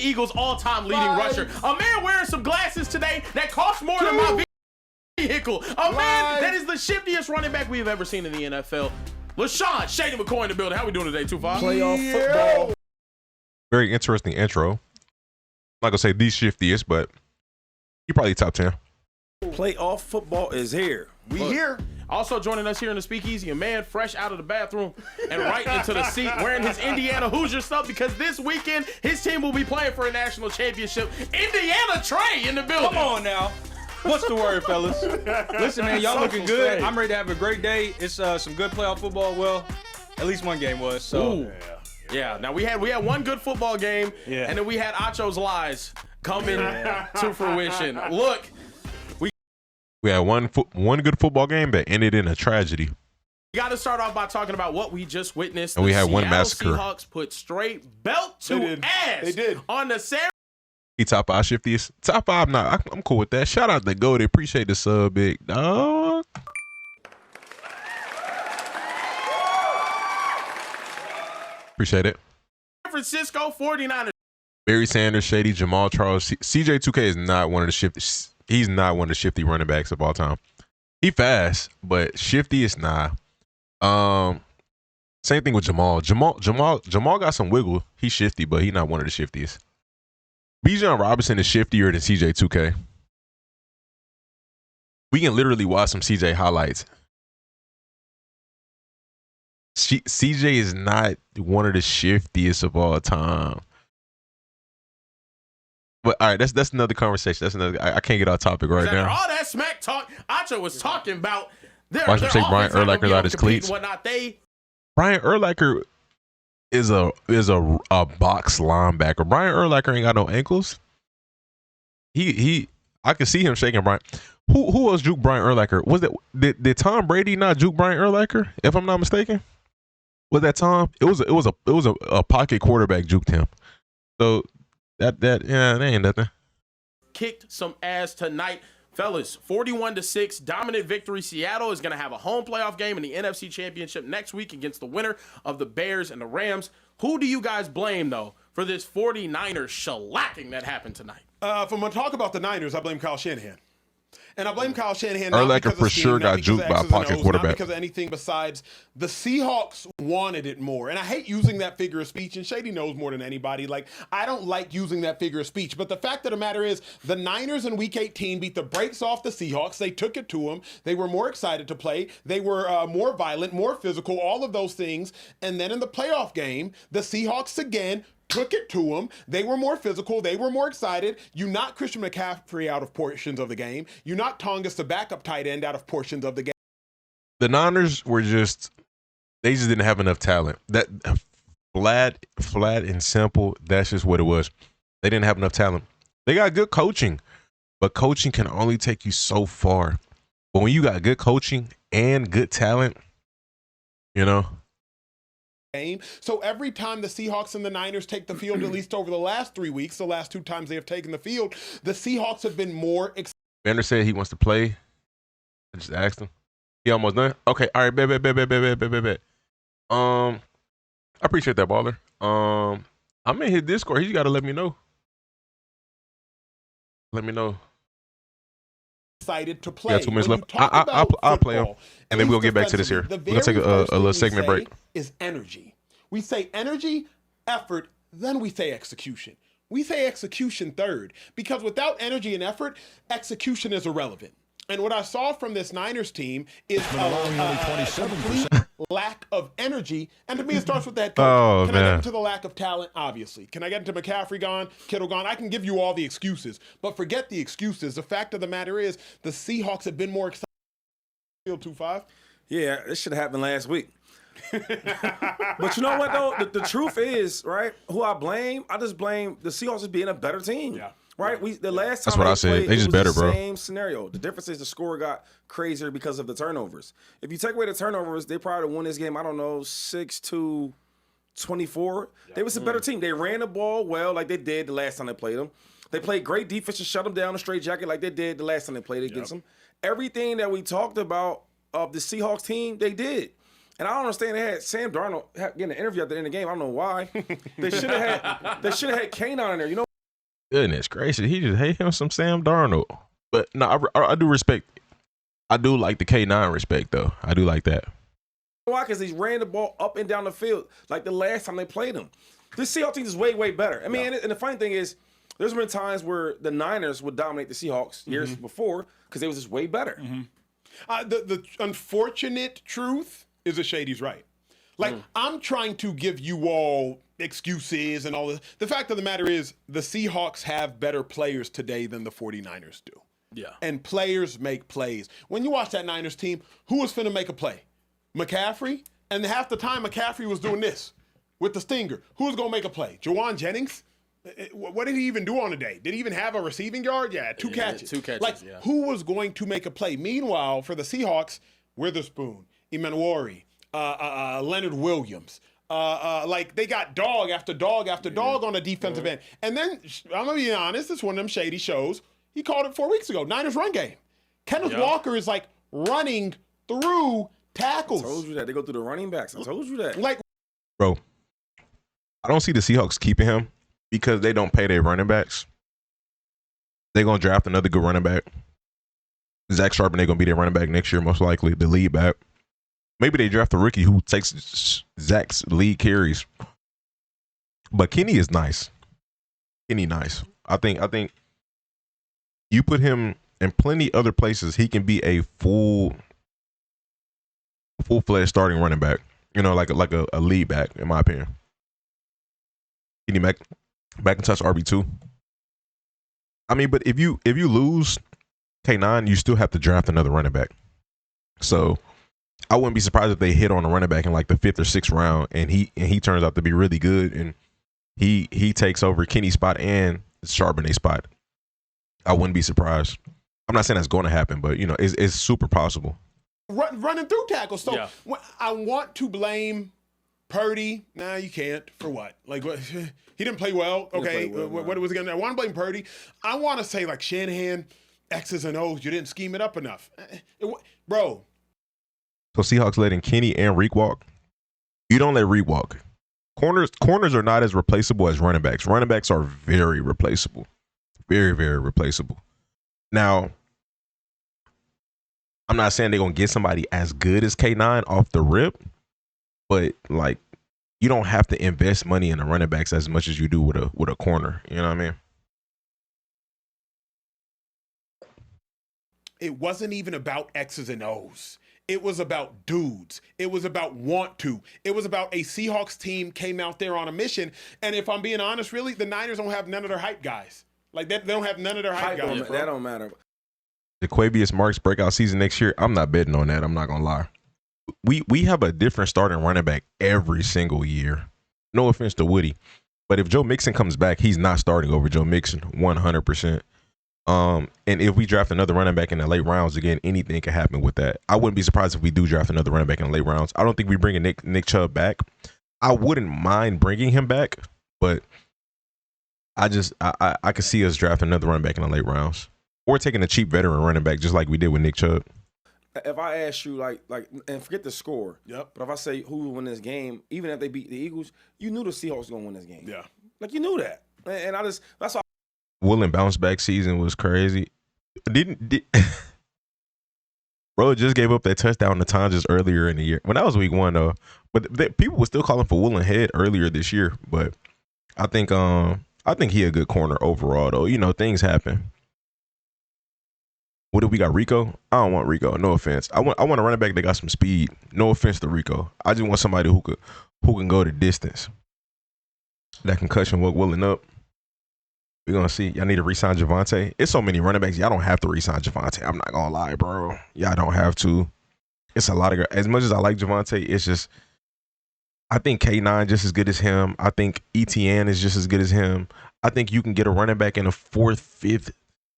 Eagles' all-time leading rusher. A man wearing some glasses today that cost more than my vehicle. A man that is the shiftiest running back we've ever seen in the NFL. LaShawn Shady McCoy in the building. How we doing today, 2-5? Playoff football. Very interesting intro. I'm not gonna say the shiftiest, but you probably top 10. Playoff football is here. We here. Also joining us here in the speakeasy, a man fresh out of the bathroom and right into the seat wearing his Indiana Hoosier stuff because this weekend his team will be playing for a national championship. Indiana Trey in the building. Come on now. What's the word, fellas? Listen, man, y'all looking good. I'm ready to have a great day. It's some good playoff football. Well, at least one game was. So yeah. Now we had one good football game, and then we had Acho's lies coming to fruition. Look. We had one good football game that ended in a tragedy. You got to start off by talking about what we just witnessed. And we had one massacre. Seahawks put straight belt to ass. They did. On the San. He top 5 shiftiest. Top 5, nah, I'm cool with that. Shout out to Goated. Appreciate the sub, big dog. Appreciate it. San Francisco 49ers. Barry Sanders, Shady, Jamal Charles. CJ2K is not one of the shifty. He's not one of the shifty running backs of all time. He fast, but shifty is not. Same thing with Jamal. Jamal got some wiggle. He's shifty, but he's not one of the shiftiest. Bijan Robinson is shiftier than CJ2K. We can literally watch some CJ highlights. CJ is not one of the shiftiest of all time. But all right, that's another conversation. That's another. I can't get off topic right now. All that smack talk Acho was talking about. Watch him take Brian Urlacher out his cleats. Brian Urlacher is a box linebacker. Brian Urlacher ain't got no ankles. I can see him shaking Brian. Who else juked Brian Urlacher? Was that did Tom Brady not juke Brian Urlacher? If I'm not mistaken, was that Tom? It was a pocket quarterback juked him. So. That ain't nothing. Kicked some ass tonight. Fellas, 41-6, dominant victory. Seattle is going to have a home playoff game in the NFC Championship next week against the winner of the Bears and the Rams. Who do you guys blame, though, for this 49ers shellacking that happened tonight? If I'm going to talk about the Niners, I blame Kyle Shanahan. And I blame Kyle Shanahan. Urlacher for sure got juked by a pocket quarterback. Not because of anything besides the Seahawks wanted it more. And I hate using that figure of speech, and Shady knows more than anybody. Like, I don't like using that figure of speech. But the fact of the matter is, the Niners in Week 18 beat the brakes off the Seahawks. They took it to them. They were more excited to play. They were more violent, more physical, all of those things. And then in the playoff game, the Seahawks again took it to them. They were more physical. They were more excited. You knocked Christian McCaffrey out of portions of the game. You knocked Tongas, the backup tight end, out of portions of the game. The Niners were they just didn't have enough talent. That flat and simple, that's just what it was. They didn't have enough talent. They got good coaching, but coaching can only take you so far. But when you got good coaching and good talent, you know. So every time the Seahawks and the Niners take the field, at least over the last 3 weeks, the last 2 times they have taken the field, the Seahawks have been more excited. Vander said he wants to play. I just asked him. He almost done. Okay, all right, bet. I appreciate that, baller. I'm in his Discord. He got to let me know. Let me know. Excited to play. Yeah, 2 minutes left. I'll play him, and then we'll get back to this here. We're gonna take a little segment break. Is energy. We say energy, effort, then we say execution. We say execution third because without energy and effort, execution is irrelevant. And what I saw from this Niners team is a complete lack of energy. And to me, it starts with the head coach. Can I get into the lack of talent? Obviously. Can I get into McCaffrey gone, Kittle gone? I can give you all the excuses. But forget the excuses. The fact of the matter is the Seahawks have been more excited. Field 2-5? Yeah, this should have happened last week. But you know what, though? The truth is, right, who I blame, I just blame the Seahawks as being a better team. Yeah. Right? The last time that's what I said. played, they just better, bro. Same scenario. The difference is the score got crazier because of the turnovers. If you take away the turnovers, they probably won this game, I don't know, 6-24. Yeah. They was a better team. They ran the ball well like they did the last time they played them. They played great defense to shut them down a straight jacket like they did the last time they played against them. Everything that we talked about of the Seahawks team, they did. And I don't understand they had Sam Darnold getting an interview at the end of the game. I don't know why. They should have had Kane on in there. You know. Goodness gracious, he just hate him some Sam Darnold. But no, I do respect. I do like the K9 respect though. I do like that. Why? Because he's ran the ball up and down the field like the last time they played him. This Seahawks team is way, way better. I mean, and the funny thing is, there's been times where the Niners would dominate the Seahawks years before because they was just way better. The unfortunate truth is that Shady's right. Like, I'm trying to give you all excuses and all this. The fact of the matter is the Seahawks have better players today than the 49ers do. Yeah. And players make plays. When you watch that Niners team, who was finna make a play? McCaffrey? And half the time McCaffrey was doing this with the stinger. Who was going to make a play? Jawan Jennings? What did he even do on the day? Did he even have a receiving yard? Yeah, two catches. Like, who was going to make a play? Meanwhile, for the Seahawks, Witherspoon, Emanuori, Leonard Williams. Like, they got dog after dog after dog on the defensive end. And then, I'm going to be honest, it's one of them shady shows. He called it 4 weeks ago. Niners run game. Kenneth Walker is, like, running through tackles. I told you that. They go through the running backs. I told you that. Like, Bro, I don't see the Seahawks keeping him because they don't pay their running backs. They're going to draft another good running back. Zach Charbonnet going to be their running back next year, most likely, the lead back. Maybe they draft a rookie who takes Zach's lead carries. But Kenny is nice. Kenny nice. I think you put him in plenty other places, he can be a full-fledged starting running back. You know, like a lead back, in my opinion. Kenny McIntosh RB2. I mean, but if you lose K9, you still have to draft another running back. So I wouldn't be surprised if they hit on a running back in like the 5th or 6th round, and he turns out to be really good, and he takes over Kenny's spot and Charbonnet's spot. I wouldn't be surprised. I'm not saying that's going to happen, but you know, it's super possible. Running through tackles. So I want to blame Purdy. Nah, you can't. For what? Like, what? He didn't play well. Okay, what was he going to do? I want to blame Purdy. I want to say, like, Shanahan, X's and O's, you didn't scheme it up enough. Bro. So Seahawks letting Kenny and Reek walk. You don't let Reek walk. Corners are not as replaceable as running backs. Running backs are very replaceable. Very, very replaceable. Now, I'm not saying they're going to get somebody as good as K9 off the rip, but, like, you don't have to invest money in the running backs as much as you do with a corner. You know what I mean? It wasn't even about X's and O's. It was about dudes. It was about want to. It was about a Seahawks team came out there on a mission. And if I'm being honest, really, the Niners don't have none of their hype guys. Like, they don't have none of their hype guys. That don't matter. Jaquavius Mark's breakout season next year, I'm not betting on that. I'm not going to lie. We have a different starting running back every single year. No offense to Woody, but if Joe Mixon comes back, he's not starting over Joe Mixon 100%. And if we draft another running back in the late rounds, again, anything can happen with that. I wouldn't be surprised if we do draft another running back in the late rounds. I don't think we bring Nick Chubb back. I wouldn't mind bringing him back, but I could see us drafting another running back in the late rounds or taking a cheap veteran running back just like we did with Nick Chubb. If I ask you, like, and forget the score, but if I say who will win this game, even if they beat the Eagles, you knew the Seahawks was going to win this game. Yeah. Like, you knew that. And that's why. Woolen bounce back season was crazy. Bro just gave up that touchdown to Tonjes earlier in the year. When that was week 1, though. But people were still calling for Woolen head earlier this year. But I think he a good corner overall, though. You know, things happen. What do we got, Rico? I don't want Rico. No offense. I want a running back that got some speed. No offense to Rico. I just want somebody who can go the distance. That can cushion work Woolen up. We're going to see. Y'all need to re-sign Javonte. It's so many running backs. Y'all don't have to re-sign Javonte. I'm not going to lie, bro. Y'all don't have to. It's a lot of – as much as I like Javonte, it's just – I think K9 just as good as him. I think ETN is just as good as him. I think you can get a running back in the 4th, 5th,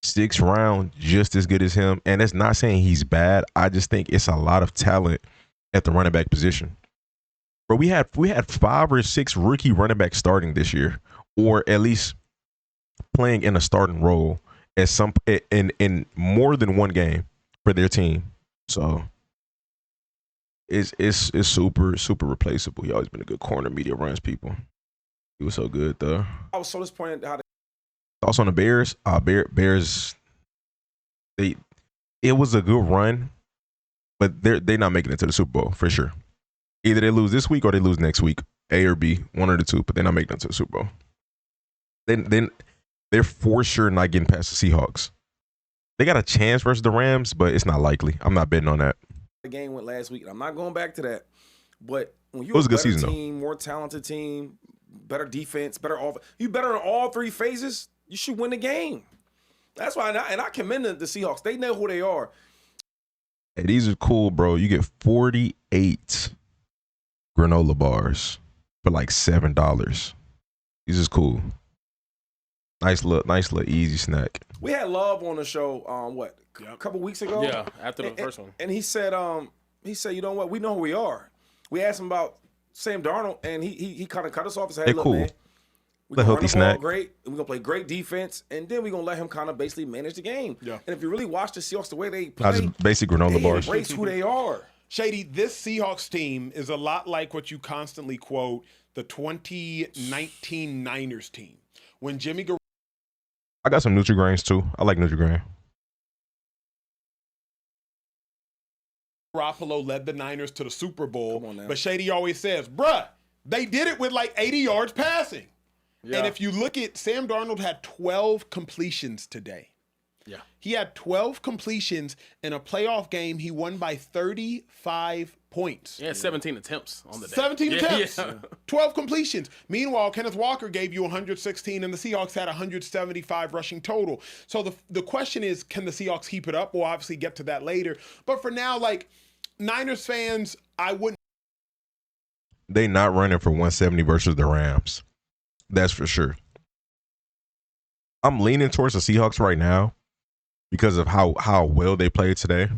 6th round just as good as him. And that's not saying he's bad. I just think it's a lot of talent at the running back position. Bro, we had 5 or 6 rookie running backs starting this year, or at least – playing in a starting role at in more than one game for their team. So it's super, super replaceable. He always been a good corner, media runs people. He was so good though. I was so disappointed how Thoughts on the Bears? Bears. It was a good run, but they're not making it to the Super Bowl for sure. Either they lose this week or they lose next week. A or B, one of the two, but they're not making it to the Super Bowl. Then they're for sure not getting past the Seahawks. They got a chance versus the Rams, but it's not likely. I'm not betting on that. The game went last week. I'm not going back to that. But when you're was a a good better season, team, more talented team, better defense, better offense, you better in all three phases, you should win the game. That's why, I commend the Seahawks. They know who they are. Hey, these are cool, bro. You get 48 granola bars for like $7. These is cool. Nice little easy snack. We had Love on the show, a couple weeks ago? Yeah, after the first one. And he said, you know what? We know who we are. We asked him about Sam Darnold, and he kind of cut us off and said, hey, look, cool. man, we're The going to healthy run the ball snack. great, and we're going to play great defense, and then we're going to let him kind of basically manage the game. Yeah. And if you really watch the Seahawks, the way they play, Just basic granola they bars. embrace who they are. Shady, this Seahawks team is a lot like what you constantly quote, the 2019 Niners team. When Jimmy I got some Nutri-Grains too. I like Nutri-Grain. Garoppolo led the Niners to the Super Bowl, Come on now. but Shady always says, bruh, they did it with like 80 yards passing. Yeah. And if you look at Sam Darnold had 12 completions today. Yeah. He had 12 completions in a playoff game. He won by 35 points. He had 17 attempts on the day. 17 Yeah, attempts, yeah. 12 completions. Meanwhile, Kenneth Walker gave you 116, and the Seahawks had 175 rushing total. So the question is, can the Seahawks keep it up? We'll obviously get to that later. But for now, like, Niners fans, I wouldn't. They not running for 170 versus the Rams. That's for sure. I'm leaning towards the Seahawks right now because of how well they played today.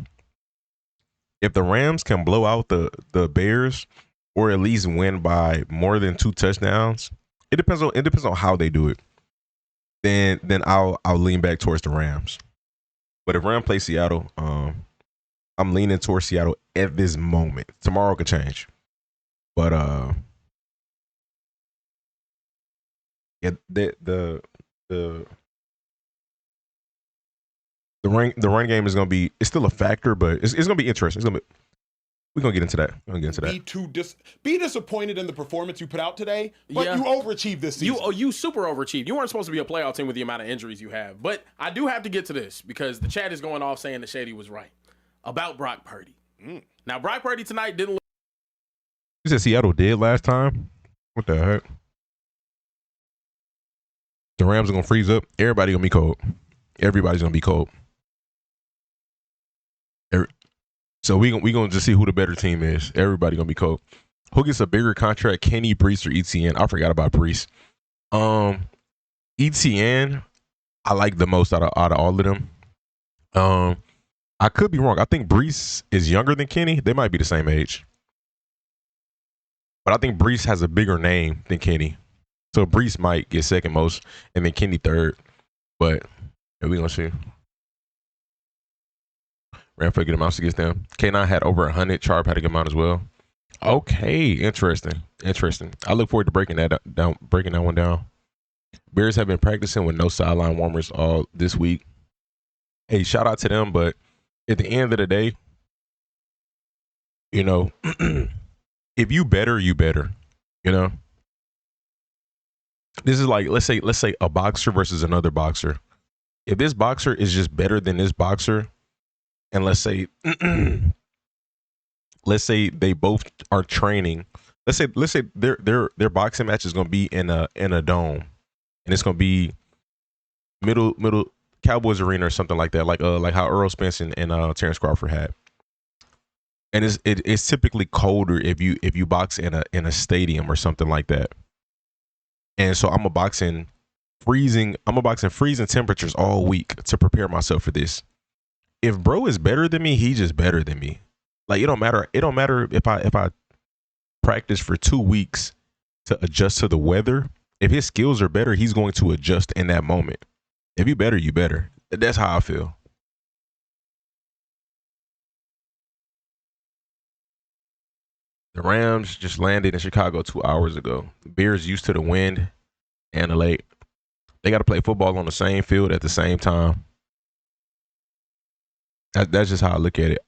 If the Rams can blow out the Bears or at least win by more than 2 touchdowns, it depends on how they do it. Then I'll lean back towards the Rams. But if Rams play Seattle, I'm leaning towards Seattle at this moment. Tomorrow could change. But yeah, the run game is gonna be, it's still a factor, but it's gonna be interesting. We're gonna get into that. Be disappointed in the performance you put out today, but Yeah. you overachieved this season. You super overachieved. You weren't supposed to be a playoff team with the amount of injuries you have. But I do have to get to this because the chat is going off saying that Shady was right about Brock Purdy. Now, Brock Purdy tonight didn't look. You said Seattle did last time? What the heck? The Rams are gonna freeze up. Everybody gonna be cold. Everybody's gonna be cold. So we gonna just see who the better team is. Everybody gonna be cold. Who gets a bigger contract, Kenny, Brees, or ETN? I forgot about Brees. ETN, I like the most out of all of them. I could be wrong. I think Brees is younger than Kenny. They might be the same age. But I think Brees has a bigger name than Kenny. So Brees might get second most and then Kenny third. But we're going to see. Ran for a good amount against them. K9 had over 100. Charb had a good amount as well. Okay, interesting. I look forward to breaking that one down. Bears have been practicing with no sideline warmers all this week. Hey, shout out to them, but at the end of the day, you know, if you better, you better. You know, this is like let's say a boxer versus another boxer. If this boxer is just better than this boxer, and let's say they both are training. Let's say their boxing match is gonna be in a dome, and it's gonna be middle Cowboys Arena or something like that, like how Earl Spence and Terrence Crawford had. And it's typically colder if you box in a stadium or something like that. And so I'm a boxing freezing temperatures all week to prepare myself for this. If bro is better than me, he's just better than me. Like it don't matter if I practice for 2 weeks to adjust to the weather. If his skills are better, he's going to adjust in that moment. If you better, you better. That's how I feel. The Rams just landed in Chicago 2 hours ago. The Bears used to the wind and the late. They got to play football on the same field at the same time. That's just how I look at it.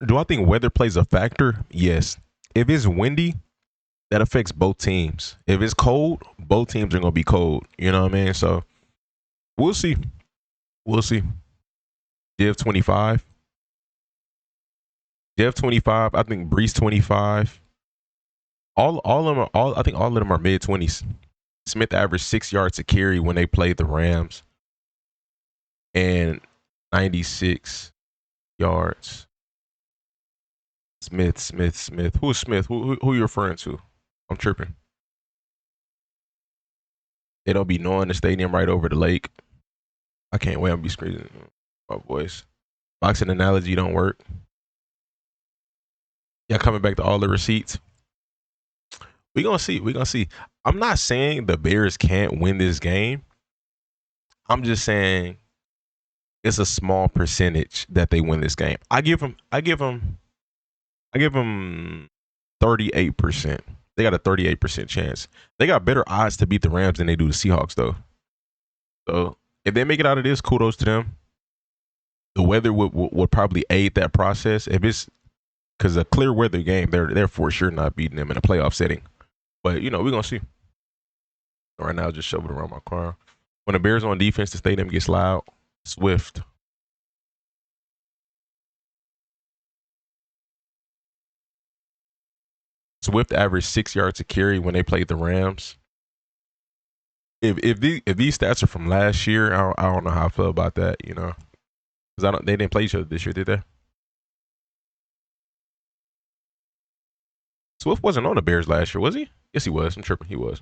Do I think weather plays a factor? Yes. If it's windy, that affects both teams. If it's cold, both teams are going to be cold. You know what I mean? So we'll see. We'll see. Div 25. Div 25. I think Brees 25. All of them are I think all of them are mid-20s. Smith averaged 6 yards a carry when they played the Rams. And 96 yards. Smith. Who's Smith? Who you referring to? I'm tripping. They don't be knowing the stadium right over the lake. I can't wait. I'll be screaming my voice. Boxing analogy don't work. Yeah, coming back to all the receipts. We're gonna see. I'm not saying the Bears can't win this game. I'm just saying it's a small percentage that they win this game. I give them 38%. They got a 38% chance. They got better odds to beat the Rams than they do the Seahawks, though. So if they make it out of this, kudos to them. The weather would probably aid that process. If it's because a clear weather game, they're for sure not beating them in a playoff setting. But we're gonna see. Right now, just shove it around my car. When the Bears on defense, the stadium gets loud. Swift. Swift averaged 6 yards a carry when they played the Rams. If these stats are from last year, I don't know how I feel about that. Because they didn't play each other this year, did they? Swift wasn't on the Bears last year, was he? Yes, he was. I'm tripping. He was.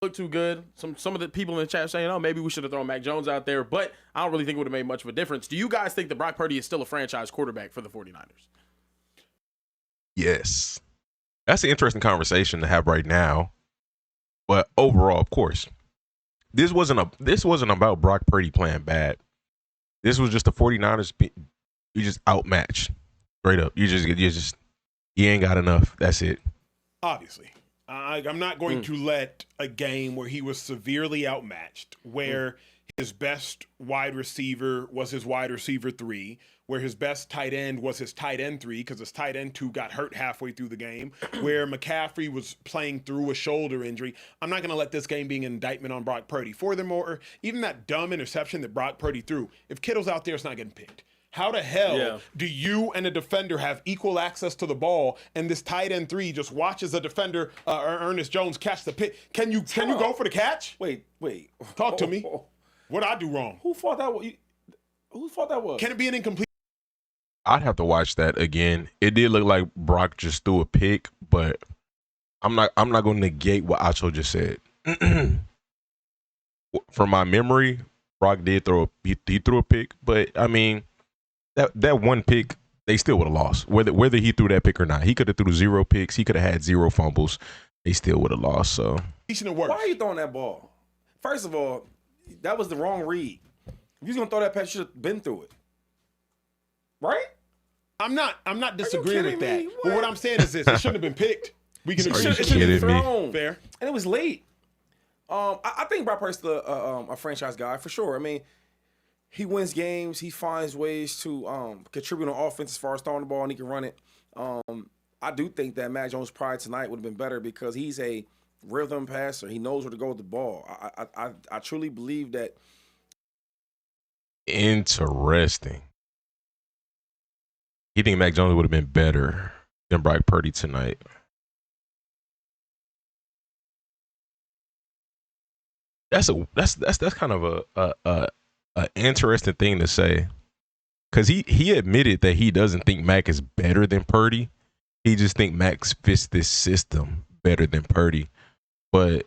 Look too good. Some of the people in the chat saying, "Oh, maybe we should have thrown Mac Jones out there," but I don't really think it would have made much of a difference. Do you guys think that Brock Purdy is still a franchise quarterback for the 49ers? Yes. That's an interesting conversation to have right now. But overall, of course, this wasn't about Brock Purdy playing bad. This was just the 49ers. You just outmatched. Straight up. You ain't got enough. That's it. Obviously. I'm not going to let a game where he was severely outmatched, where his best wide receiver was his wide receiver 3, where his best tight end was his tight end 3 because his tight end 2 got hurt halfway through the game, where McCaffrey was playing through a shoulder injury. I'm not going to let this game be an indictment on Brock Purdy. Furthermore, even that dumb interception that Brock Purdy threw, if Kittle's out there, it's not getting picked. How the hell do you and a defender have equal access to the ball, and this tight end 3 just watches a defender, Ernest Jones, catch the pick? Can you go for the catch? Wait. Talk to me. What'd I do wrong? Who thought that was? Can it be an incomplete? I'd have to watch that again. It did look like Brock just threw a pick, but I'm not going to negate what Acho just said. From my memory, Brock did throw a pick, but I mean. That one pick, they still would have lost. Whether he threw that pick or not. He could have threw 0 picks. He could have had 0 fumbles. They still would have lost. So why are you throwing that ball? First of all, that was the wrong read. If you was gonna throw that pass, you should have been through it. Right? I'm not disagreeing with that. But what I'm saying is this: it shouldn't have been picked. We can Are you it should have been thrown. Fair. And it was late. I think Brock Purdy's a franchise guy for sure. I mean. He wins games. He finds ways to contribute on offense as far as throwing the ball, and he can run it. I do think that Mac Jones' pride tonight would have been better because he's a rhythm passer. He knows where to go with the ball. I truly believe that. Interesting. You think Mac Jones would have been better than Brock Purdy tonight? That's kind of a interesting thing to say, because he admitted that he doesn't think Mac is better than Purdy. He just think Mac fits this system better than Purdy. But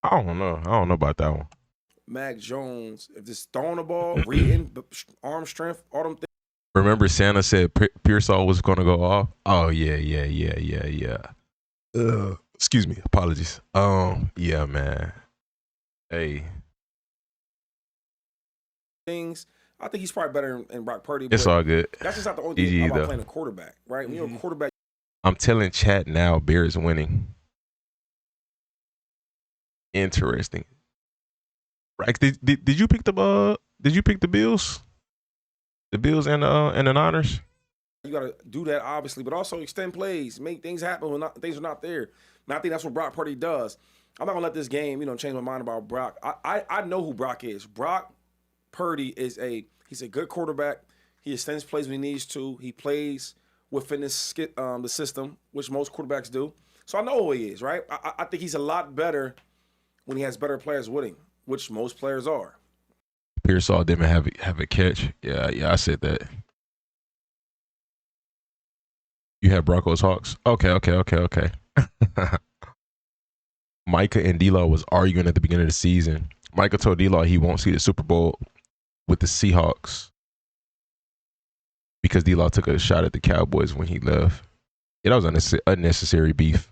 I don't know about that one. Mac Jones, if just throwing the ball, reading, arm strength, all them things. Remember Santa said Pearsall was going to go off? Oh, yeah. Excuse me. Apologies. Yeah, man. Hey. Things. I think he's probably better than Brock Purdy. It's all good. That's just not the only thing about playing a quarterback, right? When you're a quarterback, I'm telling chat now, Bears winning. Interesting. Right? Did you pick the Bills? The Bills and the Niners? You got to do that, obviously, but also extend plays, make things happen when things are not there. And I think that's what Brock Purdy does. I'm not going to let this game, change my mind about Brock. I know who Brock is. Brock Purdy he's a good quarterback. He extends plays when he needs to. He plays within the system, which most quarterbacks do. So I know who he is, right? I think he's a lot better when he has better players with him, which most players are. Pearsall didn't have a catch. Yeah, I said that. You had Broncos Hawks. Okay. Micah and D-Law was arguing at the beginning of the season. Micah told D-Law he won't see the Super Bowl with the Seahawks because D-Law took a shot at the Cowboys when he left. Yeah, that was unnecessary beef.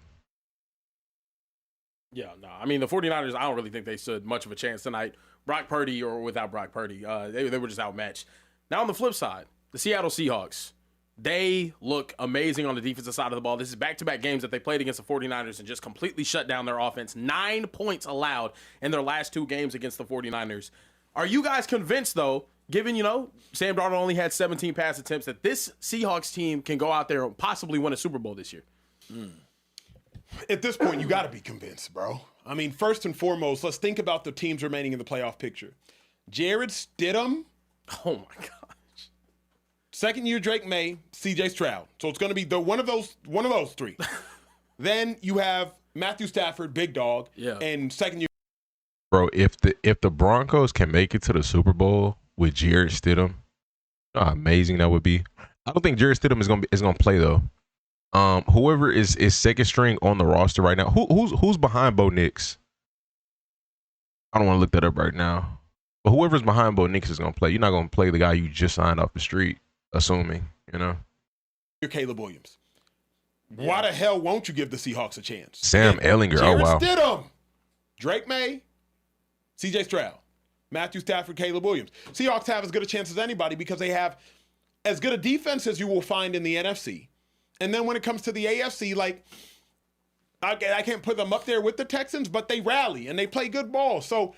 Yeah, no. I mean, the 49ers, I don't really think they stood much of a chance tonight. Brock Purdy or without Brock Purdy, they were just outmatched. Now, on the flip side, the Seattle Seahawks, they look amazing on the defensive side of the ball. This is back-to-back games that they played against the 49ers and just completely shut down their offense. 9 points allowed in their last 2 games against the 49ers. Are you guys convinced, though, given, Sam Darnold only had 17 pass attempts, that this Seahawks team can go out there and possibly win a Super Bowl this year? At this point, you got to be convinced, bro. I mean, first and foremost, let's think about the teams remaining in the playoff picture. Jared Stidham. Oh, my God. Second year Drake May, CJ Stroud. So it's going to be one of those 3. Then you have Matthew Stafford, big dog, and second year. Bro, if the Broncos can make it to the Super Bowl with Jared Stidham, you know how amazing that would be. I don't think Jared Stidham is gonna play though. Whoever is second string on the roster right now, who's behind Bo Nix? I don't want to look that up right now. But whoever's behind Bo Nix is gonna play. You're not gonna play the guy you just signed off the street. Assuming, You're Caleb Williams. Yeah. Why the hell won't you give the Seahawks a chance? Sam Ehlinger, Jared oh wow. Stidham, Drake May, CJ Stroud, Matthew Stafford, Caleb Williams. Seahawks have as good a chance as anybody because they have as good a defense as you will find in the NFC. And then when it comes to the AFC, I can't put them up there with the Texans, but they rally and they play good ball. So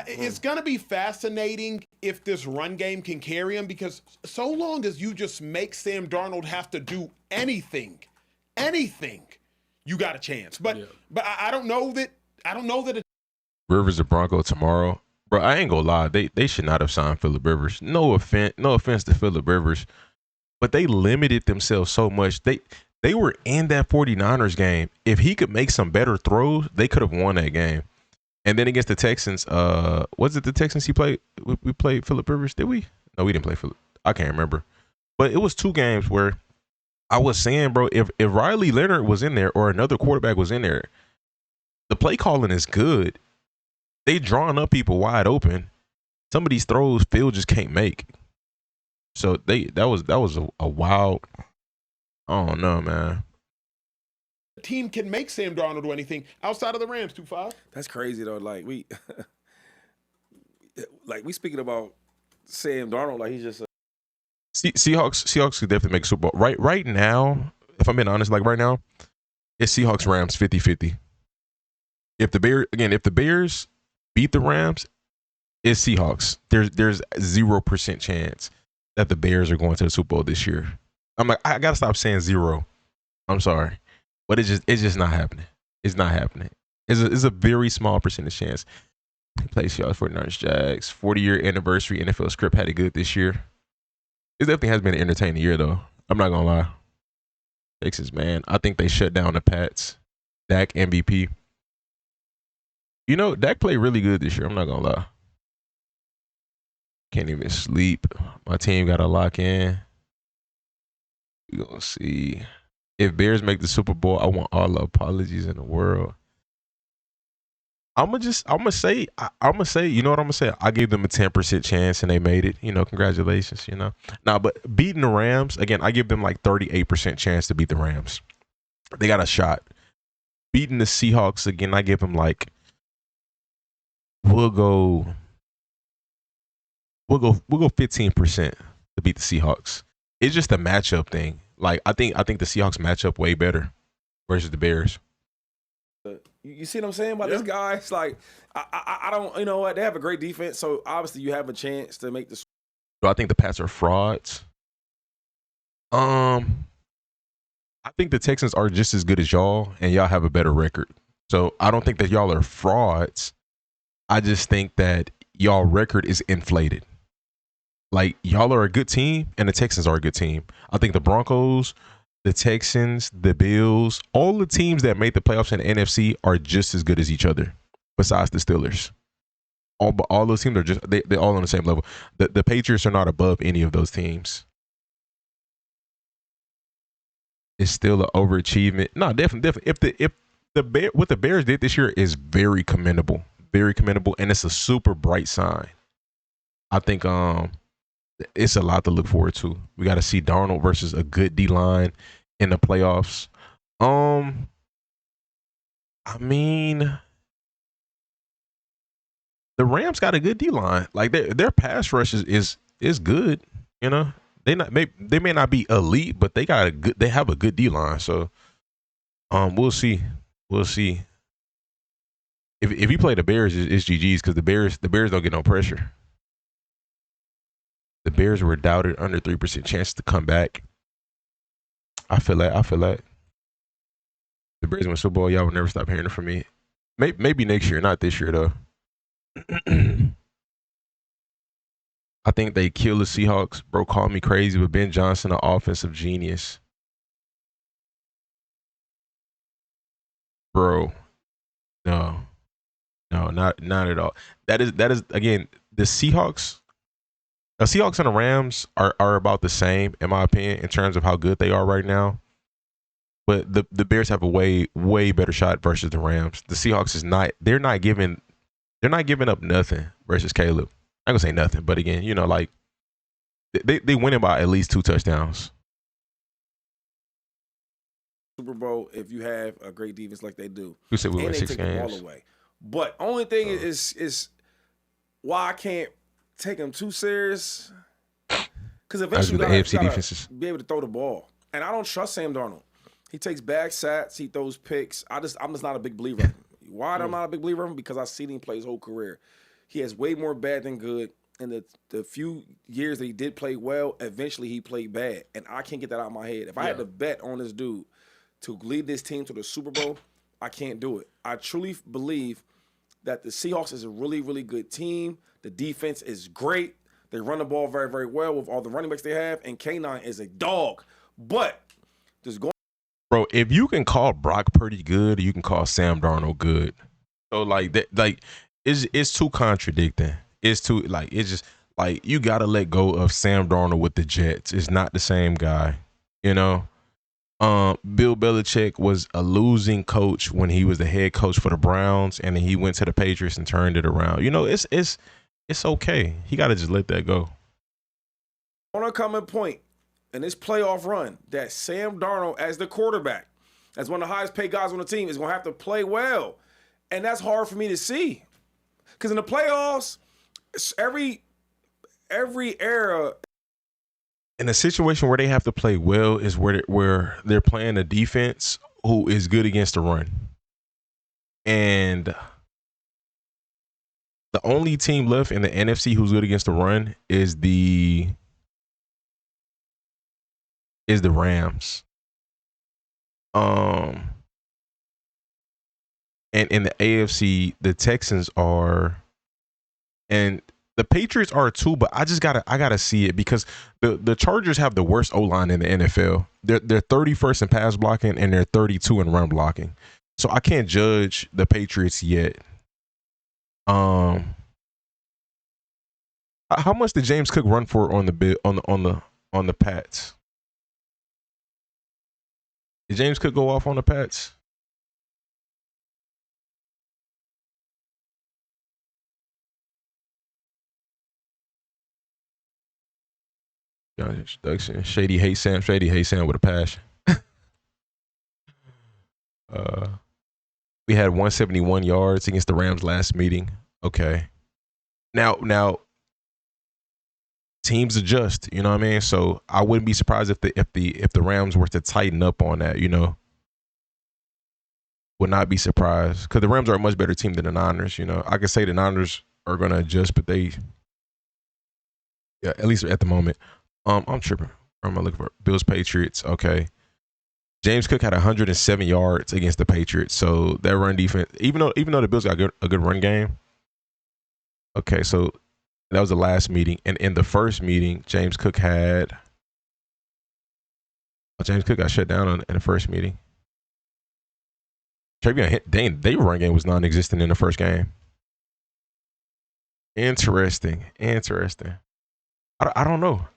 it's going to be fascinating if this run game can carry them because so long as you just make Sam Darnold have to do anything, you got a chance. But I don't know that. Rivers and Bronco tomorrow, bro. I ain't gonna lie, they should not have signed Phillip Rivers. No offense to Phillip Rivers, but they limited themselves so much. They were in that 49ers game. If he could make some better throws, they could have won that game. And then against the Texans, was it the Texans he played? We played Phillip Rivers, did we? No, we didn't play Phillip. I can't remember. But it was 2 games where I was saying, bro, if Riley Leonard was in there or another quarterback was in there, the play calling is good. They drawing up people wide open. Some of these throws Phil just can't make. So that was a wild. I don't know, man. The team can make Sam Darnold do anything outside of the Rams, 2-5. That's crazy though. We speaking about Sam Darnold like he's just Seahawks could definitely make a Super Bowl. Right now, if I'm being honest, right now, it's Seahawks Rams 50-50. If the Bears beat the Rams, it's Seahawks. There's 0% chance that the Bears are going to the Super Bowl this year. I'm like, I gotta stop saying 0. I'm sorry, but it's just not happening. It's not happening. It's a very small percentage chance. He plays Seahawks, 49ers, Jags. 40-year anniversary NFL script had it good this year. It definitely has been an entertaining year though. I'm not gonna lie. Texans, man, I think they shut down the Pats. Dak MVP. Dak played really good this year. I'm not gonna lie. Can't even sleep. My team got to lock in. We're going to see. If Bears make the Super Bowl, I want all the apologies in the world. I'm going to say, you know what I'm going to say? I gave them a 10% chance and they made it. Congratulations, Nah, but beating the Rams, again, I give them 38% chance to beat the Rams. They got a shot. Beating the Seahawks, again, I give them we'll go 15% to beat the Seahawks. It's just a matchup thing. Like I think the Seahawks match up way better versus the Bears. You see what I'm saying about this guy? It's like I don't, you know what? They have a great defense, so obviously you have a chance to make this. Do I think the Pats are frauds? I think the Texans are just as good as y'all, and y'all have a better record. So I don't think that y'all are frauds. I just think that y'all record is inflated. Like, y'all are a good team, and the Texans are a good team. I think the Broncos, the Texans, the Bills, all the teams that made the playoffs in the NFC are just as good as each other, besides the Steelers. All those teams are just they're all on the same level. The Patriots are not above any of those teams. It's still an overachievement. No, definitely. If what the Bears did this year is very commendable, and it's a super bright sign. I think it's a lot to look forward to. We got to see Darnold versus a good D line in the playoffs. I mean, the Rams got a good D line. Like their pass rush is good. You know, they may not be elite, but they have a good D line. So we'll see. If you play the Bears, it's GG's, because the Bears don't get no pressure. The Bears were doubted, under 3% chance to come back. I feel that. The Bears win Super Bowl. Y'all will never stop hearing it from me. Maybe next year, not this year though. I think they kill the Seahawks. Bro, call me crazy, but Ben Johnson, an offensive genius. Bro, no, not at all. That is again, the Seahawks. The Seahawks and the Rams are about the same, in my opinion, in terms of how good they are right now. But the Bears have a way better shot versus the Rams. The Seahawks is not. They're not giving up nothing versus Caleb. I'm gonna say nothing, but again, you know, like they winning by at least 2 touchdowns. Super Bowl, if you have a great defense like they do, Who said we win and they 6 take the games? ball away. But only thing is why I can't take them too serious, because eventually the you AFC gotta defenses be able to throw the ball, and I don't trust Sam Darnold. He takes bad sacks, he throws picks. I'm just not a big believer of him. Why am I not a big believer of him? Because I've seen him play his whole career. He has way more bad than good. In the few years that he did play well, eventually he played bad, and I can't get that out of my head. If I had to bet on this dude to lead this team to the Super Bowl, I can't do it. I truly believe that the Seahawks is a really, really good team. The defense is great. They run the ball very, very well with all the running backs they have, and K9 is a dog. But just going. Bro, if you can call Brock Purdy good, you can call Sam Darnold good. So like that, like it's too contradicting. It's just like you gotta let go of Sam Darnold with the Jets. It's not the same guy, you know. Bill Belichick was a losing coach when he was the head coach for the Browns, and then he went to the Patriots and turned it around. You know, it's okay. He gotta just let that go. On a common point in this playoff run that Sam Darnold, as the quarterback, as one of the highest paid guys on the team, is going to have to play well. And that's hard for me to see. Because in the playoffs, every era. In a situation where they have to play well is where they're playing a defense who is good against the run. And the only team left in the NFC who's good against the run is the Rams. And in the AFC, the Texans are, and the Patriots are too, but I gotta see it, because the Chargers have the worst O-line in the NFL. They're 31st in pass blocking, and they're 32 in run blocking. So I can't judge the Patriots yet. How much did James Cook run for on the Pats? Did James Cook go off on the Pats? Introduction. Shady hates Sam. Shady hates Sam with a passion. We had 171 yards against the Rams last meeting. Okay. Now teams adjust. You know what I mean? So I wouldn't be surprised if the Rams were to tighten up on that. You know, would not be surprised because the Rams are a much better team than the Niners. You know, I could say the Niners are going to adjust, but at least at the moment, I'm tripping. I'm looking for Bills Patriots. Okay. James Cook had 107 yards against the Patriots. So that run defense, even though the Bills got a good run game. Okay, so that was the last meeting. And in the first meeting, James Cook got shut down in the first meeting. Their run game was non-existent in the first game. Interesting. I don't know.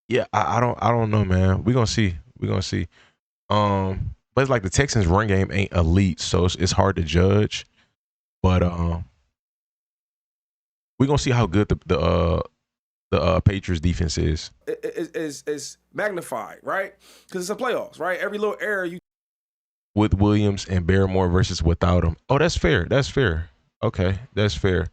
Yeah, I don't know, man. We're gonna see. But it's like the Texans' run game ain't elite, so it's hard to judge. But we're gonna see how good the Patriots defense is. Is magnified, right? Because it's a playoffs, right? Every little error you With Williams and Barrymore versus without him. Oh, that's fair. Okay, that's fair.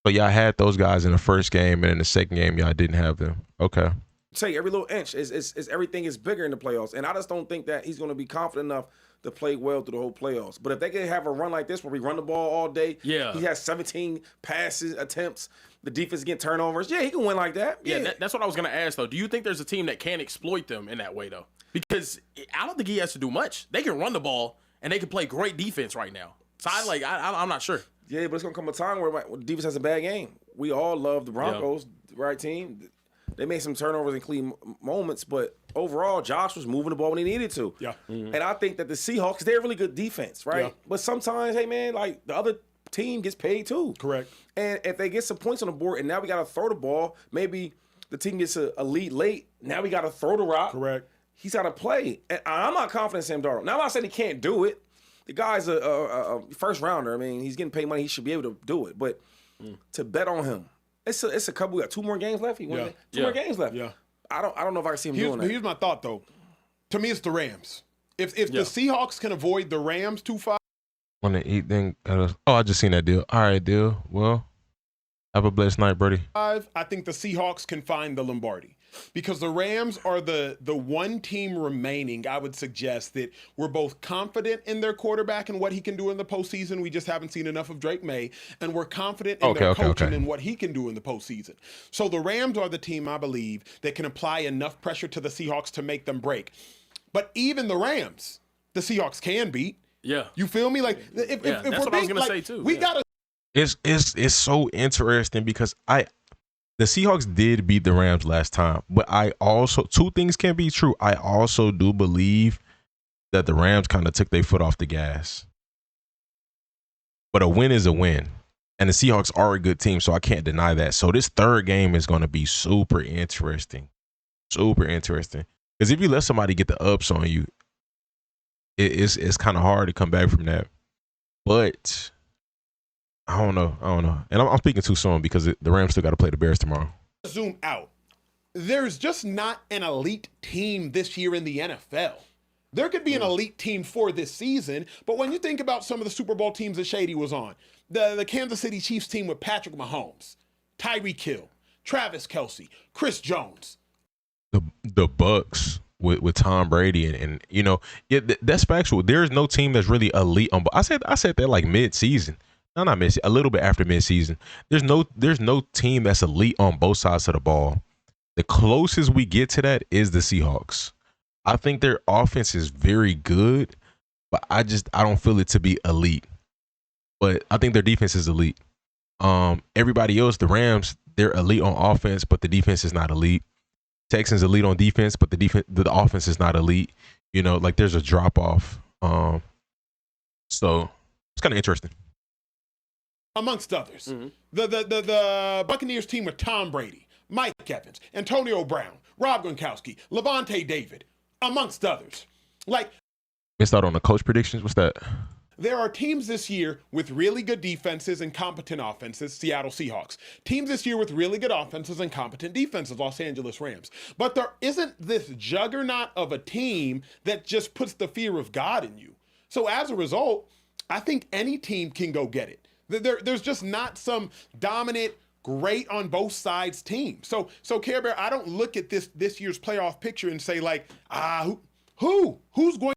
So y'all had those guys in the first game, and in the second game, y'all didn't have them. Okay. take every little inch. Is everything is bigger in the playoffs, and I just don't think that he's going to be confident enough to play well through the whole playoffs. But if they can have a run like this where we run the ball all day, he has 17 passes attempts, the defense get turnovers. Yeah, he can win like that. Yeah, that's what I was going to ask though. Do you think there's a team that can exploit them in that way though? Because I don't think he has to do much. They can run the ball and they can play great defense right now. So I'm not sure. Yeah, but it's going to come a time where the defense has a bad game. We all love the Broncos, the right team. They made some turnovers and clean moments, but overall, Josh was moving the ball when he needed to. Yeah. Mm-hmm. And I think that the Seahawks, they're a really good defense, right? Yeah. But sometimes, hey, man, like the other team gets paid too. Correct. And if they get some points on the board and now we got to throw the ball, maybe the team gets a lead late. Now we got to throw the rock. Correct. He's got to play. And I'm not confident in Sam Darnold. Now, I'm not saying he can't do it. The guy's a first rounder. I mean, he's getting paid money. He should be able to do it. But to bet on him, it's a couple. We got 2 more games left. Two more games left. Yeah. I don't know if I can see him doing that. Here's my thought though. To me, it's the Rams. If the Seahawks can avoid the Rams 2-5. On the eat thing. I just seen that deal. All right, deal. Well, have a blessed night, buddy. I think the Seahawks can find the Lombardi. Because the Rams are the one team remaining, I would suggest, that we're both confident in their quarterback and what he can do in the postseason. We just haven't seen enough of Drake May. And we're confident in their coaching and what he can do in the postseason. So the Rams are the team, I believe, that can apply enough pressure to the Seahawks to make them break. But even the Rams, the Seahawks can beat. Yeah. You feel me? Like, if that's we're what I was going to say, too. We got to. It's so interesting because the Seahawks did beat the Rams last time, but I also, 2 things can be true. I also do believe that the Rams kind of took their foot off the gas. But a win is a win. And the Seahawks are a good team, so I can't deny that. So this third game is going to be super interesting. Super interesting. Because if you let somebody get the ups on you, it's kind of hard to come back from that. But I don't know. And I'm speaking too soon because the Rams still got to play the Bears tomorrow. Zoom out. There's just not an elite team this year in the NFL. There could be an elite team for this season, but when you think about some of the Super Bowl teams that Shady was on, the Kansas City Chiefs team with Patrick Mahomes, Tyreek Hill, Travis Kelce, Chris Jones. The Bucks with Tom Brady and you know, that's factual. There's no team that's really elite on. I said that like mid-season. No, not mid-season. A little bit after mid-season. There's no team that's elite on both sides of the ball. The closest we get to that is the Seahawks. I think their offense is very good, but I don't feel it to be elite. But I think their defense is elite. Everybody else, the Rams, they're elite on offense, but the defense is not elite. Texans elite on defense, but the offense is not elite. You know, like there's a drop off. So it's kind of interesting. Amongst others. Mm-hmm. The Buccaneers team with Tom Brady, Mike Evans, Antonio Brown, Rob Gronkowski, Levante David, amongst others. Like, missed out on the coach predictions. What's that? There are teams this year with really good defenses and competent offenses, Seattle Seahawks. Teams this year with really good offenses and competent defenses, Los Angeles Rams. But there isn't this juggernaut of a team that just puts the fear of God in you. So as a result, I think any team can go get it. There's just not some dominant great on both sides teams. So Care Bear, I don't look at this year's playoff picture and say like, who's going.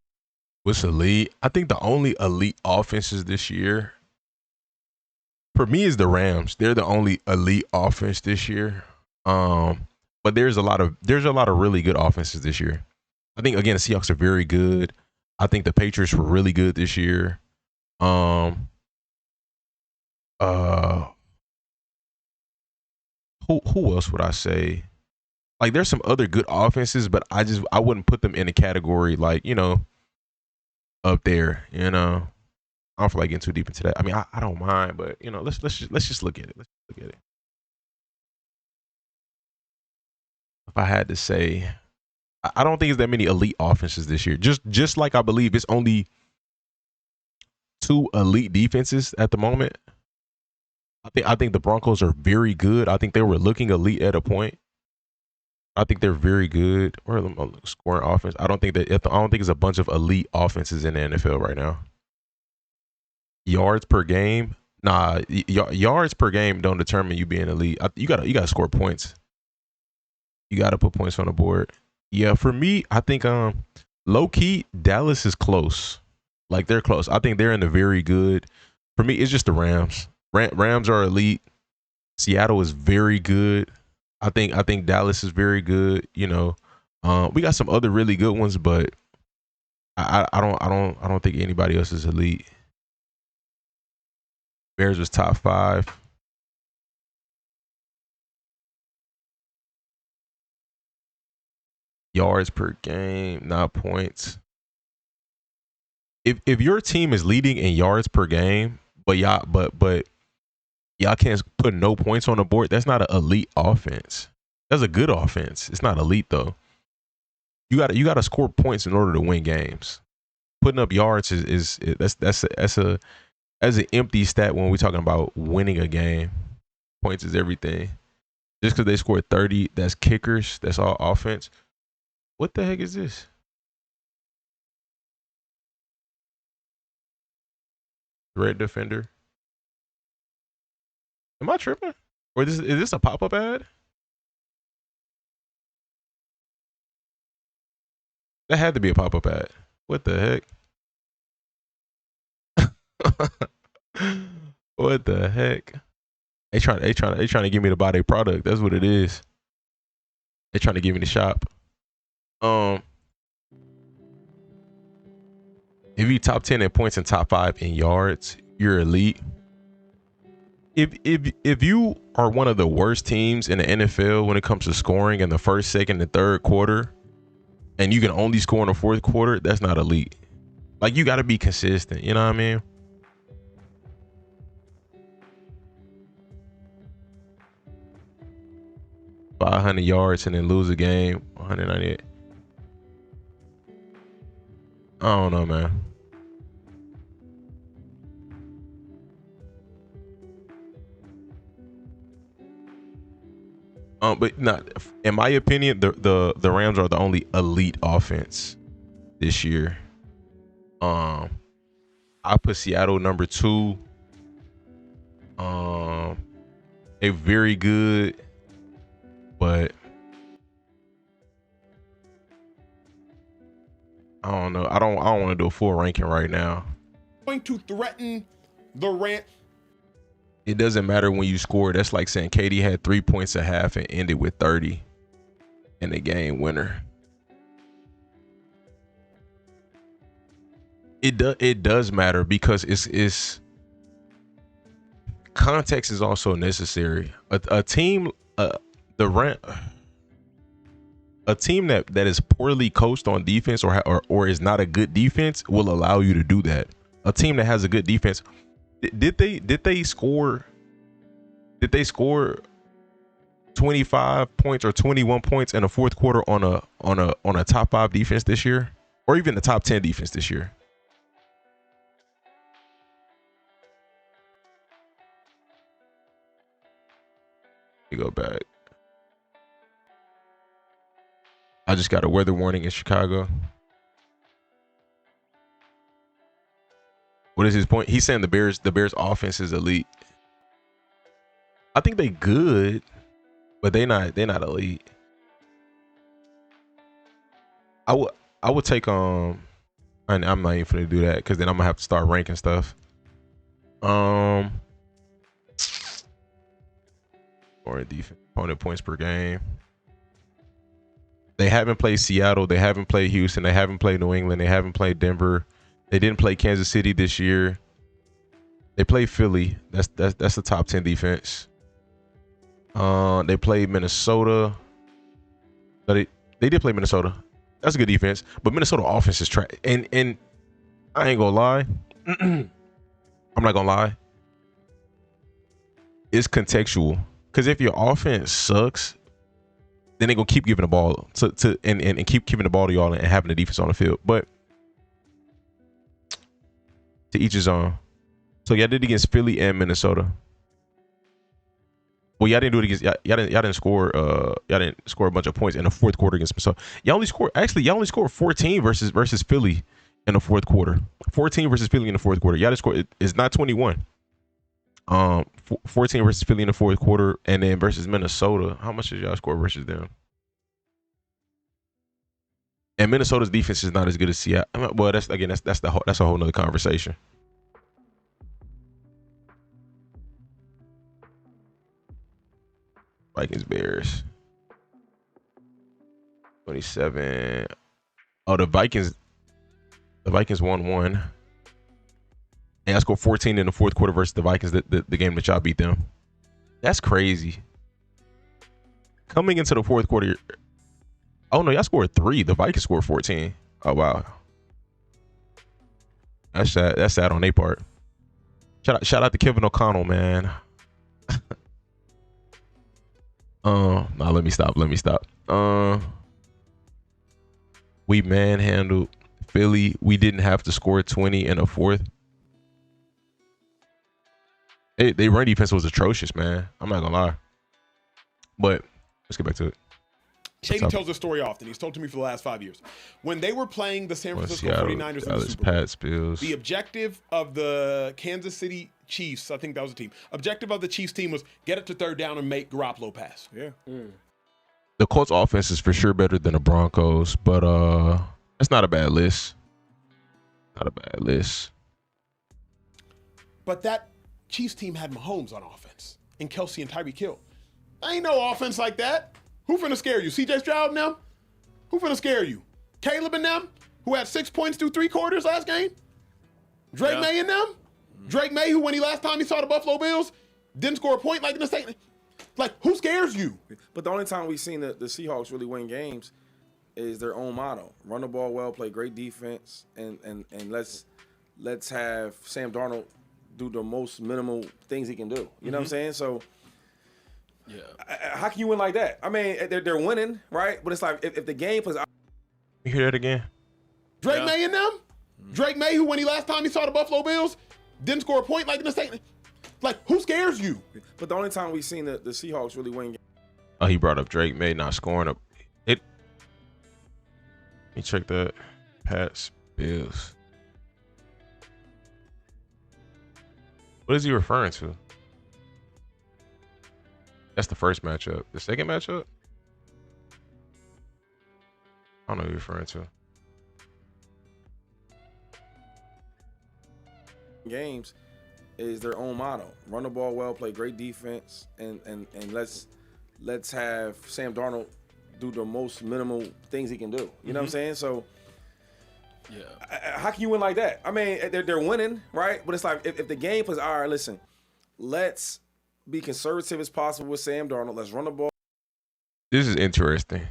What's elite? I think the only elite offenses this year, for me, is the Rams. They're the only elite offense this year. But there's a lot of really good offenses this year. I think again the Seahawks are very good. I think the Patriots were really good this year. Who else would I say? Like there's some other good offenses, but I wouldn't put them in a category like, up there, I don't feel like getting too deep into that. I mean, I don't mind, but let's just look at it. Let's look at it. If I had to say, I don't think it's that many elite offenses this year. Just like I believe it's only 2 elite defenses at the moment. I think the Broncos are very good. I think they were looking elite at a point. I think they're very good. Or scoring offense. I don't think it's a bunch of elite offenses in the NFL right now. Yards per game, yards per game don't determine you being elite. You gotta score points. You gotta put points on the board. Yeah, for me, I think low key Dallas is close. Like they're close. I think they're in the very good. For me, it's just the Rams. Rams are elite. Seattle is very good. I think Dallas is very good. We got some other really good ones, but I don't think anybody else is elite. Bears was top 5. Yards per game, not points. If your team is leading in yards per game, but y'all can't put no points on the board, that's not an elite offense. That's a good offense. It's not elite though. You gotta score points in order to win games. Putting up yards that's an empty stat when we're talking about winning a game. Points is everything. Just because they scored 30, that's kickers. That's all offense. What the heck is this? Red defender. Am I tripping? Or is this a pop-up ad? That had to be a pop-up ad. What the heck? What the heck? They trying to get me to buy their product. That's what it is. They trying to get me to shop. If you top 10 in points and top 5 in yards, you're elite. If you are one of the worst teams in the NFL when it comes to scoring in the first, second, and third quarter, and you can only score in the fourth quarter, that's not elite. Like you got to be consistent. You know what I mean? $500 yards and then lose a game, 198. I don't know, man. But not in my opinion, the Rams are the only elite offense this year. I put Seattle number 2. A very good, but I don't know. I don't want to do a full ranking right now. Going to threaten the Rams. It doesn't matter when you score. That's like saying Katie had 3 points a half and ended with 30 in the game winner. It does matter because it's context is also necessary. A team that is poorly coached on defense or is not a good defense will allow you to do that. A team that has a good defense. Did they score 25 points or 21 points in the fourth quarter on a top 5 defense this year, or even the top 10 defense this year? You go back. I just got a weather warning in Chicago. What is his point? He's saying the Bears offense is elite. I think they good, but they're not elite. I would take and I'm not even gonna do that because then I'm gonna have to start ranking stuff. Or defense, opponent points per game. They haven't played Seattle. They haven't played Houston. They haven't played New England. They haven't played Denver. They didn't play Kansas City this year. They played Philly. That's the top 10 defense. They played Minnesota. But they did play Minnesota. That's a good defense. But Minnesota offense is trash. And I ain't gonna lie. I'm not gonna lie. It's contextual. Because if your offense sucks, then they're gonna keep giving the ball and keep giving the ball to y'all and having the defense on the field. But to each his own. So y'all did against Philly and Minnesota. Well, y'all didn't do it against y'all didn't score a bunch of points in the fourth quarter against Minnesota. Y'all only scored 14 versus Philly in the fourth quarter. 14 versus Philly in the fourth quarter. Y'all didn't score. It's not 21. 14 versus Philly in the fourth quarter, and then versus Minnesota. How much did y'all score versus them? And Minnesota's defense is not as good as Seattle. Well, that's a whole nother conversation. Vikings Bears 27. Oh, the Vikings won 1. And I scored 14 in the fourth quarter versus the Vikings, the game that y'all beat them. That's crazy. Coming into the fourth quarter, oh no, y'all scored 3. The Vikings scored 14. Oh wow, that's sad. That's sad on their part. Shout out to Kevin O'Connell, man. Nah, let me stop. We manhandled Philly. We didn't have to score 20 in the fourth. They run defense was atrocious, man. I'm not gonna lie. But let's get back to it. Shady tells this story often. He's told to me for the last 5 years. When they were playing the San Francisco 49ers in the Super Bowl, the objective of the Kansas City Chiefs, I think that was the team, objective of the Chiefs team was get it to third down and make Garoppolo pass. Yeah. The Colts offense is for sure better than the Broncos, but that's not a bad list. But that Chiefs team had Mahomes on offense and Kelsey and Tyreek Hill. Ain't no offense like that. Who finna scare you? CJ Stroud and them? Who finna scare you? Caleb and them? Who had 6 points through 3 quarters last game? Drake May and them? Drake May, who when he last time he saw the Buffalo Bills, didn't score a point like in the state. Like, who scares you? But the only time we've seen the Seahawks really win games is their own motto. Run the ball well, play great defense, and let's have Sam Darnold do the most minimal things he can do. You know what I'm saying? So yeah, how can you win like that? I mean, they're winning, right? But it's like if the game plays out. You hear that again? Drake May and them? Drake May, who when he last time he saw the Buffalo Bills, didn't score a point like in the state. Like, who scares you? But the only time we've seen the Seahawks really win games. Oh, he brought up Drake May not scoring up. Let me check that. Pats, Bills. What is he referring to? That's the first matchup. The second matchup? I don't know what you're referring to. Games is their own motto. Run the ball well, play great defense, and let's have Sam Darnold do the most minimal things he can do. You know what I'm saying? So yeah, how can you win like that? I mean, they're winning, right? But it's like if the game plays, all right, listen, let's be conservative as possible with Sam Darnold. Let's run the ball. This is interesting.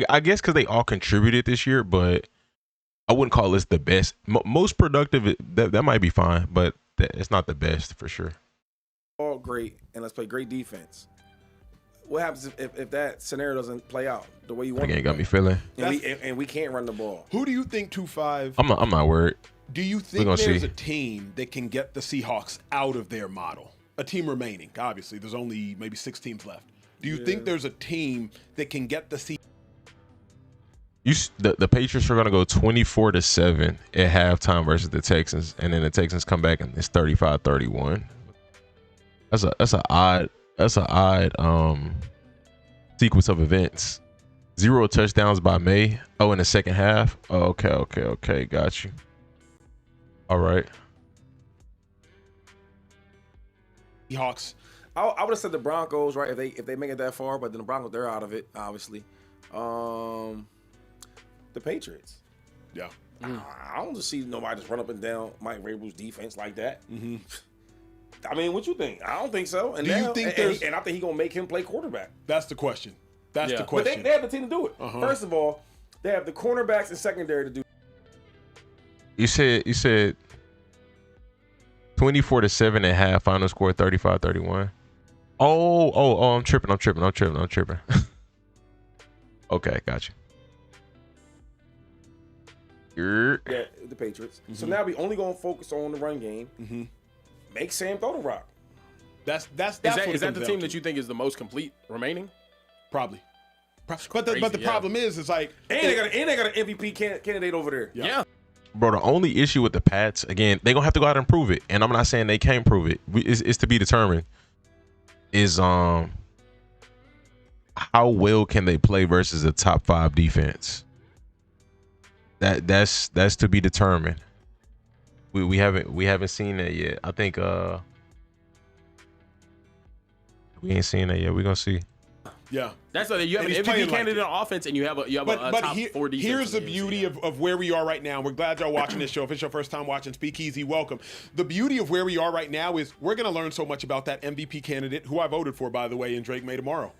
I guess because they all contributed this year, but I wouldn't call this the best. Most productive, that might be fine, but it's not the best for sure. All great, and let's play great defense. What happens if that scenario doesn't play out the way you want? Again, got me feeling. And we can't run the ball. Who do you think 2-5? I'm not worried. Do you think there's a team that can get the Seahawks out of their model? A team remaining. Obviously, there's only maybe 6 teams left. Do you think there's a team that can get the Seahawks? The Patriots are going to go 24-7 at halftime versus the Texans, and then the Texans come back and it's 35-31. That's an odd That's an odd sequence of events. 0 touchdowns by May. Oh, in the second half. Oh, okay. Got you. All right. Seahawks. I would have said the Broncos, right? If they make it that far, but then the Broncos, they're out of it, obviously. The Patriots. Yeah. I don't just see nobody just run up and down Mike Vrabel's defense like that. Mm-hmm. I mean, what you think? I don't think so. And Do you now, think and, there's- and I think he's gonna make him play quarterback. That's the question. That's the But question. they have the team to do it. Uh-huh. First of all, they have the cornerbacks and secondary to do. You said 24-7 at half. Final score 35-31. Oh, I'm tripping. Okay, got you. Yeah, the Patriots. So now we only gonna focus on the run game. Mm-hmm. Make Sam throw the rock. That's Is what that it the comes team down that to. you think is the most complete remaining? Probably. But the crazy, yeah. problem is like And they got an MVP candidate over there. Yeah. Bro, the only issue with the Pats, again, they're going to have to go out and prove it. And I'm not saying they can't prove it. It's to be determined. Is how well can they play versus a top 5 defense? That's to be determined. We haven't seen that yet. I think we ain't seen that yet. We're gonna see. yeah. That's what you have And an he's playing MVP like candidate on offense, and you have a But top 4 defense. here's the in beauty NFC. of where we are right now. We're glad y'all watching this show. If it's your first time watching Speakeasy, welcome. The beauty of where we are right now is we're going to learn so much about that MVP candidate, who I voted for, by the way, in Drake May tomorrow.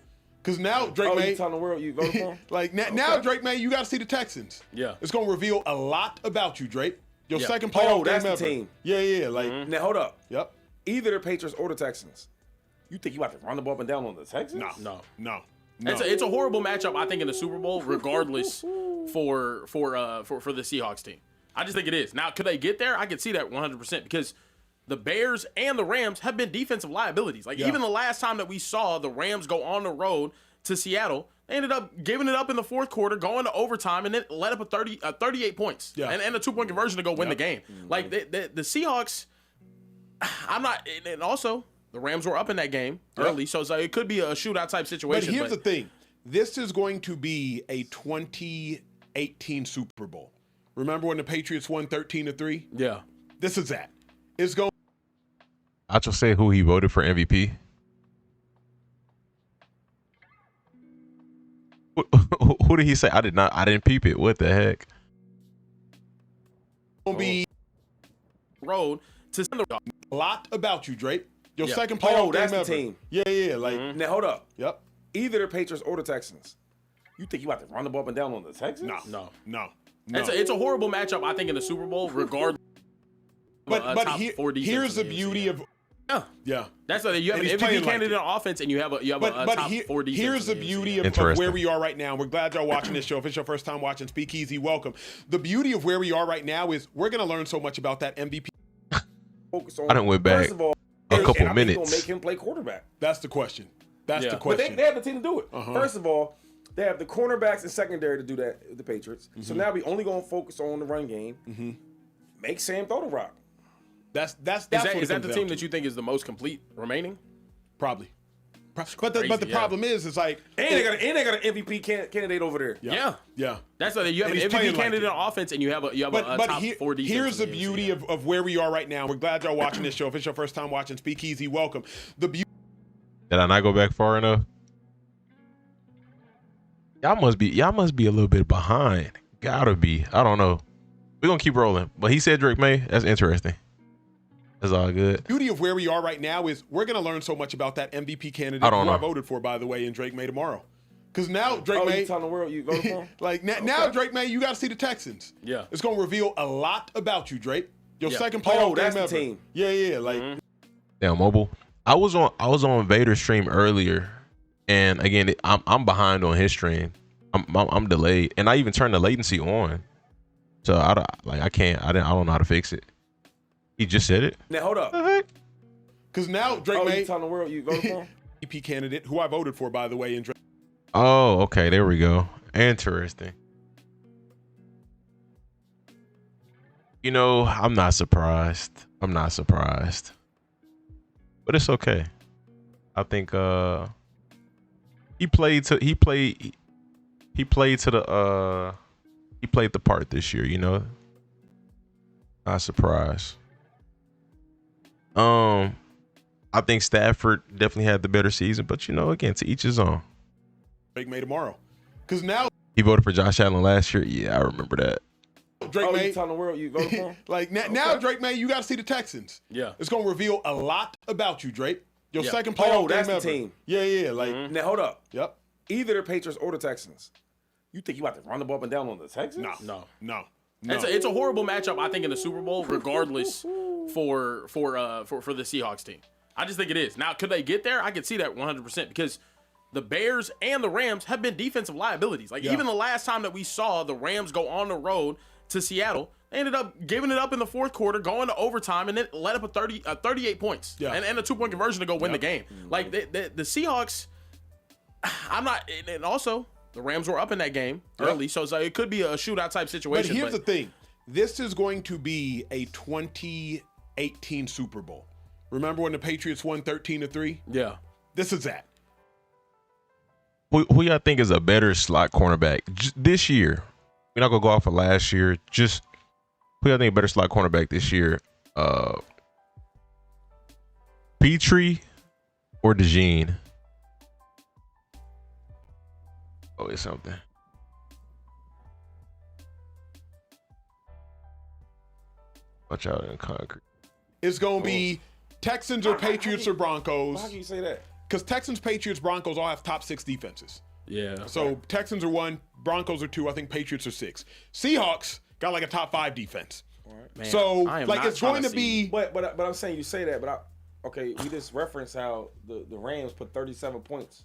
Because now Drake May, You telling the world you voted for him? like now Drake May, you got to see the Texans. Yeah. It's going to reveal a lot about you, Drake. Your Yeah. second playoff that's game the ever. team. Yeah. Like, Now hold up. yep. Either the Patriots or the Texans. You think you about to run the ball up and down on the Texans? No. No. It's a horrible matchup, I think, in the Super Bowl, regardless for the Seahawks team. I just think it is. Now, could they get there? I could see that 100% because the Bears and the Rams have been defensive liabilities. Like, even the last time that we saw the Rams go on the road to Seattle, they ended up giving it up in the fourth quarter, going to overtime, and then let up 38 points and a 2-point conversion to go win the game. Like, the Seahawks, I'm not – and also – the Rams were up in that game early, so it's like it could be a shootout type situation. But here's the thing. This is going to be a 2018 Super Bowl. Remember when the Patriots won 13-3? Yeah. This is that. It's going I just say who he voted for MVP. Who did he say? I didn't peep it. What the heck? to be Road to send the a lot about you, Drake. Your Yeah. second playoff that's game the ever. team. Yeah. Like, Now hold up. yep. Either the Patriots or the Texans. You think you about to run the ball up and down on the Texans? No. No. It's a horrible matchup, I think, in the Super Bowl, regardless. But top 4 defense here's the in the beauty NFC. of Yeah. That's what you have And an he's MVP playing like candidate it. on offense, and you have a but top 4 defense. here's the in beauty NFC. of where we are right now. We're glad y'all watching this show. If it's your first time watching Speakeasy, welcome. The beauty of where we are right now is we're going to learn so much about that MVP. Focus on. I done went back First of all, a and couple I think he's minutes. gonna make him play quarterback. That's the question. That's Yeah. the But question. they have the team to do it. Uh-huh. First of all, they have the cornerbacks and secondary to do that. The Patriots. So now we only gonna focus on the run game. Make Sam throw the rock. That's Is what that it the comes team down that to. you think is the most complete remaining? Probably. But the Crazy, yeah. problem is like And they got an MVP candidate over there. Yeah. yeah. That's what you have And an he's MVP playing like candidate it. on offense, and you have a But top 4 defense. here's the in NFC. beauty of where we are right now. We're glad y'all watching this show. If it's your first time watching Speakeasy, welcome. The beauty. Did I not go back far enough? Y'all must be a little bit behind. Gotta be. I don't know. We're gonna keep rolling. But he said Drake May. That's interesting. That's all good. Beauty of where we are right now is we're going to learn so much about that MVP candidate I don't who I know. voted for, by the way, in Drake May tomorrow. Because now Drake Oh, May, you telling the world you voted for him? like now Drake May, you got to see the Texans. Yeah. It's going to reveal a lot about you, Drake. Your Yeah. second playoff that's game the ever. team. Yeah. Like Damn, mobile. I was on Vader's stream earlier, and again, I'm behind on his stream. I'm delayed, and I even turned the latency on. So I don't know how to fix it. He just said it. Now hold up. because now Drake Oh, May, you telling the world you voted for him? MVP candidate who I voted for, by the way, in Drake. Oh, okay. There we go. Interesting. You know, I'm not surprised. But it's okay. I think he played the part this year, you know. Not surprised. I think Stafford definitely had the better season, but you know, again, to each his own. Drake May tomorrow. Because now He voted for Josh Allen last year. Yeah, I remember that. Drake May. You telling the world you voted for him? Like now, Drake May, you got to see the Texans. Yeah. It's going to reveal a lot about you, Drake. Your Yeah. second playoff that's game the ever. team. Yeah. Like, Now hold up. yep. Either the Patriots or the Texans. You think you about to run the ball up and down on the Texans? No. It's a horrible matchup, I think, in the Super Bowl, regardless for the Seahawks team. I just think it is. Now, could they get there? I could see that 100% because the Bears and the Rams have been defensive liabilities. Like, even the last time that we saw the Rams go on the road to Seattle, they ended up giving it up in the fourth quarter, going to overtime, and then let up 38 points and a 2-point conversion to go win the game. Like, the Seahawks, I'm not – and also – the Rams were up in that game early, so it could be a shootout type situation. But here's the thing. This is going to be a 2018 Super Bowl. Remember when the Patriots won 13-3? Yeah. This is that. Who y'all think is a better slot cornerback this year? We're not going to go off of last year. Just who y'all think a better slot cornerback this year? Petrie or DeJean? Always something. Watch out in concrete. It's going to be Texans or Patriots or Broncos. How can you say that? Because Texans, Patriots, Broncos all have top 6 defenses. Yeah. So Texans are 1, Broncos are 2, I think Patriots are 6. Seahawks got like a top 5 defense. Man, So I am like not it's trying going to see- be But I'm saying you say that, but we just referenced how the Rams put 37 points.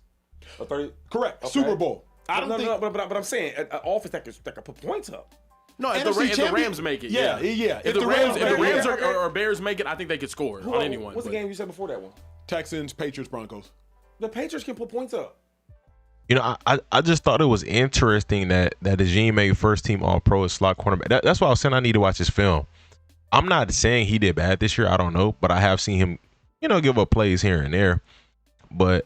Or 30. correct. Okay. Super Bowl. I don't think but I'm saying an offense that could put points up. No, if NFC the champion- Rams make it. Yeah. If the Rams make it, or Bears make it, I think they could score on anyone. What's the but- game you said before that one? Texans, Patriots, Broncos. The Patriots can put points up. You know, I just thought it was interesting that DeJean made first team All Pro as slot cornerback. That's why I was saying I need to watch his film. I'm not saying he did bad this year. I don't know, but I have seen him, you know, give up plays here and there. But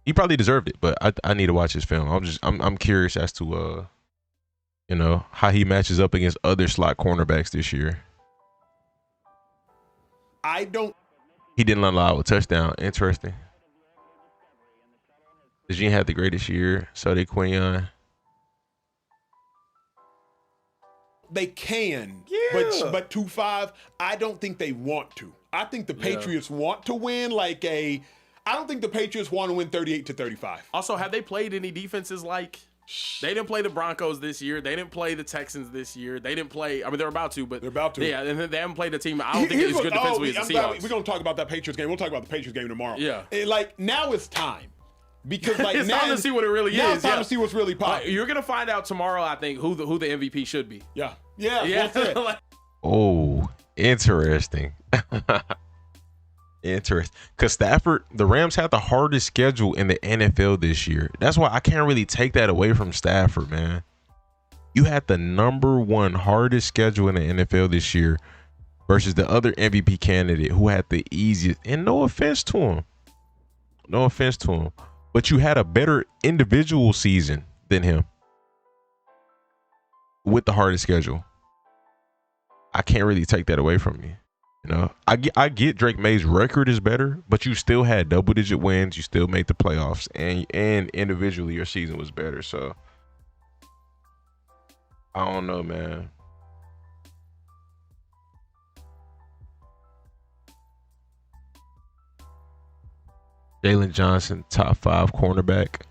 he probably deserved it. But I need to watch his film. I'm curious as to you know, how he matches up against other slot cornerbacks this year. He didn't allow a touchdown. Interesting. DeJean had the greatest year. So did Quinion. They can, Yeah. but 2-5, I don't think they want to. I think the Patriots want to win I don't think the Patriots want to win 38-35. Also, have they played any defenses like? They didn't play the Broncos this year. They didn't play the Texans this year. They didn't play. I mean, they're about to, but They're about to. Yeah, and they haven't played the team. I don't think it's good defensively as the Seahawks. We're going to talk about that Patriots game. We'll talk about the Patriots game tomorrow. Yeah. Now it's time. Because It's now, time to see what it really now is. it's time Yeah. to see what's really popping. You're gonna find out tomorrow, I think, who the MVP should be. Yeah. Yeah. Well said. Like, Oh, interesting. Interesting. Because Stafford, the Rams had the hardest schedule in the NFL this year. That's why I can't really take that away from Stafford, man. You had the number 1 hardest schedule in the NFL this year versus the other MVP candidate who had the easiest. And no offense to him. No offense to him. But you had a better individual season than him with the hardest schedule. I can't really take that away from you. You know, I get Drake May's record is better, but you still had double-digit wins. You still made the playoffs, and individually your season was better. So I don't know, man. Jalen Johnson, top 5 cornerback.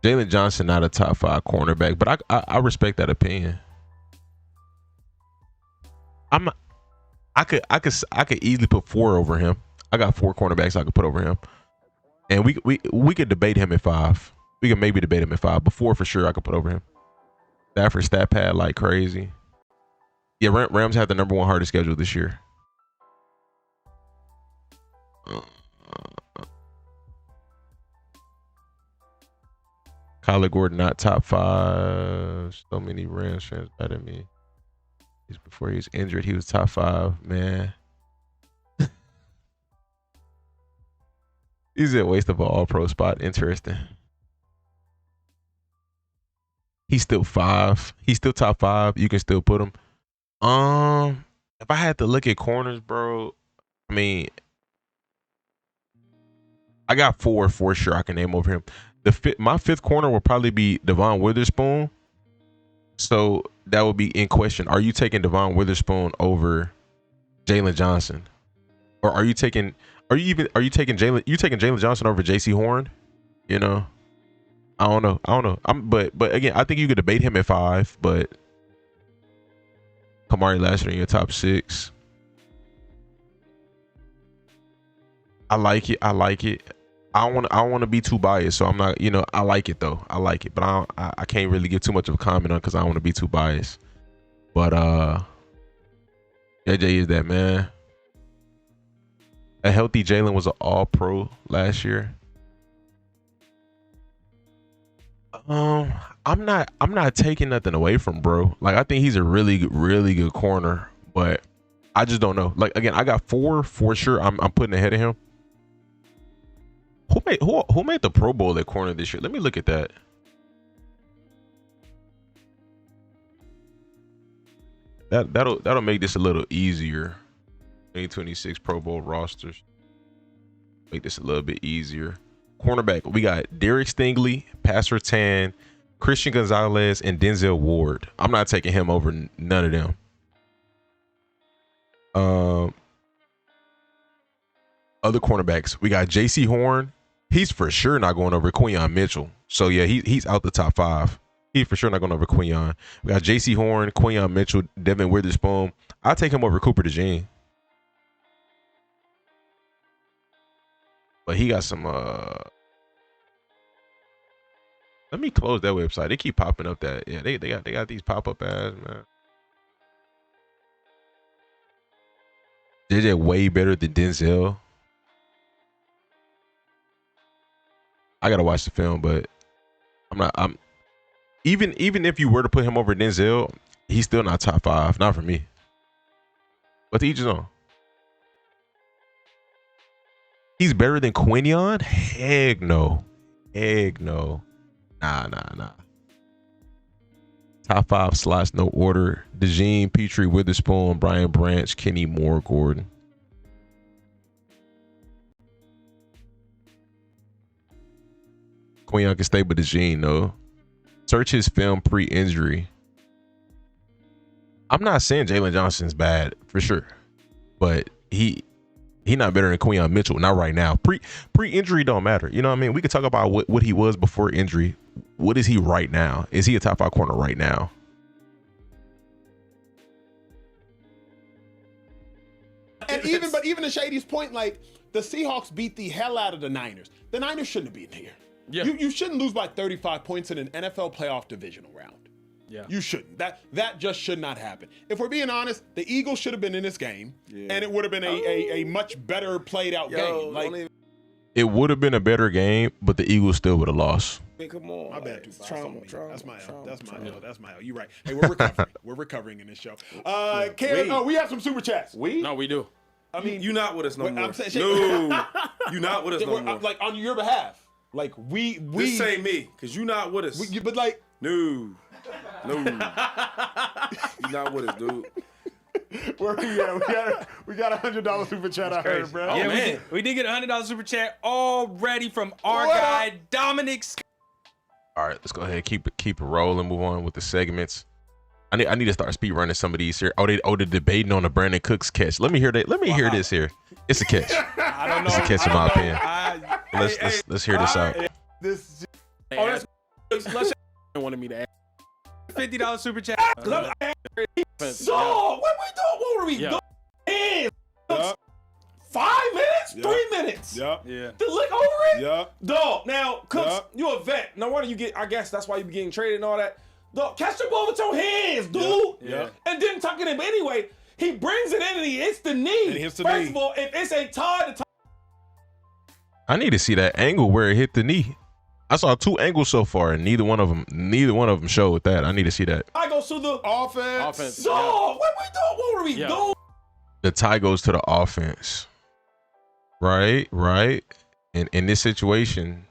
Jalen Johnson, not a top 5 cornerback, but I respect that opinion. I could easily put 4 over him. I got 4 cornerbacks I could put over him, and we could debate him at 5. We could maybe debate him at 5, but 4 for sure I could put over him. Stafford stat pad like crazy. Yeah, Rams had the number 1 hardest schedule this year. Kyler Gordon not top 5. So many Rams fans better than me. Before he was injured, he was top 5, man. He's a waste of an all-pro spot. Interesting. He's still 5. He's still top 5. You can still put him. If I had to look at corners, bro, I mean, I got 4 for sure. I can name over him. My 5th corner will probably be Devon Witherspoon. So that would be in question. Are you taking Devon Witherspoon over Jalen Johnson, or are you taking Jalen Johnson over J.C. Horn? You know, I don't know. But again, I think you could debate him at 5, but Kamari Lassiter in your top 6. I like it. I don't want to be too biased, so I'm not. I like it though. I like it, but I can't really give too much of a comment on because I don't want to be too biased. But JJ is that man. A healthy Jalen was an All-Pro last year. I'm not taking nothing away from bro. Like, I think he's a really, really good corner, but I just don't know. Like, again, I got 4 for sure. I'm putting ahead of him. Who made the Pro Bowl at corner this year? Let me look at that. That'll make this a little easier. 2026 Pro Bowl rosters. Make this a little bit easier. Cornerback, we got Derek Stingley, Pat Surtain, Christian Gonzalez, and Denzel Ward. I'm not taking him over none of them. Other cornerbacks, we got J.C. Horn. He's for sure not going over Quinyon Mitchell. So yeah, he's out the top 5. He's for sure not going over Quinyon. We got J.C. Horn, Quinyon Mitchell, Devin Witherspoon. I'll take him over Cooper DeJean. But he got some let me close that website. They keep popping up that. Yeah, they got these pop-up ads, man. JJ way better than Denzel. I gotta watch the film, but I'm even if you were to put him over Denzel, he's still not top 5. Not for me. But to each his own. He's better than Quinyon? Heck no. Nah. Top 5 slots, no order. DeJean, Petrie, Witherspoon, Brian Branch, Kenny Moore, Gordon. Quinyon can stay with DeJean, though. Search his film pre-injury. I'm not saying Jalen Johnson's bad, for sure. But he not better than Quinyon Mitchell, not right now. Pre-injury don't matter. You know what I mean? We could talk about what he was before injury. What is he right now? Is he a top 5 corner right now? And even to Shady's point, like, the Seahawks beat the hell out of the Niners. The Niners shouldn't have been here. Yeah. You shouldn't lose by 35 points in an NFL playoff divisional round. Yeah. You shouldn't. That just should not happen. If we're being honest, the Eagles should have been in this game, and it would have been a much better played out game. Like, it would have been a better game, but the Eagles still would have lost. Come on. my bad, too. Trauma. That's my L. You're right. Hey, we're recovering. We're recovering in this show. We have some super chats. No, we do. I mean, You not with us no more. I'm saying, No. You not with us no we're, more. like, on your behalf. Like, we This ain't me, because you not with us. but like, No. You not with us, dude. where we at? We got $100 super chat. I heard, bro. Yeah, man. we did get a $100 super chat already from our guy Dominic. All right, let's go ahead, keep it rolling. Move on with the segments. I need to start speed running some of these here. They're debating on the Brandon Cooks catch. Let me hear that. Let me hear this here. It's a catch. I don't know. It's a catch in my opinion. I Let's hear this out. This Let's wanted me to ask. $50 super chat. So, what were we doing? Yup. 5 minutes? Yup. 3 minutes? Yup. Yeah. To look over it? Yup. Dog, now, Cooks, Yup. you a vet. No wonder you get, I guess that's why you be getting traded and all that. Dog, catch the ball with your hands, dude. Yeah. And then tuck it in. But anyway, he brings it in and he hits the knee. And he hits the First knee. of all, if it's a tie, I need to see that angle where it hit the knee. I saw 2 angles so far, and neither one of them showed that. I need to see that. I go to the Offense. Dog, what were we doing? The tie goes to the offense. Right. And in this situation,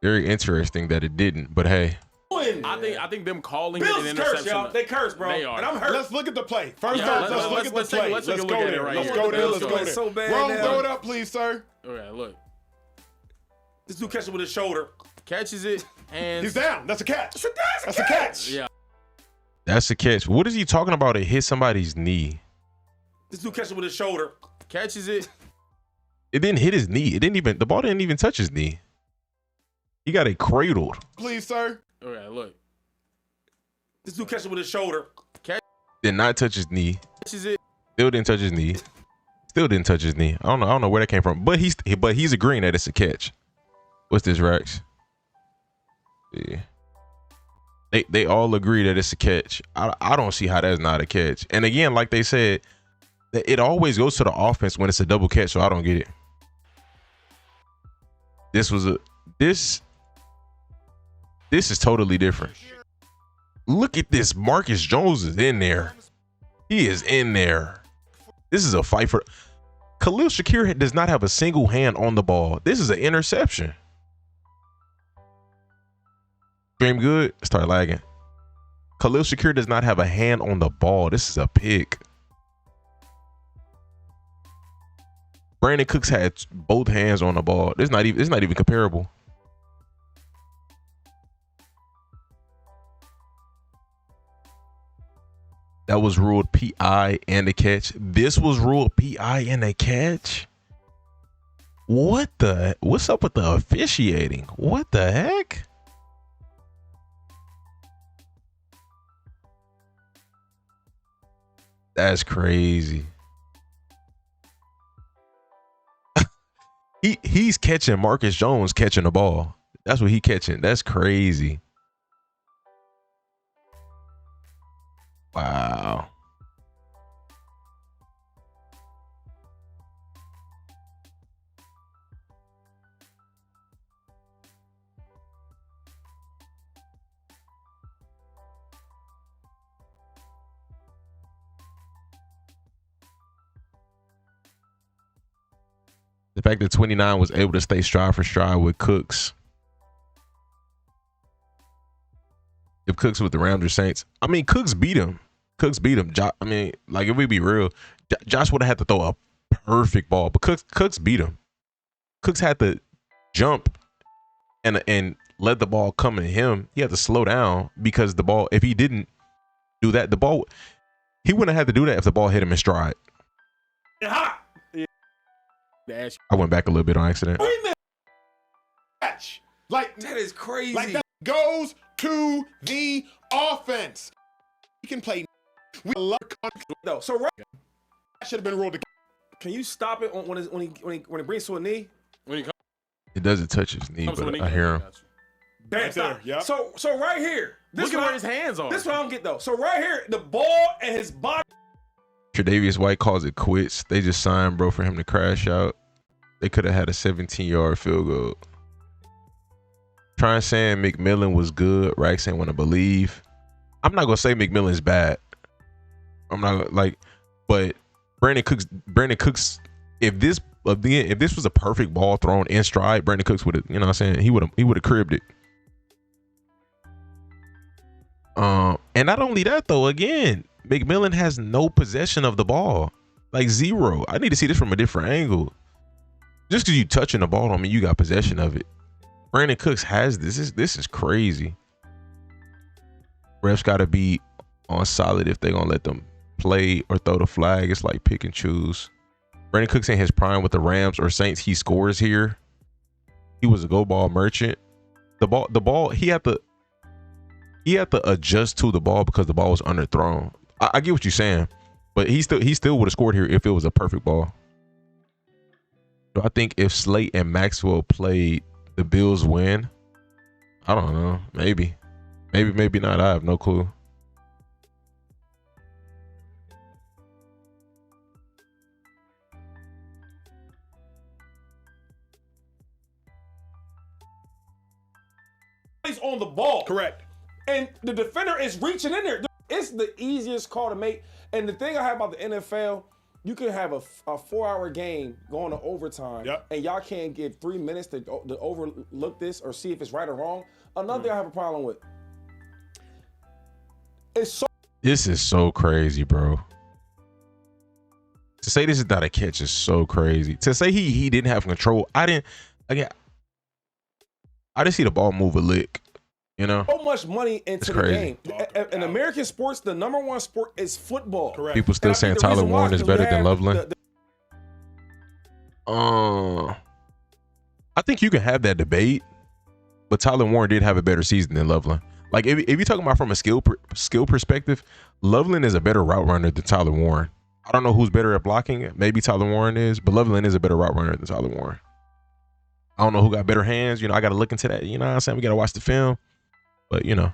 very interesting that it didn't. But hey, I think them calling Bills it an curse, interception. y'all. They curse, bro. They are. And I'm hurt. Let's look at the play. First Yeah, off, let's look at the play. let's take a look at it right Let's here. go there. Let's Let's go go there. there. Let's go It's there. so bad Rome, now. throw it up, please, sir. Okay, look. This dude catches with his shoulder. Catches it, and He's down. That's a catch. That's a catch. yeah. that's the catch. What is he talking about? It hit somebody's knee. This dude catches with his shoulder. Catches it. It didn't hit his knee. The ball didn't even touch his knee. He got it cradled. Please, sir. Okay, look. This dude catches with his shoulder. Did not touch his knee. Catches it. Still didn't touch his knee. Still didn't touch his knee. I don't know where that came from. But he's agreeing that it's a catch. What's this, Rex? Yeah. They all agree that it's a catch. I don't see how that's not a catch. And again, like they said, it always goes to the offense when it's a double catch, so I don't get it. This is totally different. Look at this. Marcus Jones is in there. He is in there. This is a fight for Khalil Shakir does not have a single hand on the ball. This is an interception. Stream good? Start lagging. Khalil Shakir does not have a hand on the ball. This is a pick. Brandon Cooks had both hands on the ball. It's not even comparable. That was ruled PI and a catch. This was ruled PI and a catch. What's up with the officiating? What the heck? That's crazy. He's catching Marcus Jones catching the ball. That's what he catching. That's crazy. Wow. The fact that 29 was able to stay stride for stride with Cooks. If Cooks with the Rams or Saints, I mean, Cooks beat him. I mean, like, if we be real, Josh would have had to throw a perfect ball, but Cooks beat him. Cooks had to jump and let the ball come to him. He had to slow down because the ball, if he didn't do that, he wouldn't have had to do that if the ball hit him in stride. I went back a little bit on accident. Catch. Like, That is crazy. like that goes to the offense. He can play. We love though. So right, that should have been ruled. can you stop it when he brings to a knee? When he It doesn't touch his knee, comes to a but knee. I hear him. Bam, Right stop. there, yep. So right here, Look at where his hands are. This is what I don't get though. So right here, the ball and his body. Tre'Davious White calls it quits. They just signed, bro, for him to crash out. They could have had a 17-yard field goal. Trying saying McMillan was good. Rax ain't want to believe. I'm not gonna say McMillan's bad. I'm not but Brandon Cooks. If this was a perfect ball thrown in stride, Brandon Cooks would have, you know what I'm saying, he would have cribbed it. And not only that though, again, McMillan has no possession of the ball, like zero. I need to see this from a different angle. Just because you touching the ball don't mean you got possession of it. Brandon Cooks has this. This is crazy. Refs got to be on solid if they're gonna let them play or throw the flag. It's like pick and choose. Brandon Cooks in his prime with the Rams or Saints, he scores here. He was a go ball merchant. The ball, he had to adjust to the ball because the ball was underthrown. I get what you're saying, but he still would have scored here if it was a perfect ball. So I think if Slate and Maxwell played, the Bills win. I don't know. Maybe not. I have no clue. He's on the ball. Correct. And the defender is reaching in there. It's the easiest call to make. And the thing I have about the NFL, You could have a 4-hour game going to overtime, Yep. and y'all can't give 3 minutes to overlook this or see if it's right or wrong. Another thing I have a problem with. This is so crazy, bro. To say this is not a catch is so crazy. To say he didn't have control, I didn't see the ball move a lick. You know, so much money into the crazy. game. In American sports, the number one sport is football. Correct. people still And I saying think the Tyler reason why Warren is is we better than have Loveland. I think you can have that debate, but Tyler Warren did have a better season than Loveland. Like if you're talking about from a skill perspective, Loveland is a better route runner than Tyler Warren. I don't know who's better at blocking. Maybe Tyler Warren is, but Loveland is a better route runner than Tyler Warren. I don't know who got better hands. You know, I got to look into that. You know what I'm saying? We got to watch the film. But, you know.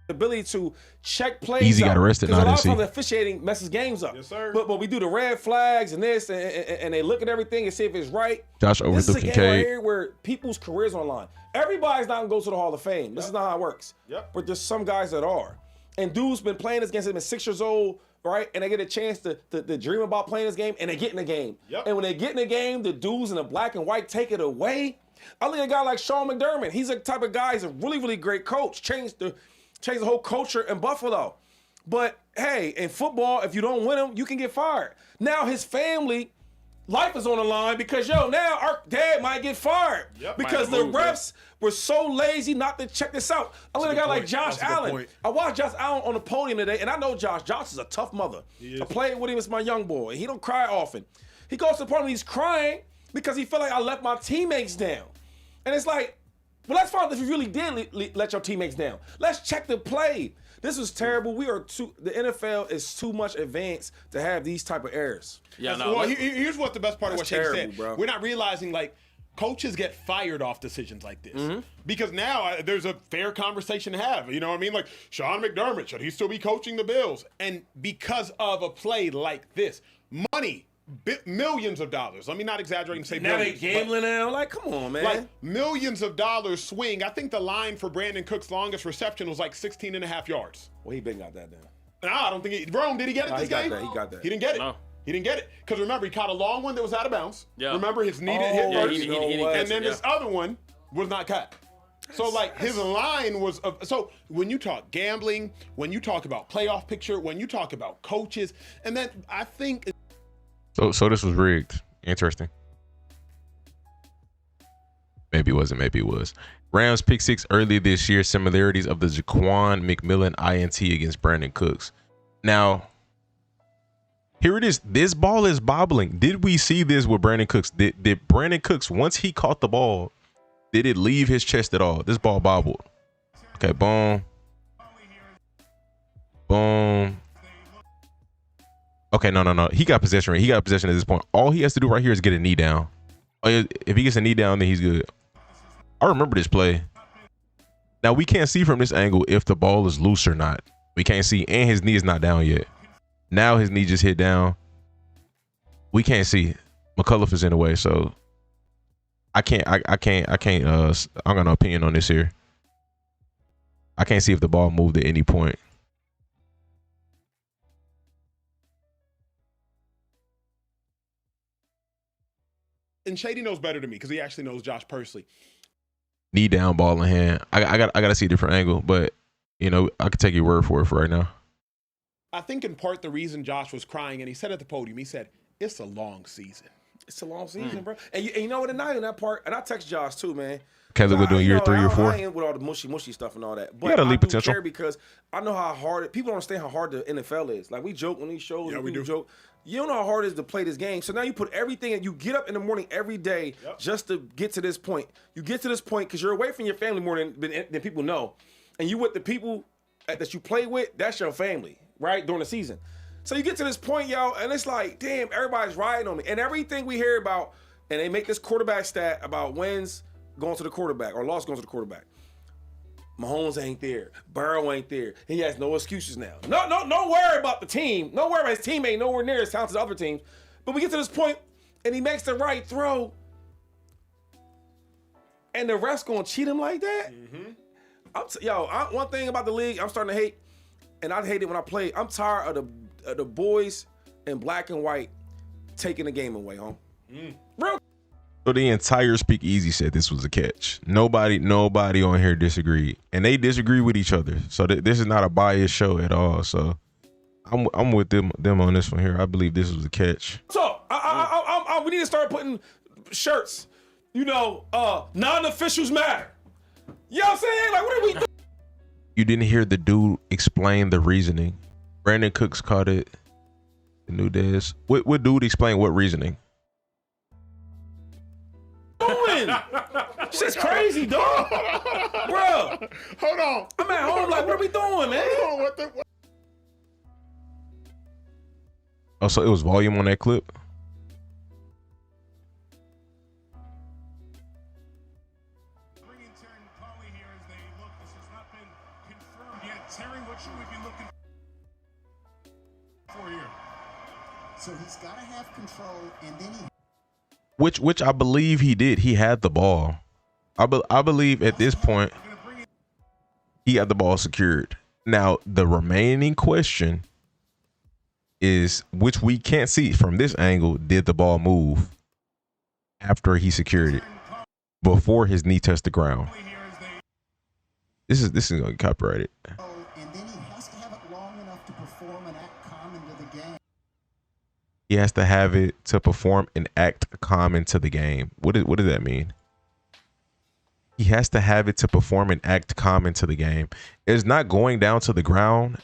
Ability to check plays. Easy got arrested. Because a lot of see. times the officiating messes games up. Yes, sir. But we do the red flags and this, and they look at everything and see if it's right. Josh This is a overthrew game right Kincaid. here where people's careers are on the line. Everybody's not going to go to the Hall of Fame. This is not how it works. Yep. But there's some guys that are. And dudes been playing this game since they've been 6 years old, right? And they get a chance to dream about playing this game, and they get in the game. Yep. And when they get in the game, the dudes in the black and white take it away. I think a guy like Sean McDermott, he's a type of guy, he's a really, really great coach. Changed the whole culture in Buffalo. But hey, in football, if you don't win them, you can get fired. Now his family, life is on the line because now our dad might get fired. Yep. Because Might the move, refs were so lazy not to check this out. I look at a guy like Josh That's a good Allen. point. I watched Josh Allen on the podium today, and I know Josh. Josh is a tough mother. I played with him as my young boy, and he don't cry often. He goes to the point where he's crying because he felt like I let my teammates down. And it's like, well, that's fine if you really did let your teammates down. Let's check the play. This was terrible. The NFL is too much advanced to have these type of errors. Yeah, Well, here's what the best part of what That's Shady terrible, said. bro. We're not realizing, like, coaches get fired off decisions like this. Mm-hmm. Because now there's a fair conversation to have. You know what I mean? Like, Sean McDermott, should he still be coaching the Bills? And because of a play like this, money, millions of dollars. Let me not exaggerate and say Now they billions. gambling now. Like, come on, man. Like millions of dollars swing. I think the line for Brandon Cook's longest reception was like 16 and a half yards. Well, he been got that down. Nah, I don't think Rome, did he get it Nah, this he got game? that. He got that. He didn't get it. No. He didn't get it. Because remember, he caught a long one that was out of bounds. Yeah. Remember, his knee Oh, didn't hit yeah, first. he didn't catch And then it, this other one was not cut. So, like, his line was... So, when you talk gambling, when you talk about playoff picture, when you talk about coaches, and then I think... So this was rigged. Interesting. Maybe it wasn't. Maybe it was. Rams pick 6 early this year. Similarities of the Jaquan McMillan INT against Brandon Cooks. Now, here it is. This ball is bobbling. Did we see this with Brandon Cooks? Did Brandon Cooks, once he caught the ball, did it leave his chest at all? This ball bobbled. Okay, boom. Boom. Okay, no. He got possession right. He got possession at this point. All he has to do right here is get a knee down. If he gets a knee down, then he's good. I remember this play. Now, we can't see from this angle if the ball is loose or not. We can't see, and his knee is not down yet. Now his knee just hit down. We can't see. McCullough is in the way, so I can't. I got no opinion on this here. I can't see if the ball moved at any point. And Shady knows better than me because he actually knows Josh personally. Knee down, ball in hand. I got to see a different angle, but you know, I could take your word for it for right now. I think in part the reason Josh was crying, and he said at the podium, he said, it's a long season. It's a long season, bro. And you know what? And not in that part, and I text Josh too, man. Caleb will do year 3 or 4. I ain't with all the mushy stuff and all that. But got a I lead do potential. care because I know how hard people don't understand how hard the NFL is. Like, we joke on these shows. Yeah, and we people do. joke. You don't know how hard it is to play this game. So now you put everything, and you get up in the morning every day just to get to this point. You get to this point because you're away from your family more than people know. And you with the people that you play with, that's your family, right, during the season. So you get to this point, y'all, and it's like, damn, everybody's riding on me. And everything we hear about, and they make this quarterback stat about wins going to the quarterback or loss going to the quarterback. Mahomes ain't there. Burrow ain't there. He has no excuses now. No worry about the team. No worry about his team ain't nowhere near as talented as other teams. But we get to this point, and he makes the right throw, and the ref's gonna cheat him like that? One thing about the league I'm starting to hate, and I hate it when I play. I'm tired of the boys in black and white taking the game away, home. Real. So the entire speakeasy said this was a catch. Nobody on here disagreed, and they disagree with each other. So this is not a biased show at all. So I'm with them on this one here. I believe this was a catch. So we need to start putting shirts. Non-officials matter. You know what I'm saying? Like, what are we doing? You didn't hear the dude explain the reasoning. Brandon Cooks caught it. The new Dez. What dude explain what reasoning? Shit's crazy, dog. Bro, Hold on. I'm at home. Like, what are we doing, man? Hold on. What? Oh, so it was volume on that clip. Terry, what should we be looking for here? So he's got to have control, and then Which I believe he did. He had the ball. I believe at this point he had the ball secured. Now the remaining question is, which we can't see from this angle, did the ball move after he secured it, before his knee touched the ground? This is gonna get copyrighted. and then he has to have it long enough to perform and act calm into the game. He has to have it to perform and act calm into the game. What does that mean? He has to have it to perform and act calm into the game. It's not going down to the ground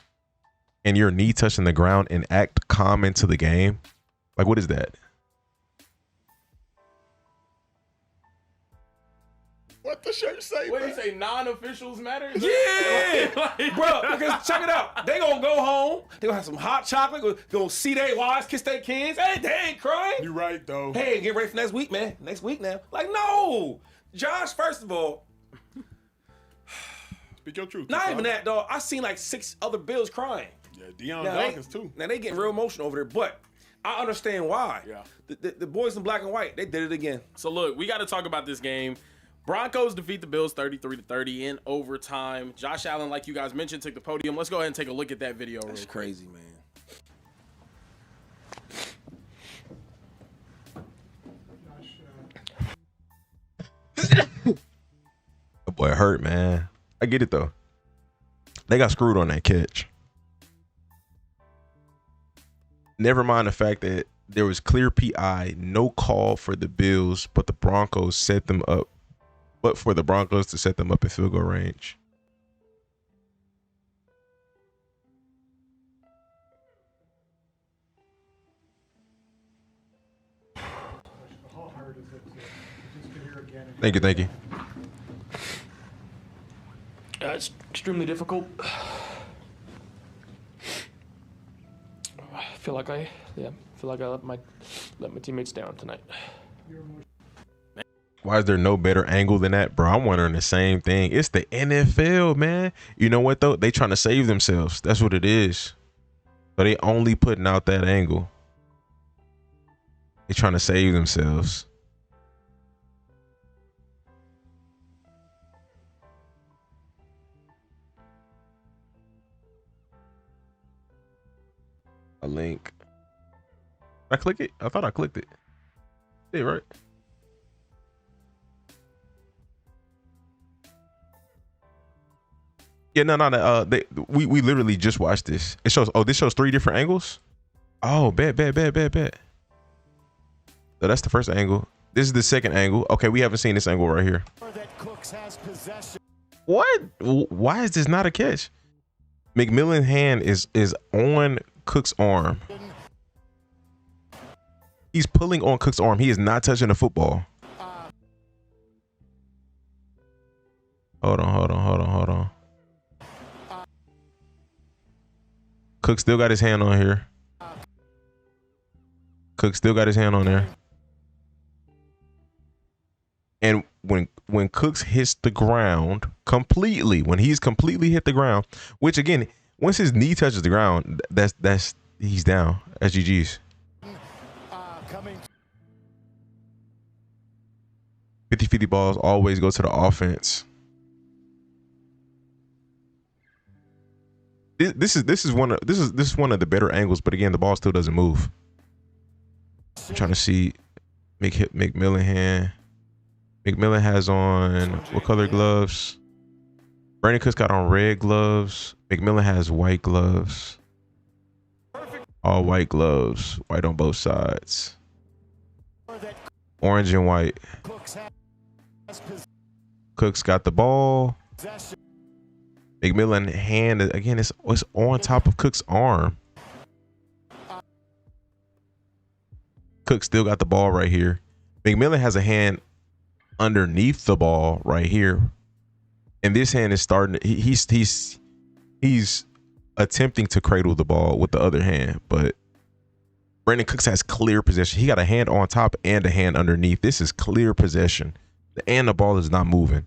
and your knee touching the ground and act calm into the game. Like, what is that? What the shirt say? What do you say? Non-officials matter? Yeah, bro. Because check it out. They gonna go home. They gonna have some hot chocolate. Gonna see their wives, kiss their kids. Hey, they ain't crying. You right though. Hey, get ready for next week, man. Next week now. Like, no, Josh. First of all, Speak your truth. not even that, dog. I seen like 6 other Bills crying. Yeah, Deion Now, Dawkins too. Now they getting real emotional over there, but I understand why. Yeah. The boys in black and white, they did it again. So look, we got to talk about this game. Broncos defeat the Bills 33-30 in overtime. Josh Allen, like you guys mentioned, took the podium. Let's go ahead and take a look at that video. That's crazy, man. The boy hurt, man. I get it though. They got screwed on that catch. Never mind the fact that there was clear PI, no call for the Bills, but the Broncos set them up. But for the Broncos to set them up in field goal range. Thank you. It's extremely difficult. I feel like I let my teammates down tonight. Why is there no better angle than that, bro? I'm wondering the same thing. It's the NFL, man. You know what though? They trying to save themselves. That's what it is. But they only putting out that angle. They trying to save themselves. A link. Did I click it? I thought I clicked it. Yeah, right. Yeah, no. We literally just watched this. It shows. Oh, this shows 3 different angles. Oh, bet. So that's the first angle. This is the second angle. Okay, we haven't seen this angle right here. What? Why is this not a catch? McMillan's hand is on Cook's arm. He's pulling on Cook's arm. He is not touching the football. Hold on. Cook still got his hand on here. Cook still got his hand on there. And when Cooks hits the ground completely, when he's completely hit the ground, which again, once his knee touches the ground, that's he's down. That's GG's. 50-50 balls always go to the offense. This is one of the better angles, but again, the ball still doesn't move. I'm trying to see McMillan hand. McMillan has on what color gloves? Brandon Cooks got on red gloves. McMillan has white gloves. All white gloves. White on both sides. Orange and white. Cooks got the ball. McMillan hand again. It's on top of Cook's arm. Cook still got the ball right here. McMillan has a hand underneath the ball right here, and this hand is starting. He's attempting to cradle the ball with the other hand, but Brandon Cooks has clear possession. He got a hand on top and a hand underneath. This is clear possession, and the ball is not moving.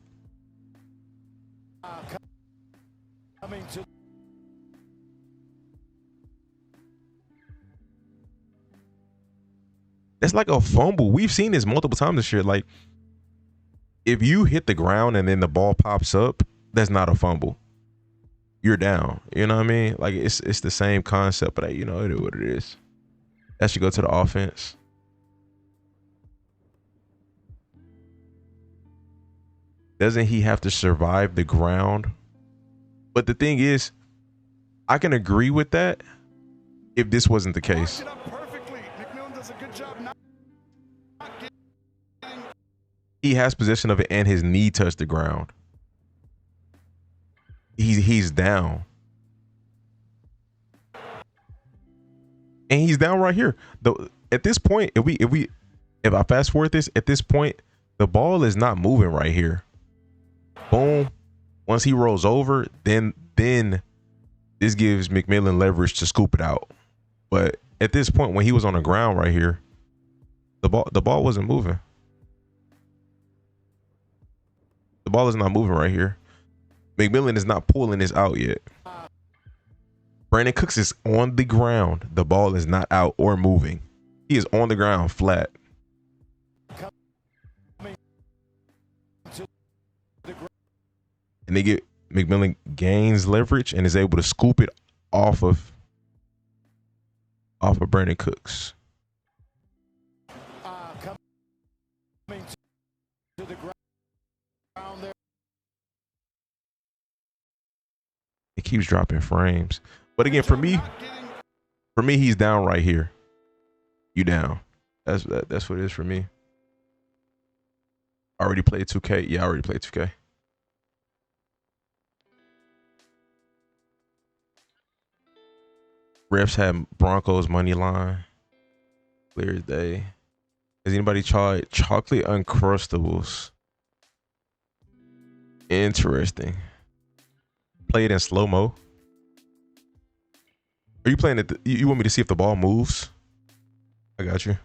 That's like a fumble. We've seen this multiple times this year. Like, if you hit the ground and then the ball pops up, that's not a fumble. You're down. You know what I mean? Like, it's the same concept, but you know, it is what it is. That should go to the offense. Doesn't he have to survive the ground? But the thing is, I can agree with that if this wasn't the case. He has possession of it and his knee touched the ground. He's down. And he's down right here. At this point, if I fast forward this, at this point, the ball is not moving right here. Boom. Once he rolls over, then this gives McMillan leverage to scoop it out. But at this point, when he was on the ground right here, the ball wasn't moving. The ball is not moving right here. McMillan is not pulling this out yet. Brandon Cooks is on the ground. The ball is not out or moving. He is on the ground flat. And McMillan gains leverage and is able to scoop it off of Brandon Cooks. It keeps dropping frames. But again, for me, he's down right here. You down. That's what it is for me. I already played 2K. Yeah, I already played 2K. Refs have Broncos money line. Clear as day. Has anybody tried chocolate Uncrustables? Interesting. Play it in slow-mo. Are you playing it? You want me to see if the ball moves? I got you.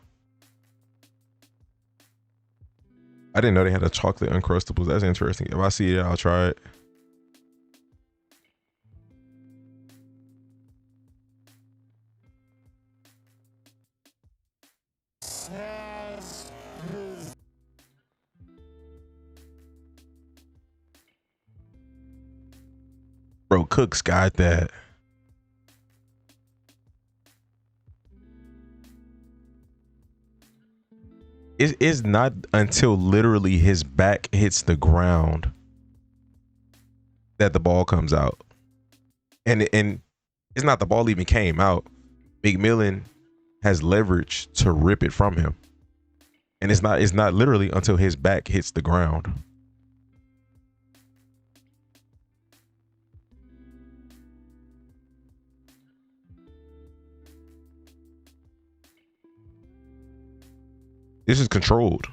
I didn't know they had a chocolate Uncrustables. That's interesting. If I see it, I'll try it. Bro, Cooks got that. It's not until literally his back hits the ground that the ball comes out. And it's not the ball even came out. McMillan has leverage to rip it from him. And it's not literally until his back hits the ground. This is controlled.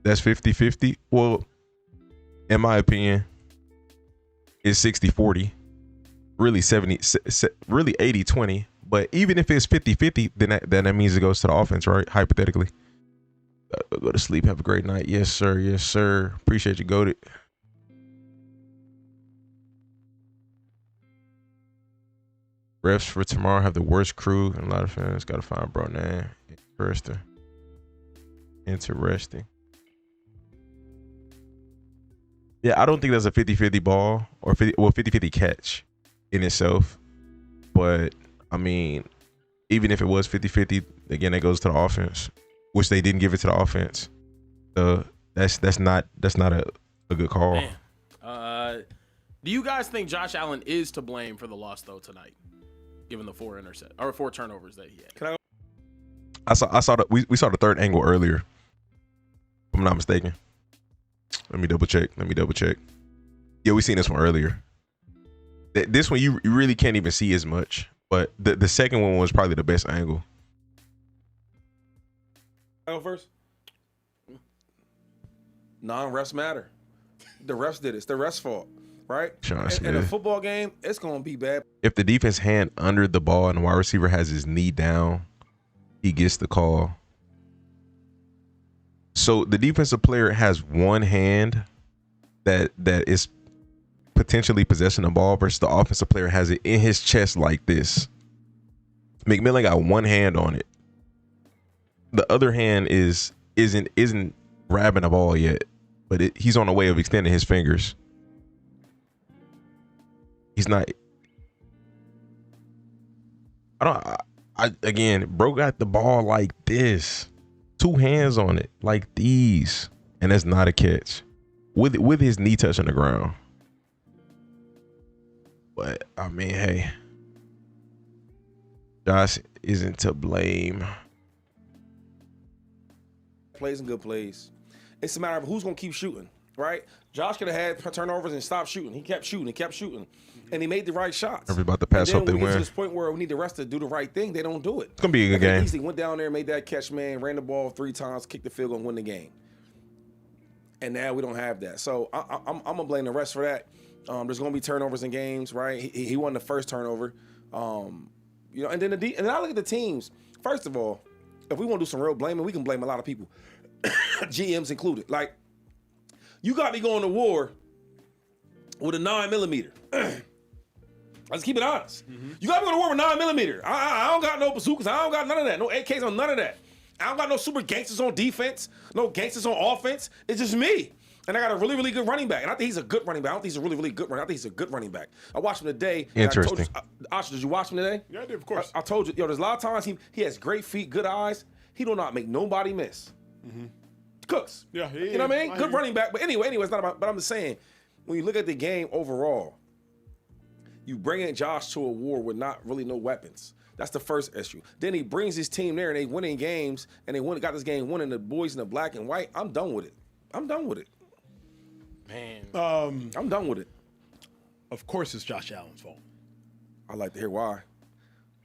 That's 50-50. Well, in my opinion, it's 60-40. Really 80-20. But even if it's 50-50, then that means it goes to the offense, right? Hypothetically. Go to sleep. Have a great night. Yes, sir. Yes, sir. Appreciate you, Goated. Refs for tomorrow have the worst crew and a lot of fans. Gotta find bro name. Interesting. Yeah, I don't think that's a 50-50 ball or 50-50 catch in itself. But, I mean, even if it was 50-50, again, it goes to the offense, which they didn't give it to the offense. So that's not a good call. Man. Do you guys think Josh Allen is to blame for the loss, though, tonight, given the 4 turnovers that he had? I saw that we saw the third angle earlier, if I'm not mistaken. Let me double check. Yeah, we seen this one earlier. This one you really can't even see as much, but the second one was probably the best angle. Go first. Non-refs matter. The refs did it. It's the refs' fault, right? In a football game, it's gonna be bad. If the defense hand under the ball and the wide receiver has his knee down, he gets the call. So the defensive player has one hand that is potentially possessing the ball versus the offensive player has it in his chest like this. McMillan got one hand on it. The other hand isn't grabbing the ball yet, but he's on the way of extending his fingers. He's not. Again, bro got the ball like this, 2 hands on it like these, and that's not a catch with his knee touching the ground. But I mean, hey, Josh isn't to blame. Plays and good plays. It's a matter of who's gonna keep shooting, right? Josh could have had turnovers and stopped shooting. He kept shooting, and he made the right shots. Everybody about to pass up, they when we get win. to this point where we need the rest to do the right thing, they don't do it. It's gonna be a good game. Easily went down there, made that catch, man, ran the ball 3 times, kicked the field goal, and win the game. And now we don't have that. So I'm gonna blame the rest for that. There's gonna be turnovers in games, right? He won the first turnover. And then and I look at the teams. First of all, if we want to do some real blaming, we can blame a lot of people, GMs included. Like, you got me going to war with a 9mm. Let's keep it honest. You got me going to war with 9mm. I don't got no bazookas. I don't got none of that. No AKs on none of that. I don't got no super gangsters on defense. No gangsters on offense. It's just me. And I got a really, really good running back. And I think he's a good running back. I don't think he's a really, really good running back. I think he's a good running back. I watched him today. Interesting. Asha, did you watch him today? Yeah, I did, of course. I told you, there's a lot of times he has great feet, good eyes. He do not make nobody miss. Cooks. Yeah, you know what I mean? Good running back. But anyway, it's not about, but I'm just saying, when you look at the game overall, you bring in Josh to a war with not really no weapons. That's the first issue. Then he brings his team there and they winning games and they got this game winning, the boys in the black and white. I'm done with it. Man. I'm done with it. Of course it's Josh Allen's fault. I'd like to hear why.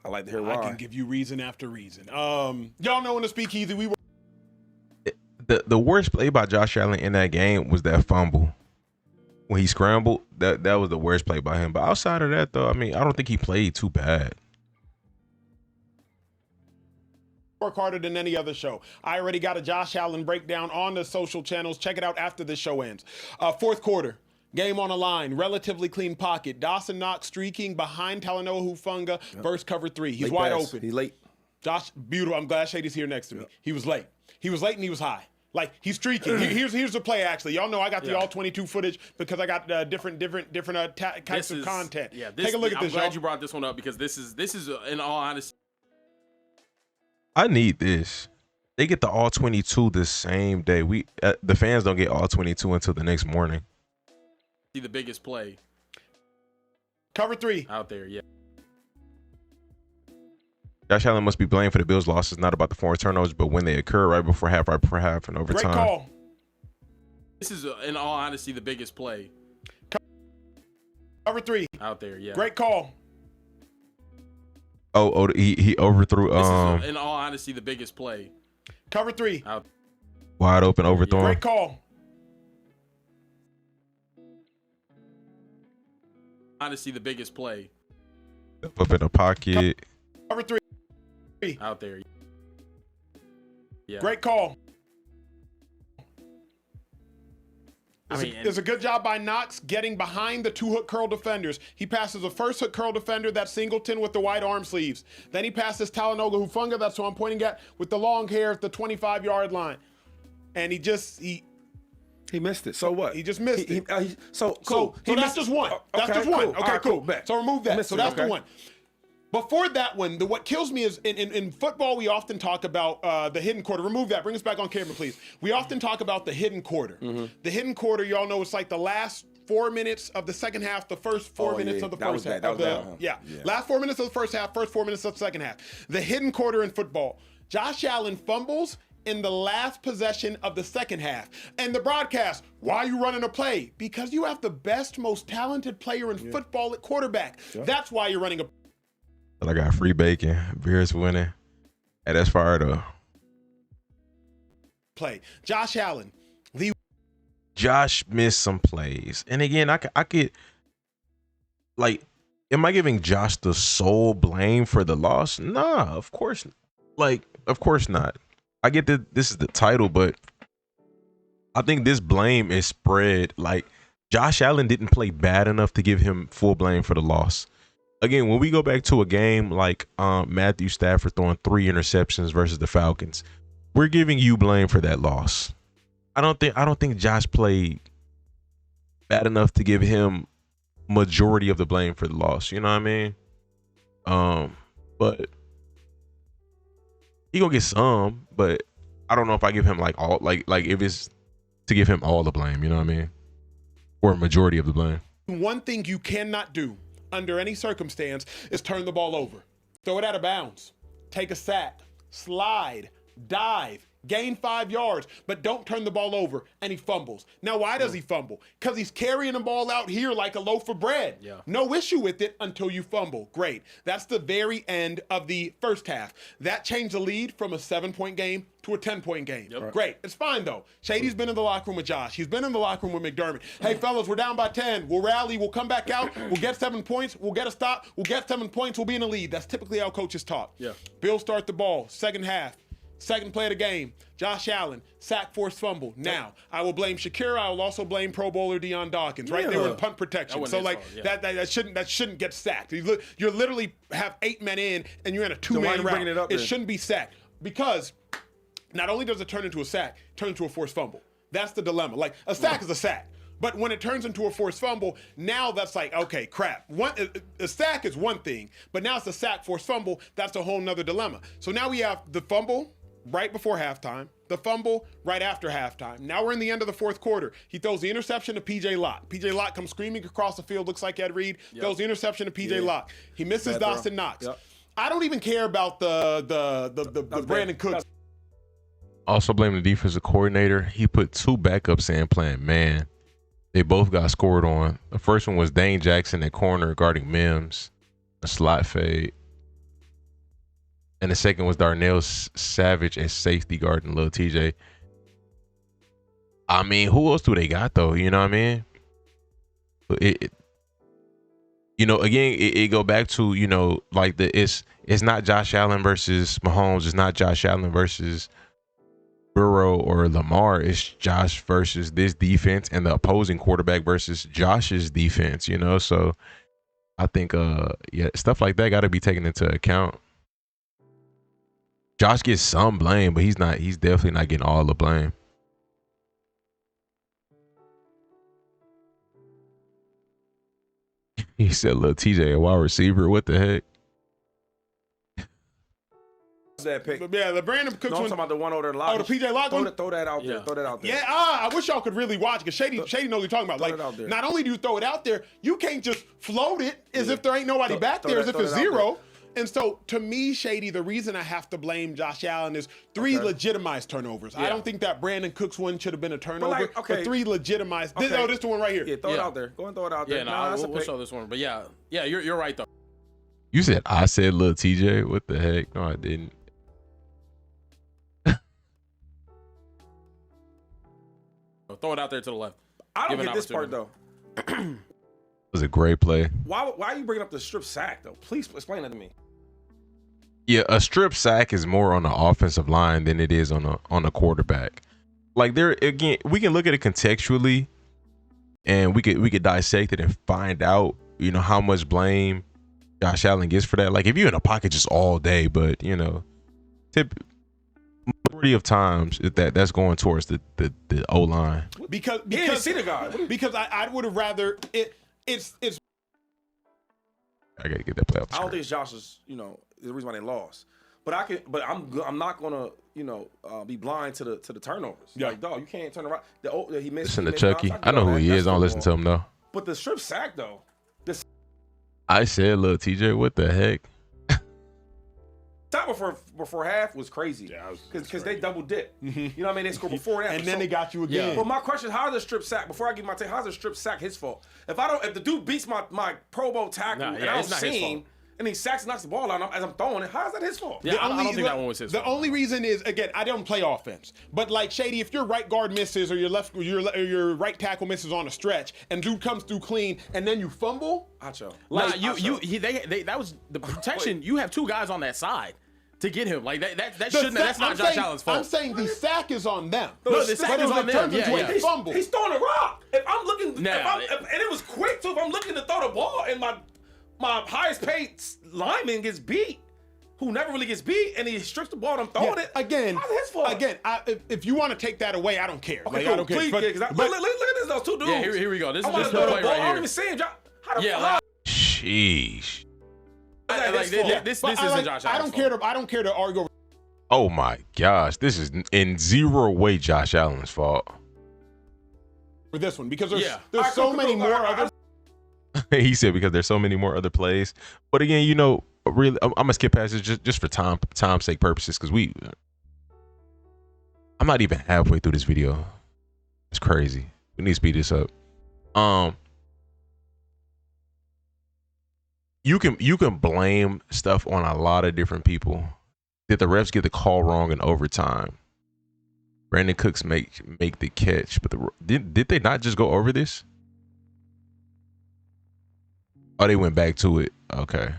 I can give you reason after reason. Y'all know in the speakeasy we were. The worst play by Josh Allen in that game was that fumble. When he scrambled, that was the worst play by him. But outside of that, though, I mean, I don't think he played too bad. Work harder than any other show. I already got a Josh Allen breakdown on the social channels. Check it out after the show ends. Fourth quarter, game on the line, relatively clean pocket. Dawson Knox streaking behind Talanoa Hufanga versus cover 3. He's late wide pass. open. He's late. Josh, beautiful. I'm glad Shady's here next to me. He was late. He was late and he was high. Like, he's streaking. Here's the play, actually. Y'all know I got the all 22 footage because I got different types of content. Yeah, take a look at this, I'm glad you brought this one up because this is in all honesty. I need this. They get the all 22 the same day. The fans don't get all 22 until the next morning. The biggest play. Cover 3. Out there, yeah. Josh Allen must be blamed for the Bills' losses, not about the 4 turnovers, but when they occur right before half, and overtime. Great call. This is, in all honesty, the biggest play. Cover 3. Out there, yeah. Great call. Oh, he overthrew. This is, in all honesty, the biggest play. Cover 3. Out. Wide open, overthrow. Great call. Honestly, the biggest play. Up in the pocket. Cover 3. Out there. Yeah. Great call. I mean, There's a good job by Knox getting behind the 2 hook curl defenders. He passes the first hook curl defender, that's Singleton with the wide arm sleeves. Then he passes Talanoa Hufanga, that's who I'm pointing at, with the long hair at the 25-yard line. And he missed it. So what? He just missed it. So cool. So that's just one. That's just one. Cool. Okay, Right, cool. Bet. So remove that. So that's the one. Before that one, what kills me is in football, we often talk about the hidden quarter. Remove that. Bring us back on camera, please. We often talk about the hidden quarter. The hidden quarter, y'all know, it's like the last 4 minutes of the second half, the first 4 minutes of the first half. Last 4 minutes of the first half, first 4 minutes of the second half. The hidden quarter in football. Josh Allen fumbles in the last possession of the second half. And the broadcast, why are you running a play? Because you have the best, most talented player in football at quarterback. That's why you're running a I got free bacon. Bears winning. Hey, that's fire though. play. Josh Allen. Josh missed some plays. And again, I could like, am I giving Josh the sole blame for the loss? Nah, of course. Of course not. I get that this is the title, but I think this blame is spread. Like, Josh Allen didn't play bad enough to give him full blame for the loss. Again, when we go back to a game like Matthew Stafford throwing 3 interceptions versus the Falcons, we're giving you blame for that loss. I don't think Josh played bad enough to give him majority of the blame for the loss. You know what I mean? But he gonna get some, but I don't know if I give him like all like if it's to give him all the blame. You know what I mean? Or a majority of the blame. One thing you cannot do under any circumstance is turn the ball over, throw it out of bounds, take a sack, slide, dive, gain 5 yards, but don't turn the ball over, and he fumbles. Now, why does he fumble? Because he's carrying the ball out here like a loaf of bread. Yeah. No issue with it until you fumble. Great. That's the very end of the first half. That changed the lead from a 7-point game to a 10-point game. Yep. Great. It's fine, though. Shady's been in the locker room with Josh. He's been in the locker room with McDermott. Hey, fellas, we're down by 10. We'll rally. We'll come back out. We'll get 7 points. We'll get a stop. We'll get 7 points. We'll be in the lead. That's typically how coaches talk. Yeah. Bill start the ball. Second half. Second play of the game, Josh Allen, sack, forced fumble. Now, I will blame Shakira. I will also blame Pro Bowler Deion Dawkins, right? They were in punt protection. So, like, that shouldn't get sacked. You're literally have 8 men in, and you're in a 2-man route. It shouldn't be sacked because not only does it turn into a sack, it turns into a forced fumble. That's the dilemma. Like, a sack is a sack. But when it turns into a forced fumble, now that's like, okay, crap. A sack is one thing, but now it's a sack, forced fumble. That's a whole nother dilemma. So now we have the fumble right before halftime, the fumble right after halftime. Now we're in the end of the fourth quarter. He throws the interception to P.J. Locke. P.J. Locke comes screaming across the field, looks like Ed Reed, throws the interception to P.J. Locke. He misses Dawson Knox. I don't even care about the Brandon Cooks. Also blame the defensive coordinator. He put 2 backups in playing man. They both got scored on. The first one was Dane Jackson at corner guarding Mims, a slot fade. And the second was Darnell Savage at safety guarding Lil TJ. I mean, who else do they got though? You know what I mean? It go back to, like it's not Josh Allen versus Mahomes. It's not Josh Allen versus Burrow or Lamar. It's Josh versus this defense and the opposing quarterback versus Josh's defense. So I think stuff like that got to be taken into account. Josh gets some blame, but he's definitely not getting all the blame. He said, "Lil TJ, a wide receiver. What the heck?" That pick. Yeah, the Brandon Cooks I'm talking about the one over there. Oh, the P.J. Locke one? Throw that out there. Throw that out there. Yeah, I wish y'all could really watch it because Shady knows what you're talking about. Like, not only do you throw it out there, you can't just float it as if there ain't nobody back there, as if it's zero. And so, to me, Shady, the reason I have to blame Josh Allen is 3 legitimized turnovers. I don't think that Brandon Cooks one should have been a turnover, but 3 legitimized. This is the one right here. Yeah, throw it out there. Go and throw it out there. Yeah, we'll show this one. But yeah, you're right, though. You said I said Lil TJ? What the heck? No, I didn't. Throw it out there to the left. I don't get this part, though. It was a great play. Why are you bringing up the strip sack, though? Please explain that to me. Yeah, a strip sack is more on the offensive line than it is on a quarterback. Like, there again, we can look at it contextually, and we could dissect it and find out, how much blame Josh Allen gets for that. Like, if you're in a pocket just all day, but majority of times that's going towards the O line. Because I would have rather it's I got to get that playoff. I don't think it's Josh's, the reason why they lost. But I'm not gonna, be blind to the turnovers. Yeah. Like, dog, you can't turn around. He missed. Listen to Chucky. I know who he is. I don't listen to him though. But the strip sack though. I said, "Little TJ, what the heck?" Top before half was crazy. Yeah, because they double dip. You know what I mean? They scored before that, and then they got you again. But my question is, how's the strip sack? Before I give my take, how's the strip sack his fault? If the dude beats my Pro Bowl tackle and I don't see him, and he sacks and knocks the ball out as I'm throwing it, how's that his fault? Yeah, I don't think that one was his fault. The only reason is, again, I don't play offense. But like Shady, if your right guard misses or your right tackle misses on a stretch and dude comes through clean and then you fumble, Acho. That was the protection. You have two guys on that side to get him. Like that's not Josh Allen's fault. I'm saying the sack is on them. No, the sack is on them. Yeah. Fumble. He's throwing a rock. If I'm looking, and it was quick too. If I'm looking to throw the ball and my highest paid lineman gets beat, who never really gets beat, and he strips the ball and I'm throwing it. Again, how's his fault? Again, if you want to take that away, I don't care. Okay, like, cool. I don't care. Please, look at this, those two dudes. Yeah, here we go. This is the the play right I don't here. even see him. Sheesh. This isn't Josh Allen's I don't care to argue over. Oh my gosh, this is in zero way Josh Allen's fault. For this one, because there's so many more others. He said because there's so many more other plays. But again, really, I'm gonna skip past it just for time's sake purposes, because I'm not even halfway through this video. It's crazy. We need to speed this up. You can blame stuff on a lot of different people. Did the refs get the call wrong in overtime? Brandon Cooks make the catch, but did they not just go over this? Oh, they went back to it. Okay.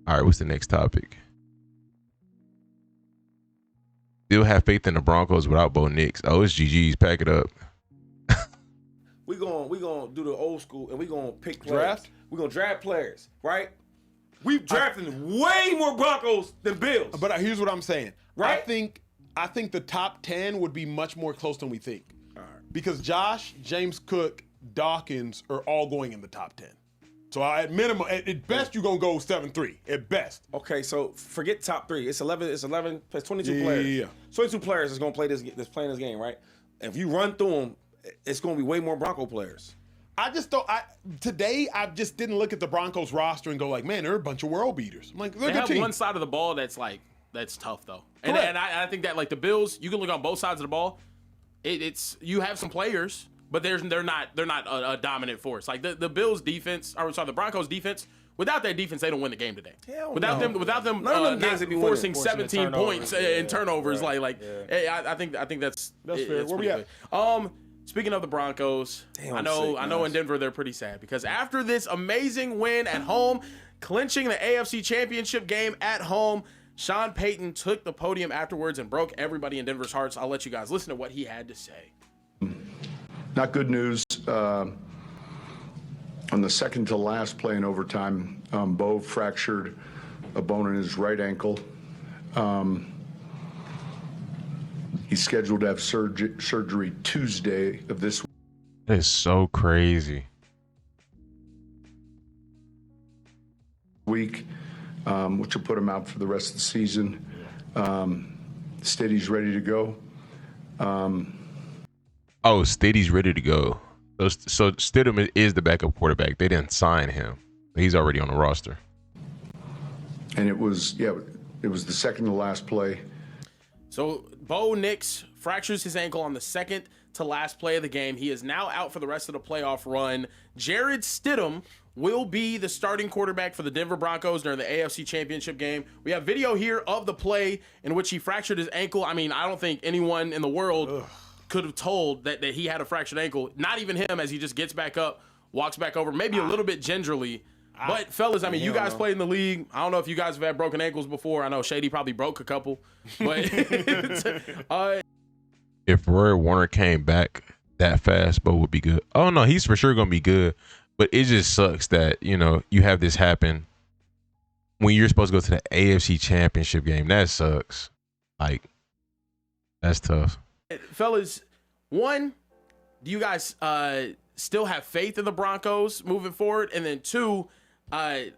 All right, what's the next topic? Still have faith in the Broncos without Bo Nix. Oh, it's GG's. Pack it up. We gonna do the old school and we gonna pick players. Draft? We gonna draft players, right? We've drafted way more Broncos than Bills. But here's what I'm saying. Right? I think the top 10 would be much more close than we think. All right. Because Josh, James Cook, Dawkins are all going in the top 10. So at minimum, at best, you're going to go 7-3. At best. Okay, so forget top 3. It's 11 plus 22 players. Yeah. 22 players is gonna play that's playing this game, right? And if you run through them, it's gonna be way more Bronco players. I just don't. Today, I just didn't look at the Broncos roster and go like, man, they're a bunch of world beaters. I'm like, they're a They good have team. one side of the ball that's tough though, and I think that like the Bills, you can look on both sides of the ball. It's you have some players, but they're not a dominant force. Like the Bills defense, the Broncos defense. Without that defense, they don't win the game today. Without them not forcing 17 points in turnovers, Right. I think that's fair. Where we at? Speaking of the Broncos, I know in Denver they're pretty sad because after this amazing win at home, clinching the AFC Championship game at home, Sean Payton took the podium afterwards and broke everybody in Denver's hearts. I'll let you guys listen to what he had to say. Not good news. On the second to last play in overtime, Bo fractured a bone in his right ankle. He's scheduled to have surgery Tuesday of this week. That is so crazy. Which will put him out for the rest of the season. Steady's ready to go. Steady's ready to go. So Stidham is the backup quarterback. They didn't sign him. He's already on the roster. And it was the second to last play. So Bo Nix fractures his ankle on the second to last play of the game. He is now out for the rest of the playoff run. Jarrett Stidham will be the starting quarterback for the Denver Broncos during the AFC Championship game. We have video here of the play in which he fractured his ankle. I mean, I don't think anyone in the world could have told that he had a fractured ankle. Not even him, as he just gets back up, walks back over, maybe a little bit gingerly. But fellas, I mean, you guys played in the league. I don't know if you guys have had broken ankles before. I know Shady probably broke a couple. But if Roy Warner came back that fast, Bo would be good. Oh no, he's for sure gonna be good. But it just sucks that you have this happen when you're supposed to go to the AFC Championship game. That sucks. Like, that's tough. Fellas, one, do you guys still have faith in the Broncos moving forward? And then two,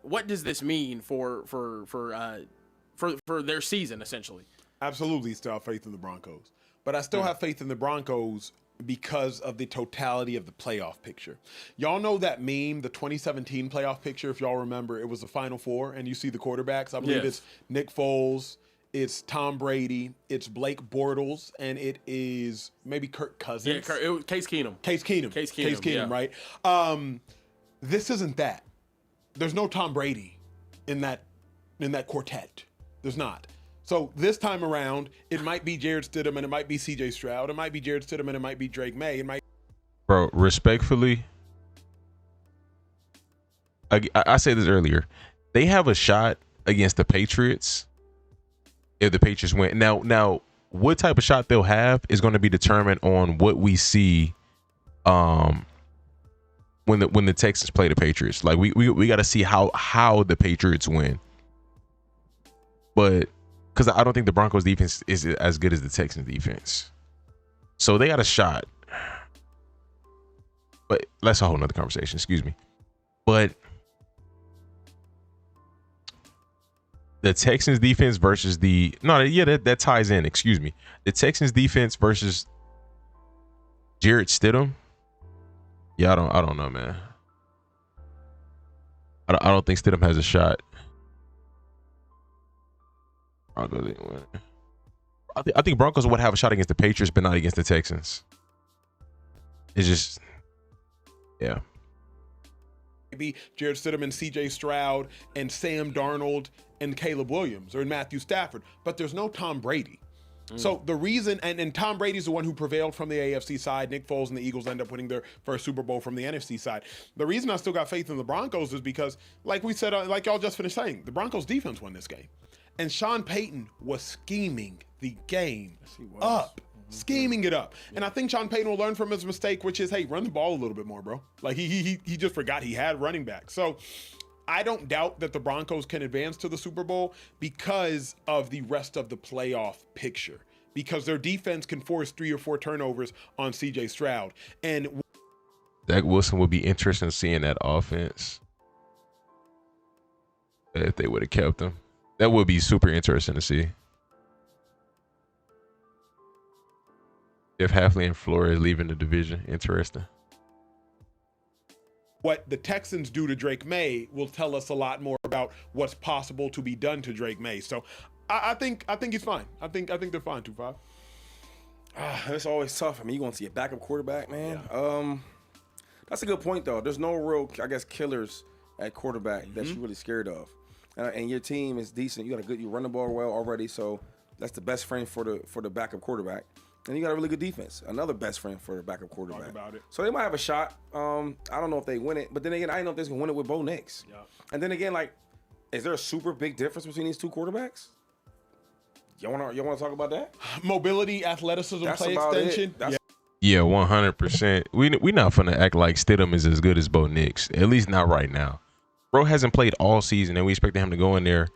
what does this mean for their season essentially? Absolutely still have faith in the Broncos. But I still have faith in the Broncos because of the totality of the playoff picture. Y'all know that meme, the 2017 playoff picture, if y'all remember, it was the Final Four, and you see the quarterbacks. I believe it's Nick Foles, it's Tom Brady, it's Blake Bortles, and it is maybe Kirk Cousins. Yeah, it was Case Keenum. Case Keenum, right? This isn't that. There's no Tom Brady in that quartet. There's not. So this time around, it might be Jarrett Stidham and it might be C.J. Stroud. It might be Jarrett Stidham and it might be Drake May. Bro, respectfully, I said this earlier. They have a shot against the Patriots if the Patriots win. Now, what type of shot they'll have is going to be determined on what we see when the Texans play the Patriots. Like we got to see how the Patriots win. But because I don't think the Broncos defense is as good as the Texans defense. So they got a shot. But that's a whole nother conversation, excuse me. But the Texans defense versus that ties in, excuse me. The Texans defense versus Jarrett Stidham. Yeah, I don't know, man. I don't think Stidham has a shot. I think Broncos would have a shot against the Patriots, but not against the Texans. It's just, yeah. Maybe Jarrett Stidham and C.J. Stroud and Sam Darnold and Caleb Williams or Matthew Stafford, but there's no Tom Brady. So the reason, and Tom Brady's the one who prevailed from the AFC side. Nick Foles and the Eagles end up winning their first Super Bowl from the NFC side. The reason I still got faith in the Broncos is because, like we said, like y'all just finished saying, the Broncos defense won this game. And Sean Payton was scheming the game up. Scheming it up. And I think Sean Payton will learn from his mistake, which is, hey, run the ball a little bit more, bro. Like he just forgot he had running back. So I don't doubt that the Broncos can advance to the Super Bowl because of the rest of the playoff picture. Because their defense can force 3 or 4 turnovers on C.J. Stroud. And Zach Wilson would be interested in seeing that offense if they would have kept him. That would be super interesting to see. If Halfley and Flores leaving the division, interesting. What the Texans do to Drake May will tell us a lot more about what's possible to be done to Drake May. So I think he's fine. I think they're fine, 2-5. It's always tough. I mean, you're going to see a backup quarterback, man. Yeah. That's a good point, though. There's no real, I guess, killers at quarterback that you're really scared of. And your team is decent. You run the ball well already, so that's the best friend for the backup quarterback. And you got a really good defense. Another best friend for the backup quarterback. Talk about it. So they might have a shot. I don't know if they win it, but then again, I don't know if they're gonna win it with Bo Nix. Yeah. And then again, like, is there a super big difference between these two quarterbacks? Y'all wanna talk about that? Mobility, athleticism, That's play about extension. It. Yeah, 100%. We not finna act like Stidham is as good as Bo Nix. At least not right now. Bro hasn't played all season, and we expect him to go in there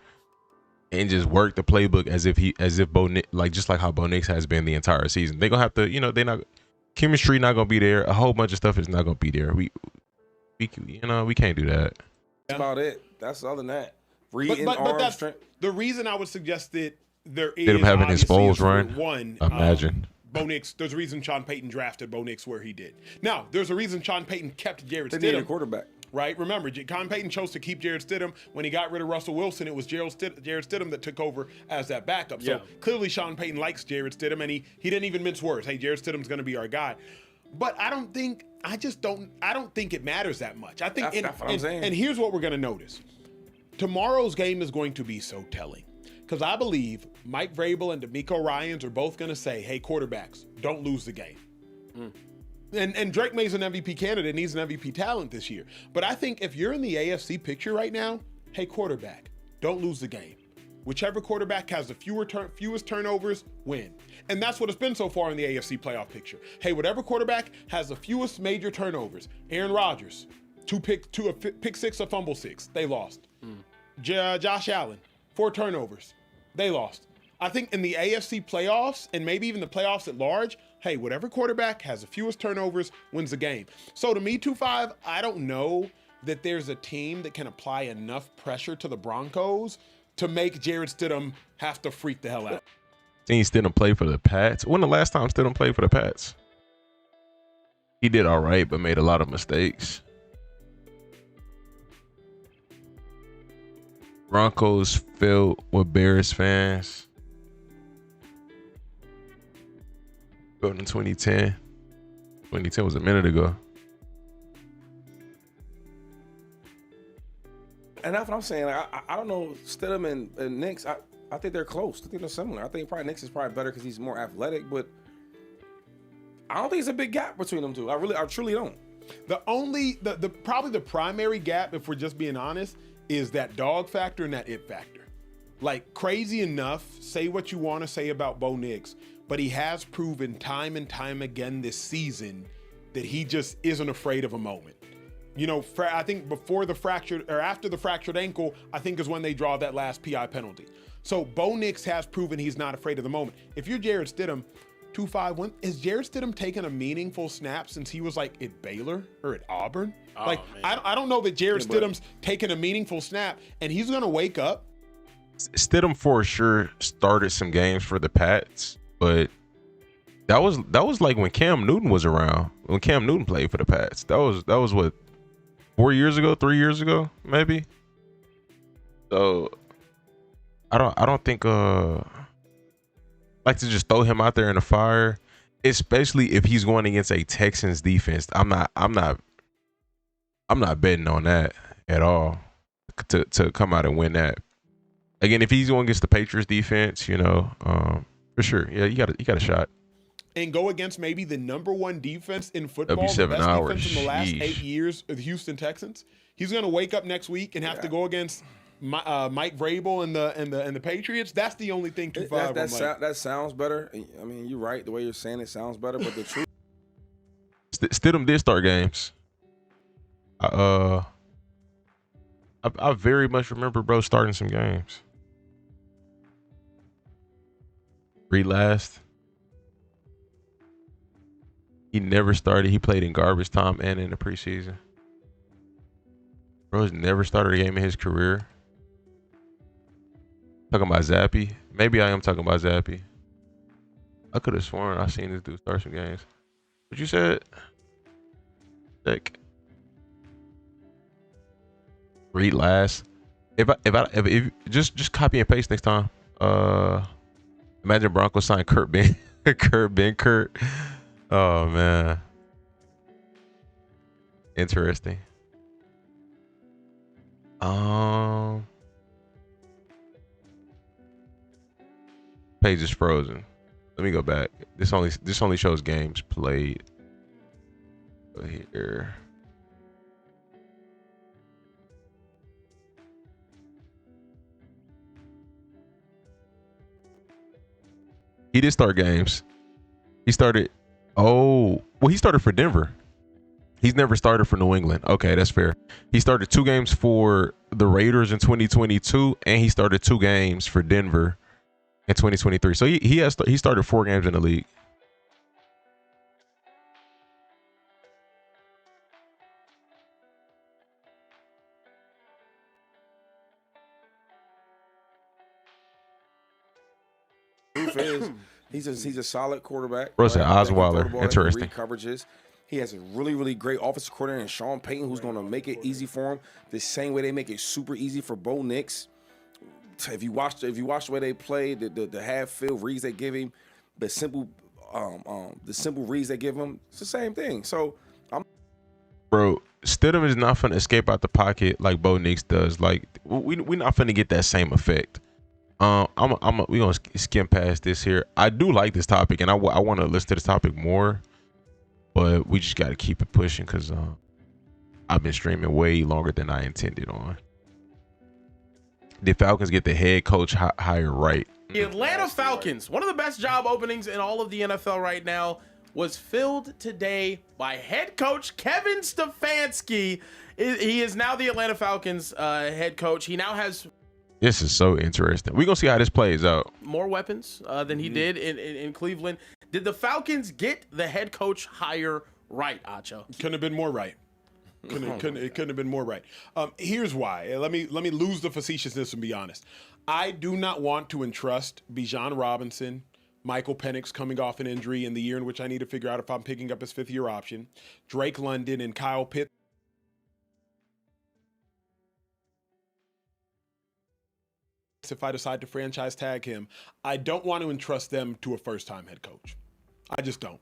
and just work the playbook as if Bo Nix, just like how Bo Nix has been the entire season. They're gonna have to, chemistry not gonna be there. A whole bunch of stuff is not gonna be there. We can't do that. That's about it. That's other than that. But that's the reason I would suggest that there is Did him having his Foles run? One, imagine. Bo Nix. There's a reason Sean Payton drafted Bo Nix where he did. Now, there's a reason Sean Payton kept Jarrett Stidham. They needed a quarterback. Right? Remember, Sean Payton chose to keep Jarrett Stidham. When he got rid of Russell Wilson, it was Jarrett Stidham that took over as that backup. So clearly Sean Payton likes Jarrett Stidham, and he didn't even mince words. Hey, Jarrett Stidham's going to be our guy. But I don't think it matters that much. I think that's what I'm saying. And here's what we're going to notice. Tomorrow's game is going to be so telling. Because I believe Mike Vrabel and DeMeco Ryans are both going to say, hey, quarterbacks, don't lose the game. And Drake May's an MVP candidate and he's an MVP talent this year. But I think if you're in the AFC picture right now, hey, quarterback, don't lose the game. Whichever quarterback has the fewest turnovers, win. And that's what it's been so far in the AFC playoff picture. Hey, whatever quarterback has the fewest major turnovers. Aaron Rodgers, pick six, a fumble six, they lost. Josh Allen, 4 turnovers, they lost. I think in the AFC playoffs and maybe even the playoffs at large, hey, whatever quarterback has the fewest turnovers wins the game. So to me, 2-5, I don't know that there's a team that can apply enough pressure to the Broncos to make Jarrett Stidham have to freak the hell out. Seen Stidham play for the Pats. When the last time Stidham played for the Pats? He did all right, but made a lot of mistakes. Broncos filled with Bears fans. Built in 2010. 2010 was a minute ago. And that's what I'm saying. Like, I don't know Stidham and Knicks. I think they're close. I think they're similar. I think probably Knicks is probably better because he's more athletic, but I don't think it's a big gap between them two. I truly don't. Probably the primary gap, if we're just being honest, is that dog factor and that it factor. Like, crazy enough, say what you want to say about Bo Nix, but he has proven time and time again this season that he just isn't afraid of a moment. You know, I think before the fractured or after the fractured ankle, I think is when they draw that last PI penalty. So Bo Nix has proven he's not afraid of the moment. If you're Jarrett Stidham, 251, is Jarrett Stidham taking a meaningful snap since he was like at Baylor or at Auburn? Oh, I don't know that Jarrett Stidham's taking a meaningful snap, and he's gonna wake up. Stidham for sure started some games for the Pats, but that was like when Cam Newton was around. When Cam Newton played for the Pats, that was what, 4 years ago, 3 years ago, maybe. So I don't think like to just throw him out there in the fire, especially if he's going against a Texans defense. I'm not betting on that at all to come out and win that. Again, if he's going against the Patriots defense, you know, for sure, yeah, you got a shot. And go against maybe the number one defense in football, That'd be 7 the best hours. defense in the last Sheesh. 8 years of the Houston Texans. He's going to wake up next week and have to go against Mike Vrabel and the Patriots. That's the only thing. That sounds better. I mean, you're right. The way you're saying it sounds better, but the truth. Stidham did start games. I very much remember bro starting some games. Last. He never started. He played in garbage time and in the preseason. Bro's never started a game in his career. Talking about Zappy. Maybe I am talking about Zappy. I could have sworn I seen this dude start some games. What you said? Sick. Read last. If just copy and paste next time. Imagine Broncos sign Kurt Benkert. Oh man. Interesting. Page is frozen. Let me go back. This only shows games played. Go here. He did start games. He started. Oh, well, he started for Denver. He's never started for New England. Okay, that's fair. He started 2 games for the Raiders in 2022, and he started 2 games for Denver in 2023. So he started 4 games in the league. He's a solid quarterback. Bro said Osweiler. Interesting. Read coverages. He has a really, really great offensive coordinator in Sean Payton, who's going to make it easy for him the same way they make it super easy for Bo Nix. If you watch the way they play, the half field reads they give him, the simple reads they give him, it's the same thing. So bro, Stidham is not finna escape out the pocket like Bo Nix does. Like we not finna get that same effect. We gonna skim past this here. I do like this topic, and I want to listen to this topic more, but we just got to keep it pushing because I've been streaming way longer than I intended on. Did Falcons get the head coach hire right? The Atlanta Falcons, one of the best job openings in all of the NFL right now, was filled today by head coach Kevin Stefanski. He is now the Atlanta Falcons head coach. He now has... This is so interesting. We're going to see how this plays out. More weapons than he did in Cleveland. Did the Falcons get the head coach hire right, Acho? Couldn't have been more right. It couldn't have been more right. Here's why. Let me lose the facetiousness and be honest. I do not want to entrust Bijan Robinson, Michael Penix coming off an injury in the year in which I need to figure out if I'm picking up his fifth-year option, Drake London and Kyle Pitts. If I decide to franchise tag him, I don't want to entrust them to a first-time head coach. I just don't.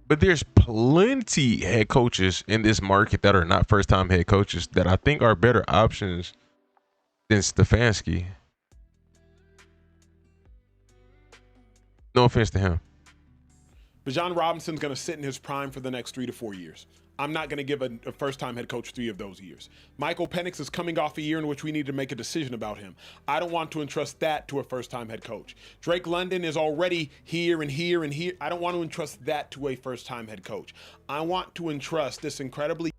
But there's plenty head coaches in this market that are not first-time head coaches that I think are better options than Stefanski. No offense to him. Bijan Robinson's going to sit in his prime for the next 3 to 4 years. I'm not going to give a first-time head coach 3 of those years. Michael Penix is coming off a year in which we need to make a decision about him. I don't want to entrust that to a first-time head coach. Drake London is already here and here and here. I don't want to entrust that to a first-time head coach. I want to entrust this incredibly...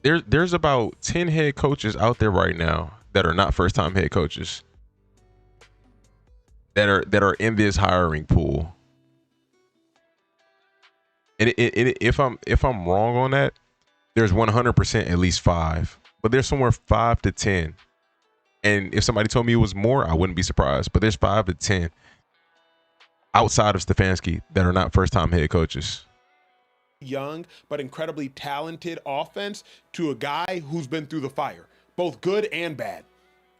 There's about 10 head coaches out there right now that are not first-time head coaches that are in this hiring pool. And if I'm wrong on that, there's 100% at least 5, but there's somewhere 5 to 10. And if somebody told me it was more, I wouldn't be surprised. But there's 5 to 10 outside of Stefanski that are not first-time head coaches. Young but incredibly talented offense to a guy who's been through the fire, both good and bad.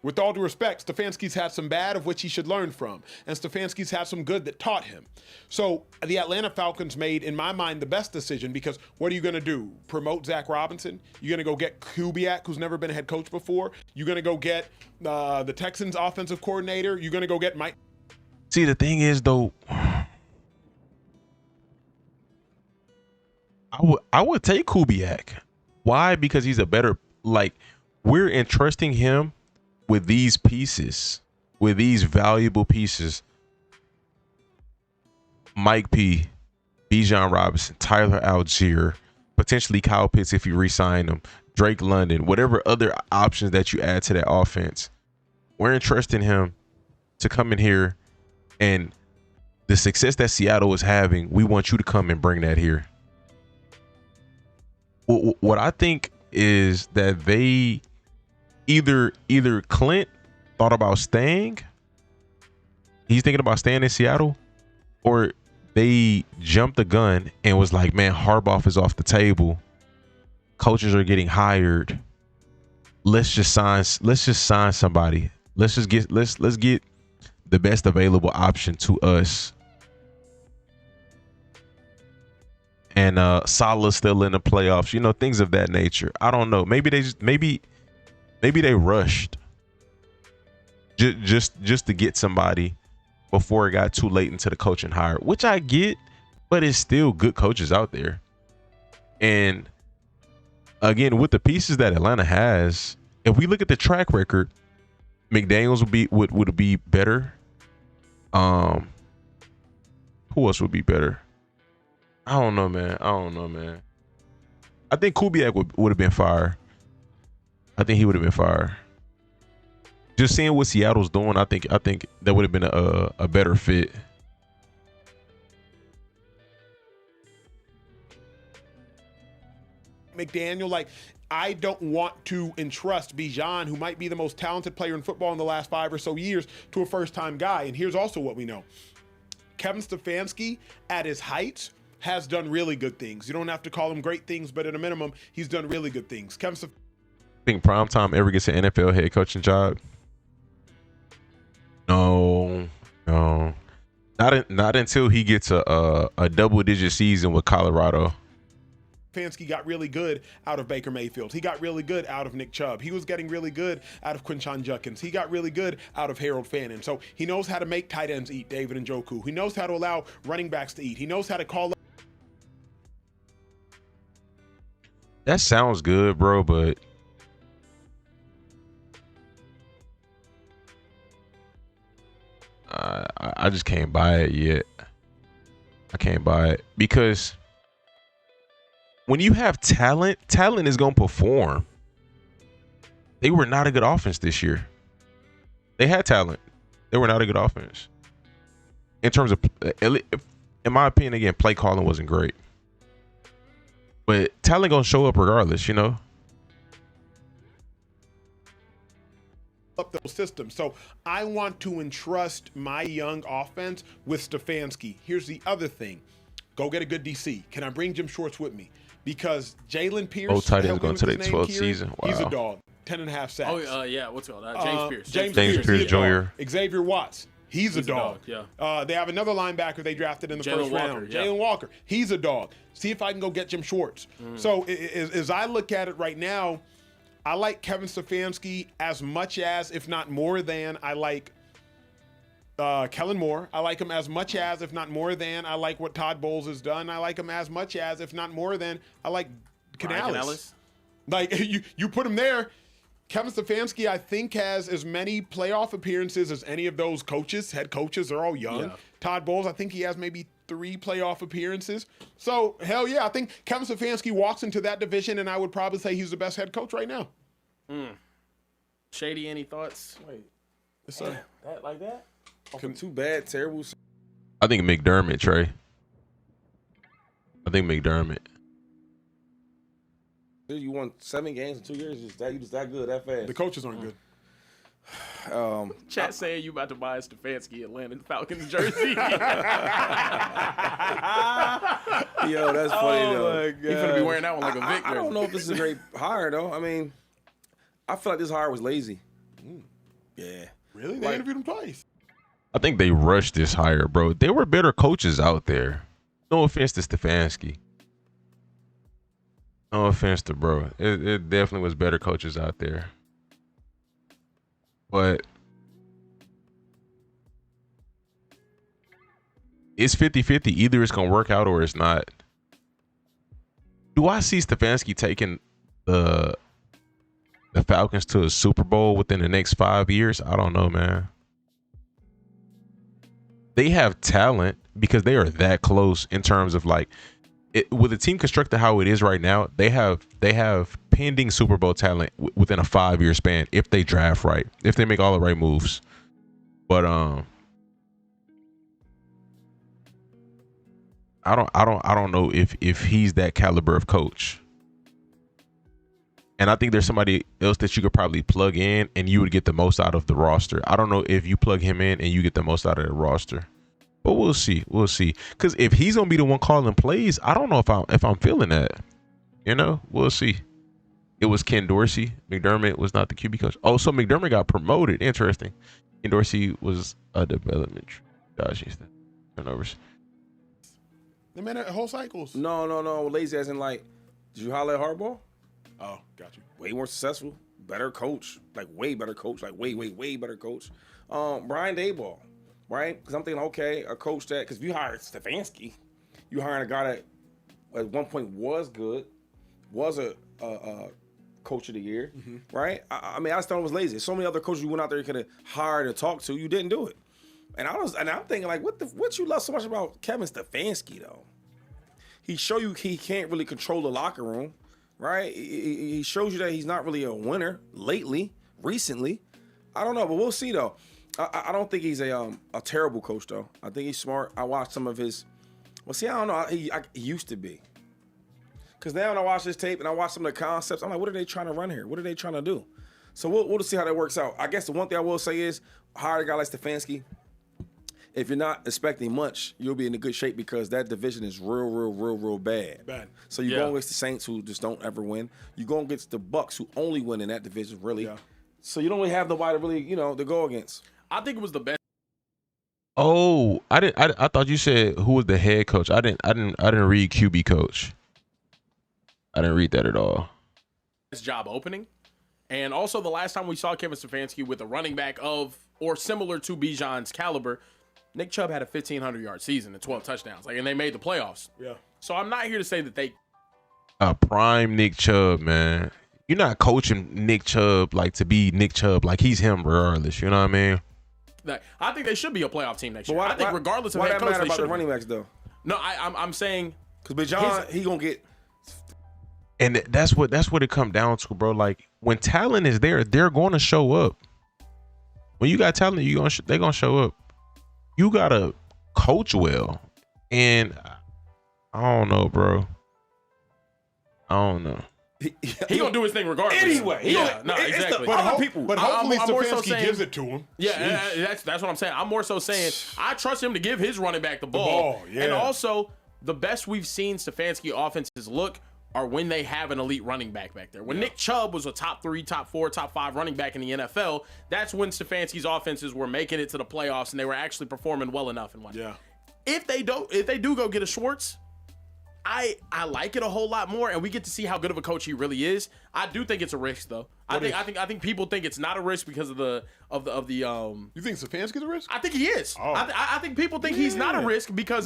With all due respect, Stefanski's had some bad of which he should learn from, and Stefanski's had some good that taught him. So the Atlanta Falcons made, in my mind, the best decision because what are you going to do? Promote Zach Robinson? You're going to go get Kubiak, who's never been a head coach before? You're going to go get the Texans offensive coordinator? You're going to go get Mike? See, the thing is, though, I would take Kubiak. Why? Because he's a better, we're entrusting him with these pieces, with these valuable pieces. Mike P, Bijan Robinson, Tyler Algier, potentially Kyle Pitts if you re-sign him, Drake London, whatever other options that you add to that offense. We're entrusting him to come in here, and the success that Seattle is having, we want you to come and bring that here. What I think is that they either Clint thought about staying, he's thinking about staying in Seattle, or they jumped the gun and was like, man, Harbaugh is off the table. Coaches are getting hired. Let's just sign somebody. Let's get the best available option to us. And Salah's still in the playoffs, things of that nature. I don't know. Maybe they rushed just to get somebody before it got too late into the coaching hire, which I get, but it's still good coaches out there. And again, with the pieces that Atlanta has, if we look at the track record, McDaniels would be better. Who else would be better? I don't know, man. I think Kubiak would have been fire. I think he would have been fire. Just seeing what Seattle's doing, I think that would have been a better fit. McDaniel, I don't want to entrust Bijan, who might be the most talented player in football in the last 5 or so years, to a first-time guy. And here's also what we know. Kevin Stefanski, at his height, has done really good things. You don't have to call him great things, but at a minimum, he's done really good things. Think primetime ever gets an NFL head coaching job? No. Not until he gets a double-digit season with Colorado. Stefanski got really good out of Baker Mayfield. He got really good out of Nick Chubb. He was getting really good out of Quinshon Judkins. He got really good out of Harold Fannin. So he knows how to make tight ends eat, David Njoku. He knows how to allow running backs to eat. He knows how to call. That sounds good, bro, but I just can't buy it yet. I can't buy it because when you have talent is going to perform. They were not a good offense this year. They had talent. They were not a good offense. In terms of, in my opinion, again, play calling wasn't great. But talent gonna show up regardless, you know. Up those systems. So I want to entrust my young offense with Stefanski. Here's the other thing. Go get a good DC. Can I bring Jim Schwartz with me? Because Jalen Pierce, Both tight ends going to their 12th season. Wow. He's a dog. 10.5 sacks. Oh, yeah. What's it called? James Pierce. James Pierce Jr. Xavier Watts. He's a dog. Yeah. They have another linebacker they drafted in the first round. Yeah. Jalen Walker. He's a dog. See if I can go get Jim Schwartz. So as I look at it right now, I like Kevin Stefanski as much as, if not more than, I like Kellen Moore. I like him as much as, if not more than, I like what Todd Bowles has done. I like him as much as, if not more than, I like Canales. Like, you put him there. Kevin Stefanski, I think, has as many playoff appearances as any of those coaches. Head coaches, they're all young. Yeah. Todd Bowles, I think he has maybe 3 playoff appearances. So, hell yeah, I think Kevin Stefanski walks into that division, and I would probably say he's the best head coach right now. Shady, any thoughts? Wait, So, that like that? Too bad, terrible. I think McDermott, Trey. I think McDermott. Dude, you won 7 games in 2 years. You just that good, that fast. the coaches aren't good. Chat saying you about to buy a Stefanski Atlanta Falcons jersey. Yo, that's funny though. You're going to be wearing that one like a Vic. I don't know if this is a great hire though. I mean, I feel like this hire was lazy. Yeah. Really? They interviewed him twice. I think they rushed this hire, bro. There were better coaches out there. No offense to Stefanski. No offense to bro. It definitely was better coaches out there. But it's 50-50. Either it's going to work out or it's not. Do I see Stefanski taking the Falcons to a Super Bowl within the next 5 years? I don't know, man. They have talent because they are that close in terms of like with the team constructed how it is right now. They have pending Super Bowl talent within a 5-year span if they draft right, if they make all the right moves. But I don't know if he's that caliber of coach. And I think there's somebody else that you could probably plug in and you would get the most out of the roster. I don't know if you plug him in and you get the most out of the roster. But we'll see. We'll see. Because if he's going to be the one calling plays, I don't know if I'm feeling that. You know, we'll see. It was Ken Dorsey. McDermott was not the QB coach. Oh, so McDermott got promoted. Interesting. Ken Dorsey was a development. Gosh, he's the turnovers. They made whole cycles. No. Lazy as in like, did you holler at Harbaugh? Oh, got you. Way more successful, better coach, like way better coach, like way better coach. Brian Daboll, right? Because I'm thinking, okay, a coach that, because if you hire Stefanski, you hiring a guy that at one point was good, was a coach of the year, right? I mean, I just thought it was lazy. There's so many other coaches you went out there you could have hired and talked to, you didn't do it. And I'm thinking like, what you love so much about Kevin Stefanski though? He show you he can't really control the locker room. Right? He shows you that he's not really a winner recently. I don't know, but we'll see though. I don't think he's a terrible coach though. I think he's smart. I watched some of his. Well, see, I don't know. He used to be. Because now when I watch this tape and I watch some of the concepts, I'm like, what are they trying to run here? What are they trying to do? So we'll see how that works out. I guess the one thing I will say is hire a guy like Stefanski. If you're not expecting much, you'll be in a good shape because that division is real bad. So you're going against the Saints who just don't ever win. You're going against the Bucks who only win in that division, really. Yeah. So you don't really have nobody to really, to go against. I think it was the best. Oh, I thought you said who was the head coach. I didn't read QB coach. I didn't read that at all. Job opening. And also the last time we saw Kevin Stefanski with a running back of or similar to Bijan's caliber, Nick Chubb had a 1,500-yard season and 12 touchdowns. And they made the playoffs. Yeah. So I'm not here to say that they. A prime Nick Chubb, man. You're not coaching Nick Chubb like to be Nick Chubb. Like he's him regardless. You know what I mean? I think they should be a playoff team next year. I think regardless of head coach, why that matter they about should the running backs though? No, I'm saying because Bijan he gonna get. And that's what it come down to, bro. Like when talent is there, they're going to show up. When you got talent, they're gonna show up. You gotta coach well, and I don't know, bro. I don't know. He gonna do his thing regardless. Anyway, Exactly. But, other people. but hopefully I'm more so Stefanski saying- gives it to him. Yeah, that's what I'm saying. I'm more so saying I trust him to give his running back the ball. yeah. And also, the best we've seen Stefanski offenses look are when they have an elite running back there. When Nick Chubb was a top 3, top 4, top 5 running back in the NFL, that's when Stefanski's offenses were making it to the playoffs and they were actually performing well enough and whatnot. Yeah. If they do go get a Schwartz, I like it a whole lot more, and we get to see how good of a coach he really is. I do think it's a risk, though. I think people think it's not a risk because of the You think Stefanski's a risk? I think he is. Oh. I think people think he's not a risk because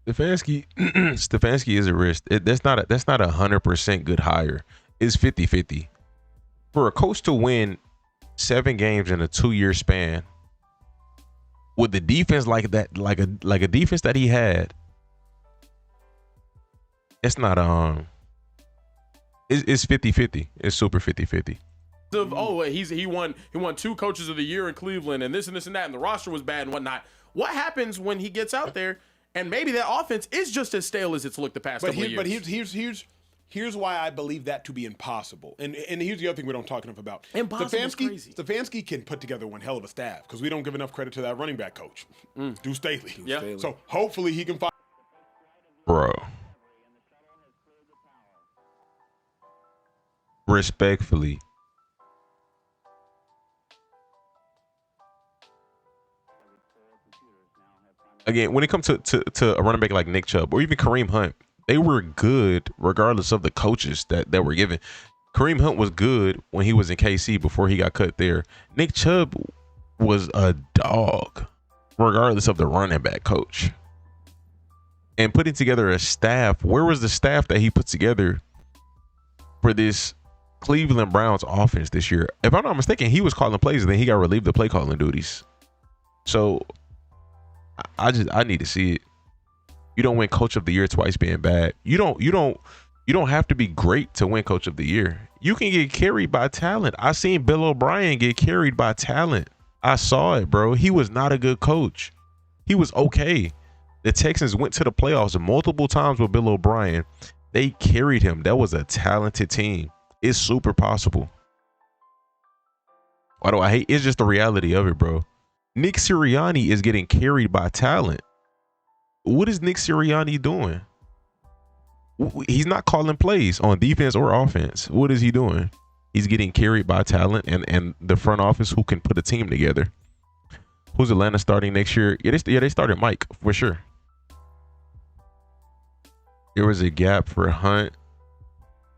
Stefanski is a risk. That's not a 100% good hire. It's 50-50. For a coach to win 7 games in a 2-year span with the defense like that, like a defense that he had, it's not it's 50-50. It's super 50-50. he won 2 coaches of the year in Cleveland and this and that, and the roster was bad and whatnot. What happens when he gets out there and maybe that offense is just as stale as it's looked the past couple of years? But here's why I believe that to be impossible. And here's the other thing we don't talk enough about. Impossible is crazy. Stefanski can put together one hell of a staff because we don't give enough credit to that running back coach, Deuce Staley. Yeah. So hopefully he can find. Bro. Respectfully. Again, when it comes to a running back like Nick Chubb or even Kareem Hunt, they were good regardless of the coaches that were given. Kareem Hunt was good when he was in KC before he got cut there. Nick Chubb was a dog regardless of the running back coach. And putting together a staff, where was the staff that he put together for this Cleveland Browns offense this year? If I'm not mistaken, he was calling plays and then he got relieved of play calling duties. So I need to see it. You don't win coach of the year twice being bad. You don't have to be great to win coach of the year. You can get carried by talent. I seen Bill O'Brien get carried by talent. I saw it, bro. He was not a good coach. He was okay. The Texans went to the playoffs multiple times with Bill O'Brien. They carried him. That was a talented team. It's super possible. Why do I hate? It's just the reality of it, bro. Nick Sirianni is getting carried by talent. What is Nick Sirianni doing? He's not calling plays on defense or offense. What is he doing? He's getting carried by talent and the front office who can put a team together. Who's Atlanta starting next year? Yeah, they started Mike for sure. There was a gap for Hunt.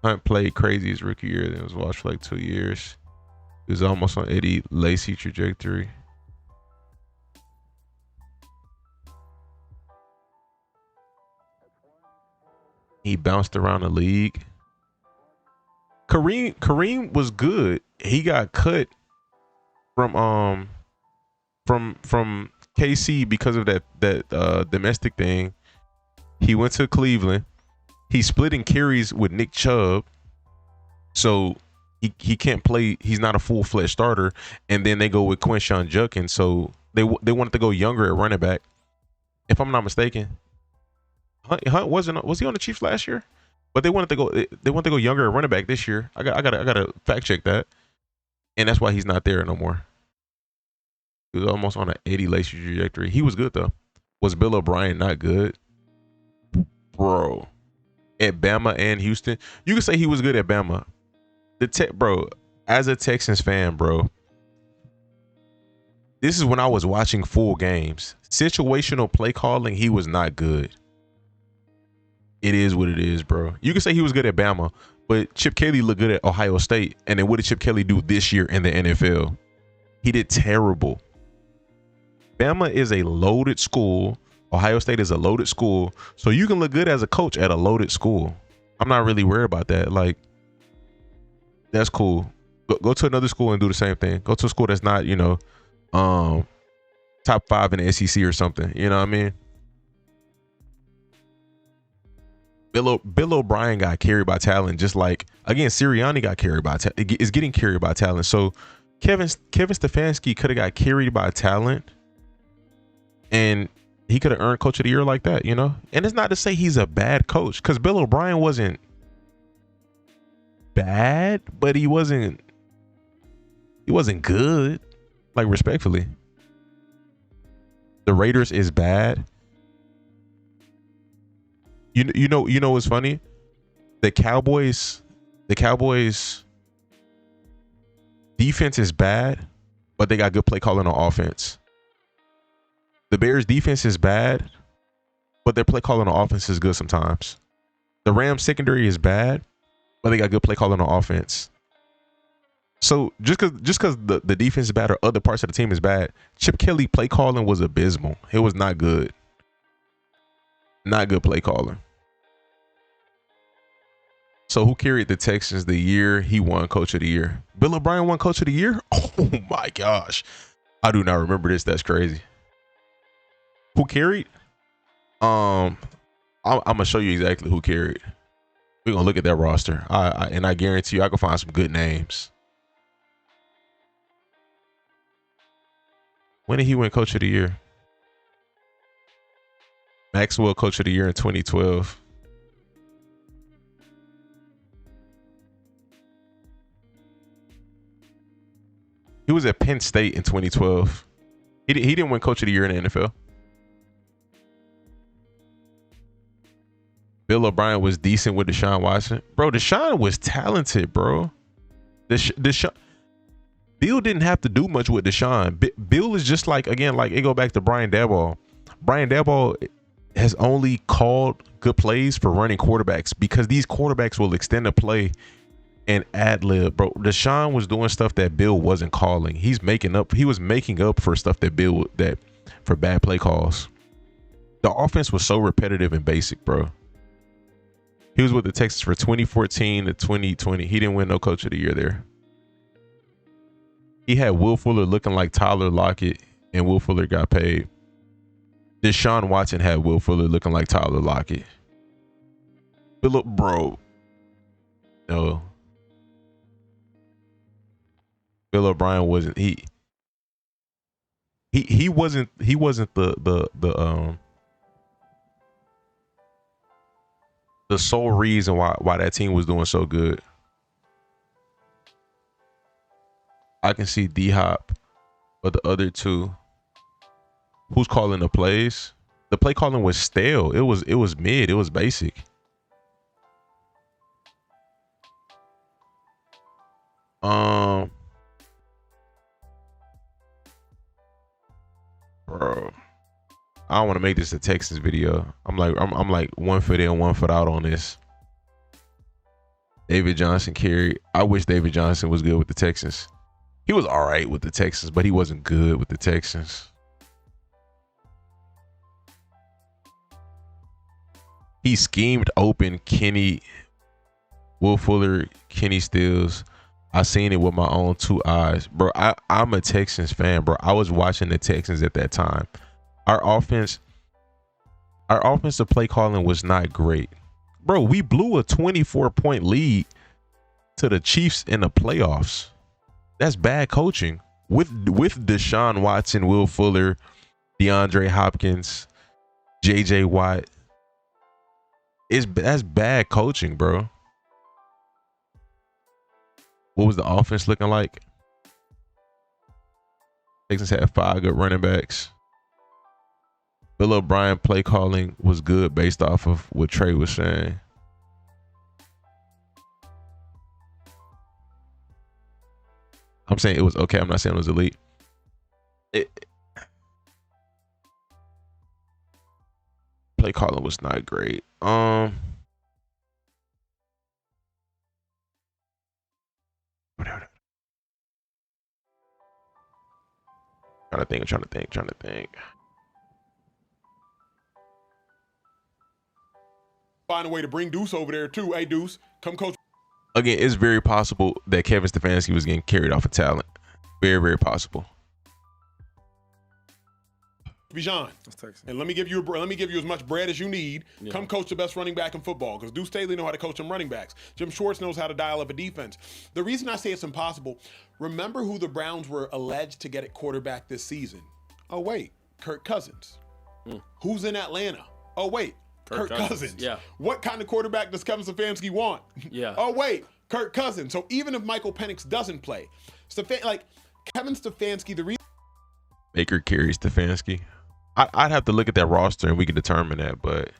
Hunt played crazy his rookie year. Then was watched for like 2 years. He was almost on Eddie Lacy trajectory. He bounced around the league. Kareem was good. He got cut from KC because of that domestic thing. He went to Cleveland. He's splitting carries with Nick Chubb, so he can't play. He's not a full-fledged starter. And then they go with Quinshon Judkins, so they wanted to go younger at running back. If I'm not mistaken, Hunt was he on the Chiefs last year? But they wanted to go younger at running back this year. I gotta fact check that, and that's why he's not there no more. He was almost on an 80 Lacy trajectory. He was good though. Was Bill O'Brien not good? Bro, at Bama and Houston, you can say he was good at Bama. Bro, as a Texans fan, bro, this is when I was watching full games. Situational play calling, he was not good. It is what it is, bro. You can say he was good at Bama, but Chip Kelly looked good at Ohio State. And then what did Chip Kelly do this year in the NFL? He did terrible. Bama is a loaded school. Ohio State is a loaded school. So you can look good as a coach at a loaded school. I'm not really worried about that. Like, that's cool. Go to another school and do the same thing. Go to a school that's not, top 5 in the SEC or something. You know what I mean? Bill O'Brien got carried by talent, just like, again, Sirianni got carried by talent. Is getting carried by talent. So Kevin Stefanski could have got carried by talent, and he could have earned coach of the year like that, And it's not to say he's a bad coach, because Bill O'Brien wasn't bad, but he wasn't good. Like, respectfully. The Raiders is bad. You know what's funny? The Cowboys defense is bad, but they got good play calling on offense. The Bears defense is bad, but their play calling on offense is good sometimes. The Rams secondary is bad, but they got good play calling on offense. So just because the defense is bad or other parts of the team is bad, Chip Kelly play calling was abysmal. It was not good. Not good play calling. So who carried the Texans the year he won Coach of the Year? Bill O'Brien won Coach of the Year? Oh my gosh. I do not remember this. That's crazy. Who carried? I'm gonna show you exactly who carried. We're gonna look at that roster. And I guarantee you I can find some good names. When did he win Coach of the Year? Maxwell Coach of the Year in 2012. He was at Penn State in 2012. He didn't win Coach of the Year in the NFL. Bill O'Brien was decent with Deshaun Watson. Bro, Deshaun was talented, bro. Bill didn't have to do much with Deshaun. Bill is just like, again, like it go back to Brian Daboll. Brian Daboll has only called good plays for running quarterbacks because these quarterbacks will extend the play and ad lib. Bro, Deshaun was doing stuff that Bill wasn't calling. He was making up for stuff that for bad play calls. The offense was so repetitive and basic, bro. He was with the Texans for 2014 to 2020. He didn't win no Coach of the Year there. He had Will Fuller looking like Tyler Lockett, and Will Fuller got paid. Deshaun Watson had Will Fuller looking like Tyler Lockett. Philip, bro. No. Bill O'Brien wasn't he wasn't the sole reason why that team was doing so good. I can see D-Hop, but the other two, who's calling the plays? The play calling was stale. It was mid. It was basic. Bro, I don't want to make this a Texans video. I'm like 1 foot in, 1 foot out on this. David Johnson carried. I wish David Johnson was good with the Texans. He was all right with the Texans, but he wasn't good with the Texans. He schemed open Kenny, Will Fuller, Kenny Stills. I seen it with my own 2 eyes. Bro, I'm a Texans fan, bro. I was watching the Texans at that time. Our offensive play calling was not great. Bro, we blew a 24-point lead to the Chiefs in the playoffs. That's bad coaching. With Deshaun Watson, Will Fuller, DeAndre Hopkins, JJ Watt. That's bad coaching, bro. What was the offense looking like? Texans had 5 good running backs. Bill O'Brien play calling was good based off of what Trey was saying. I'm saying it was okay. I'm not saying it was elite. Play calling was not great. Whatever. Trying to think. Find a way to bring Deuce over there too. Hey Deuce, come coach. Again, it's very possible that Kevin Stefanski was getting carried off of talent. Very, very possible. Bijan, and let me give you as much bread as you need. Yeah. Come coach the best running back in football because Deuce Staley know how to coach some running backs. Jim Schwartz knows how to dial up a defense. The reason I say it's impossible, remember who the Browns were alleged to get at quarterback this season? Oh wait, Kirk Cousins. Who's in Atlanta? Oh wait, Kirk Cousins. Yeah. What kind of quarterback does Kevin Stefanski want? Yeah. Oh wait, Kirk Cousins. So even if Michael Penix doesn't play, Kevin Stefanski, the reason Baker carries Stefanski. I'd have to look at that roster and we can determine that, but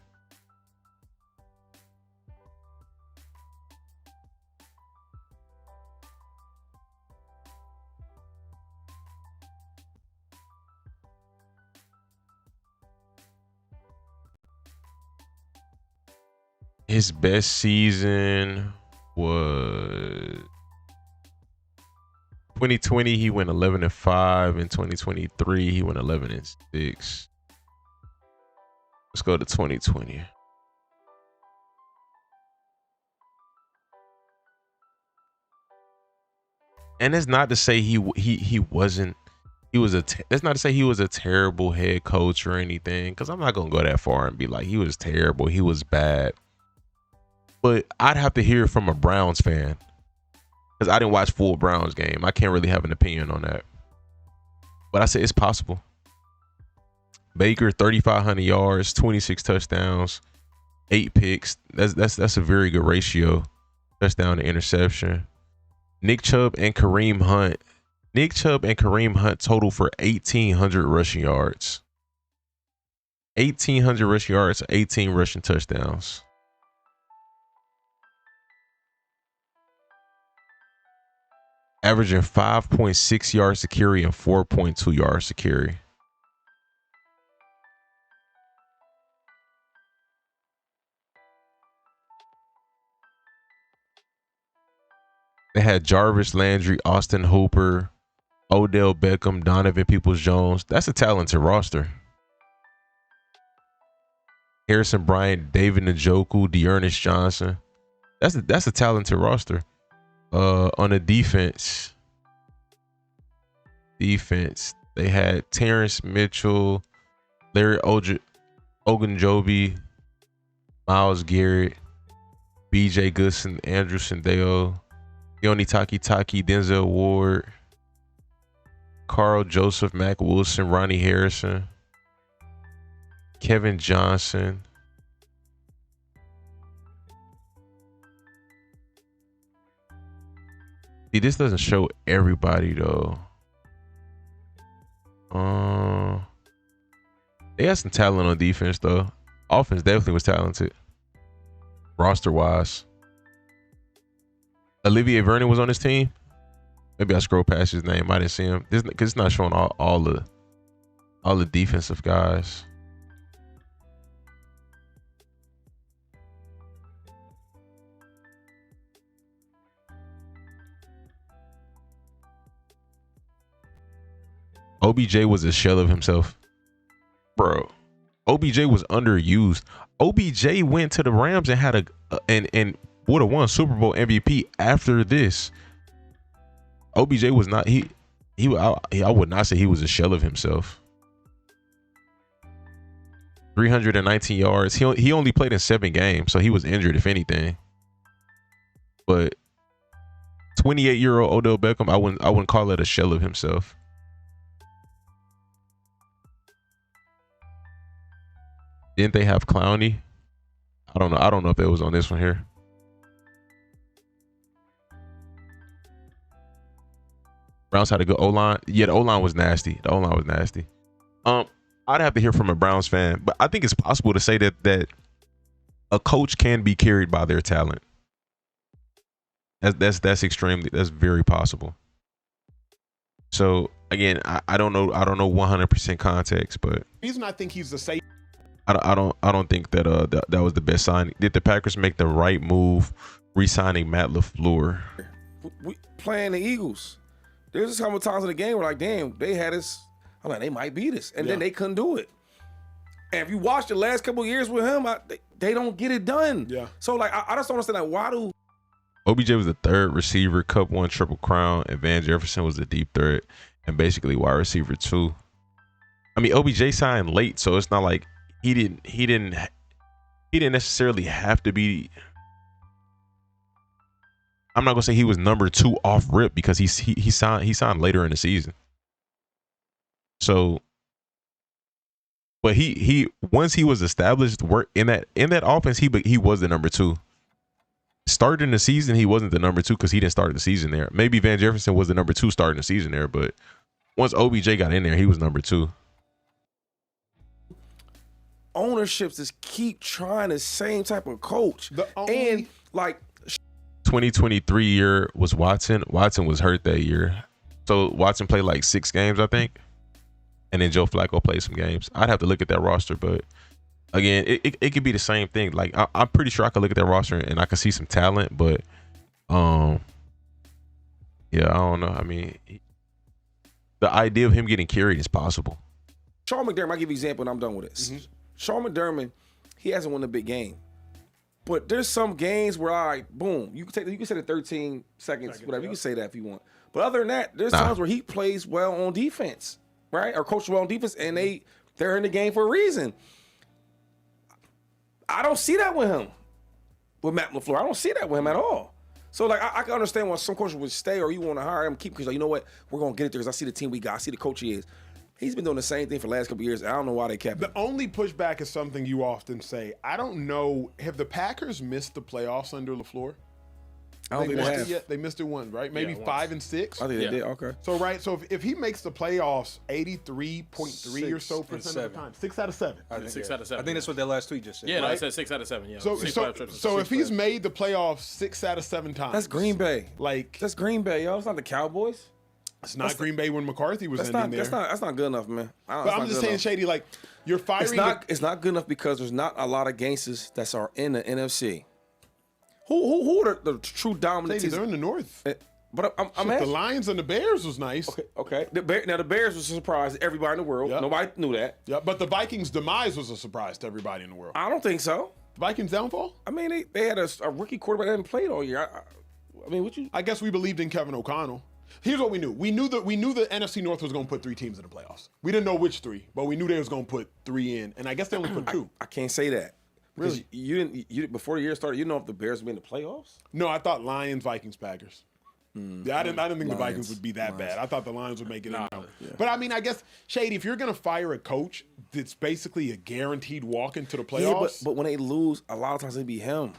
his best season was 2020. He went 11-5. In 2023, he went 11-6. Let's go to 2020. And it's not to say he wasn't. That's not to say he was a terrible head coach or anything, because I'm not gonna go that far and be like he was terrible, he was bad. But I'd have to hear from a Browns fan, because I didn't watch full Browns game. I can't really have an opinion on that. But I say it's possible. Baker, 3,500 yards, 26 touchdowns, 8 picks. That's a very good ratio. Touchdown to interception. Nick Chubb and Kareem Hunt total for 1,800 rushing yards. 1,800 rushing yards, 18 rushing touchdowns. Averaging 5.6 yards to carry and 4.2 yards to carry. They had Jarvis Landry, Austin Hooper, Odell Beckham, Donovan Peoples-Jones. That's a talented roster. Harrison Bryant, David Njoku, Dearness Johnson. That's a talented roster. On the defense, they had Terrence Mitchell, Larry Ogunjobi, Myles Garrett, B.J. Goodson, Andrew Sendeo, Yoni Taki, Denzel Ward, Carl Joseph, Mac Wilson, Ronnie Harrison, Kevin Johnson. See, this doesn't show everybody though. They had some talent on defense though. Offense definitely was talented. Roster wise. Olivier Vernon was on his team. Maybe I scrolled past his name. I didn't see him. Because it's not showing all the defensive guys. OBJ was a shell of himself. Bro, OBJ was underused. OBJ went to the Rams and had and would have won Super Bowl MVP after this. OBJ was not I would not say he was a shell of himself. 319 yards. He only played in 7 games, so he was injured if anything. But 28-year-old Odell Beckham, I wouldn't call it a shell of himself. Didn't they have Clowney? I don't know if it was on this one here. Browns had a good O-line. Yeah, the O-line was nasty. I'd have to hear from a Browns fan, but I think it's possible to say that a coach can be carried by their talent. That's very possible. So again, I don't know 100% context, but the reason I think he's the safe. I don't think that that was the best signing. Did the Packers make the right move re-signing Matt LaFleur? We playing the Eagles. There's just a couple times in the game where like, damn, they had us. I'm like, they might beat us, and then they couldn't do it. And if you watch the last couple of years with him, they don't get it done. Yeah. So like, I just don't understand like, why do OBJ was the third receiver, Cup 1 Triple Crown, and Van Jefferson was the deep threat and basically wide receiver 2. I mean, OBJ signed late, so it's not like he didn't necessarily have to be. I'm not gonna say he was number 2 off rip because he signed later in the season. So, but he once he was established, work in that offense, he was the number 2. starting the season, he wasn't the number 2 because he didn't start the season there. Maybe Van Jefferson was the number 2 starting the season there, but once OBJ got in there, he was number 2. Ownerships just keep trying the same type of coach. And like 2023 year was Watson. Watson was hurt that year. So Watson played like 6 games, I think. And then Joe Flacco played some games. I'd have to look at that roster, but again, it could be the same thing. Like I'm pretty sure I could look at that roster and I could see some talent, but yeah, I don't know. I mean, the idea of him getting carried is possible. Sean McDermott, I'll give you an example and I'm done with this. Sean McDermott, he hasn't won a big game. But there's some games where boom, you can say the 13 seconds, whatever. You can say that if you want. But other than that, there's times where he plays well on defense, right? Or coaches well on defense, and they're in the game for a reason. I don't see that with him, with Matt LaFleur. I don't see that with him at all. So, like, I can understand why some coaches would stay or you want to hire him, keep because, like, you know what, we're going to get it there because I see the team we got. I see the coach he is. He's been doing the same thing for the last couple of years. I don't know why they kept him. The only pushback is something you often say. I don't know. Have the Packers missed the playoffs under LaFleur? I don't think they have. Yet. They missed it once, right? Maybe 5 and 6. I think they did. Okay. So so if he makes the playoffs 83.3 or so percent of the time, 6 out of 7. 6 out of 7. I think that's what that last tweet just said. Yeah, right? no, it said 6 out of 7. Yeah. So if he's made the playoffs 6 out of 7 times, That's Green Bay. Like That's Green Bay, yo. It's not the Cowboys. it's not Green Bay when McCarthy was That's in there. that's not good enough, man. But I'm just saying, Shady, like you're firing. It's not good enough because there's not a lot of gangsters that are in the NFC. Who are the true dominant Shady, teams? they're in the North. But I'm The asking. Lions and the Bears was nice. Okay. Now the Bears was a surprise to everybody in the world. Yep. Nobody knew that. Yeah, but the Vikings' demise was a surprise to everybody in the world. I don't think so. Vikings downfall? I mean, they had a rookie quarterback that hadn't played all year. I mean, what you? I guess we believed in Kevin O'Connell. Here's what we knew. We knew the NFC North was going to put 3 teams in the playoffs. We didn't know which 3, but we knew they was going to put 3 in, and I guess they only put 2. I can't say that. Really? You didn't before the year started. You know if the Bears would be in the playoffs? No, I thought Lions, Vikings, Packers. Yeah, I didn't think the Vikings would be that bad. I thought the Lions would make it in. But I mean, I guess Shady, if you're going to fire a coach that's basically a guaranteed walk into the playoffs. Yeah, but when they lose, a lot of times it be him.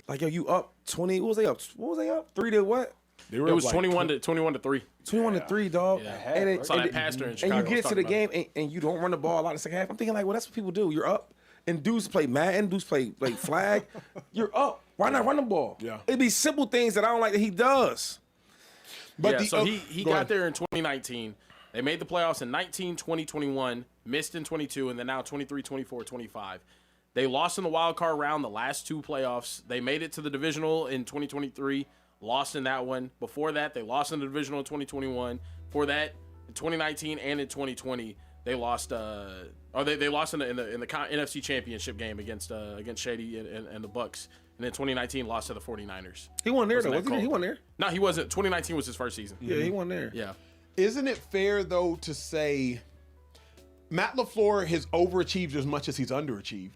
Like, yo, you up 20? What was they up? 3 to what? They were It was like 21 to 3. 21-3, dog. Yeah. Saw that pastor in Chicago and you get was to the talking game and you don't run the ball a lot in the second half. I'm thinking like, well, that's what people do. You're up, and dudes play Madden, dudes play flag. You're up. Why not run the ball? Yeah. It'd be simple things that I don't like that he does. But he got there in 2019. They made the playoffs in 19, 20, 21, missed in 22, and then now 23, 24, 25. They lost in the wild card round the last 2 playoffs. They made it to the divisional in 2023, lost in that one. Before that, they lost in the divisional in 2021. For that, in 2019 and in 2020, they lost. They lost in the NFC Championship game against Shady and the Bucks. And then 2019 lost to the 49ers. He won there, though. He won there. No, he wasn't. 2019 was his first season. Yeah, he won there. Yeah. Isn't it fair, though, to say Matt LaFleur has overachieved as much as he's underachieved?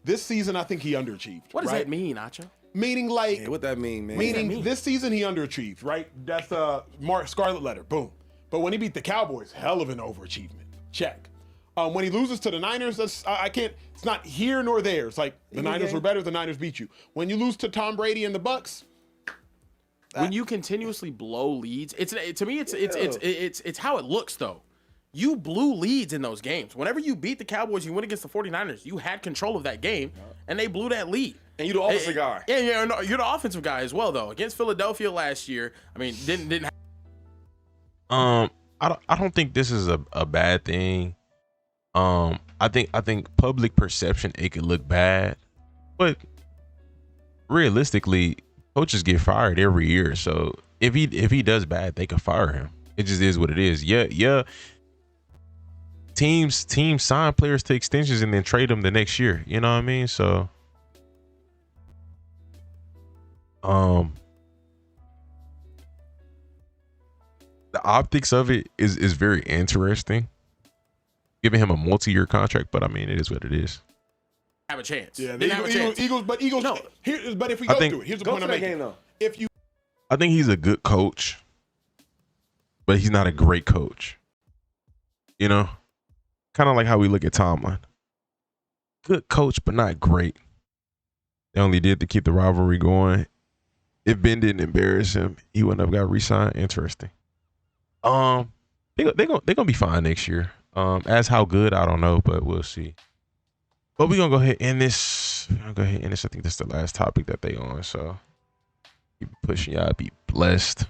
This season, I think he underachieved. What does that mean, Acho? Meaning, like, What that mean, man? meaning this season he underachieved, right? That's Mark Scarlet Letter, boom. But when he beat the Cowboys, hell of an overachievement. Check. When he loses to the Niners, that's I can't. It's not here nor there. It's like the Niners were better. The Niners beat you. When you lose to Tom Brady and the Bucks, when you continuously blow leads, to me it's how it looks though. You blew leads in those games. Whenever you beat the Cowboys, you went against the 49ers. You had control of that game, and they blew that lead. And you the offensive guy. Yeah, no, you're the offensive guy as well though. Against Philadelphia last year, I mean, didn't. I don't think this is a bad thing. I think public perception, it could look bad, but realistically, coaches get fired every year. So if he does bad, they can fire him. It just is what it is. Yeah. Teams sign players to extensions and then trade them the next year. You know what I mean? So the optics of it is very interesting. Giving him a multi-year contract, but I mean, it is what it is. Have a chance. yeah, Didn't have a chance. Eagles. But if we go through it, here's the point I'm making. Though. If you I think he's a good coach, but he's not a great coach. You know, kind of like how we look at Tomlin. Good coach, but not great. They only did to keep the rivalry going. If Ben didn't embarrass him, he wouldn't have got re-signed. Interesting. They're gonna be fine next year. As how good, I don't know, but we'll see. But we're gonna go ahead and end this. I think this is the last topic that they on. So keep pushing y'all. Be blessed.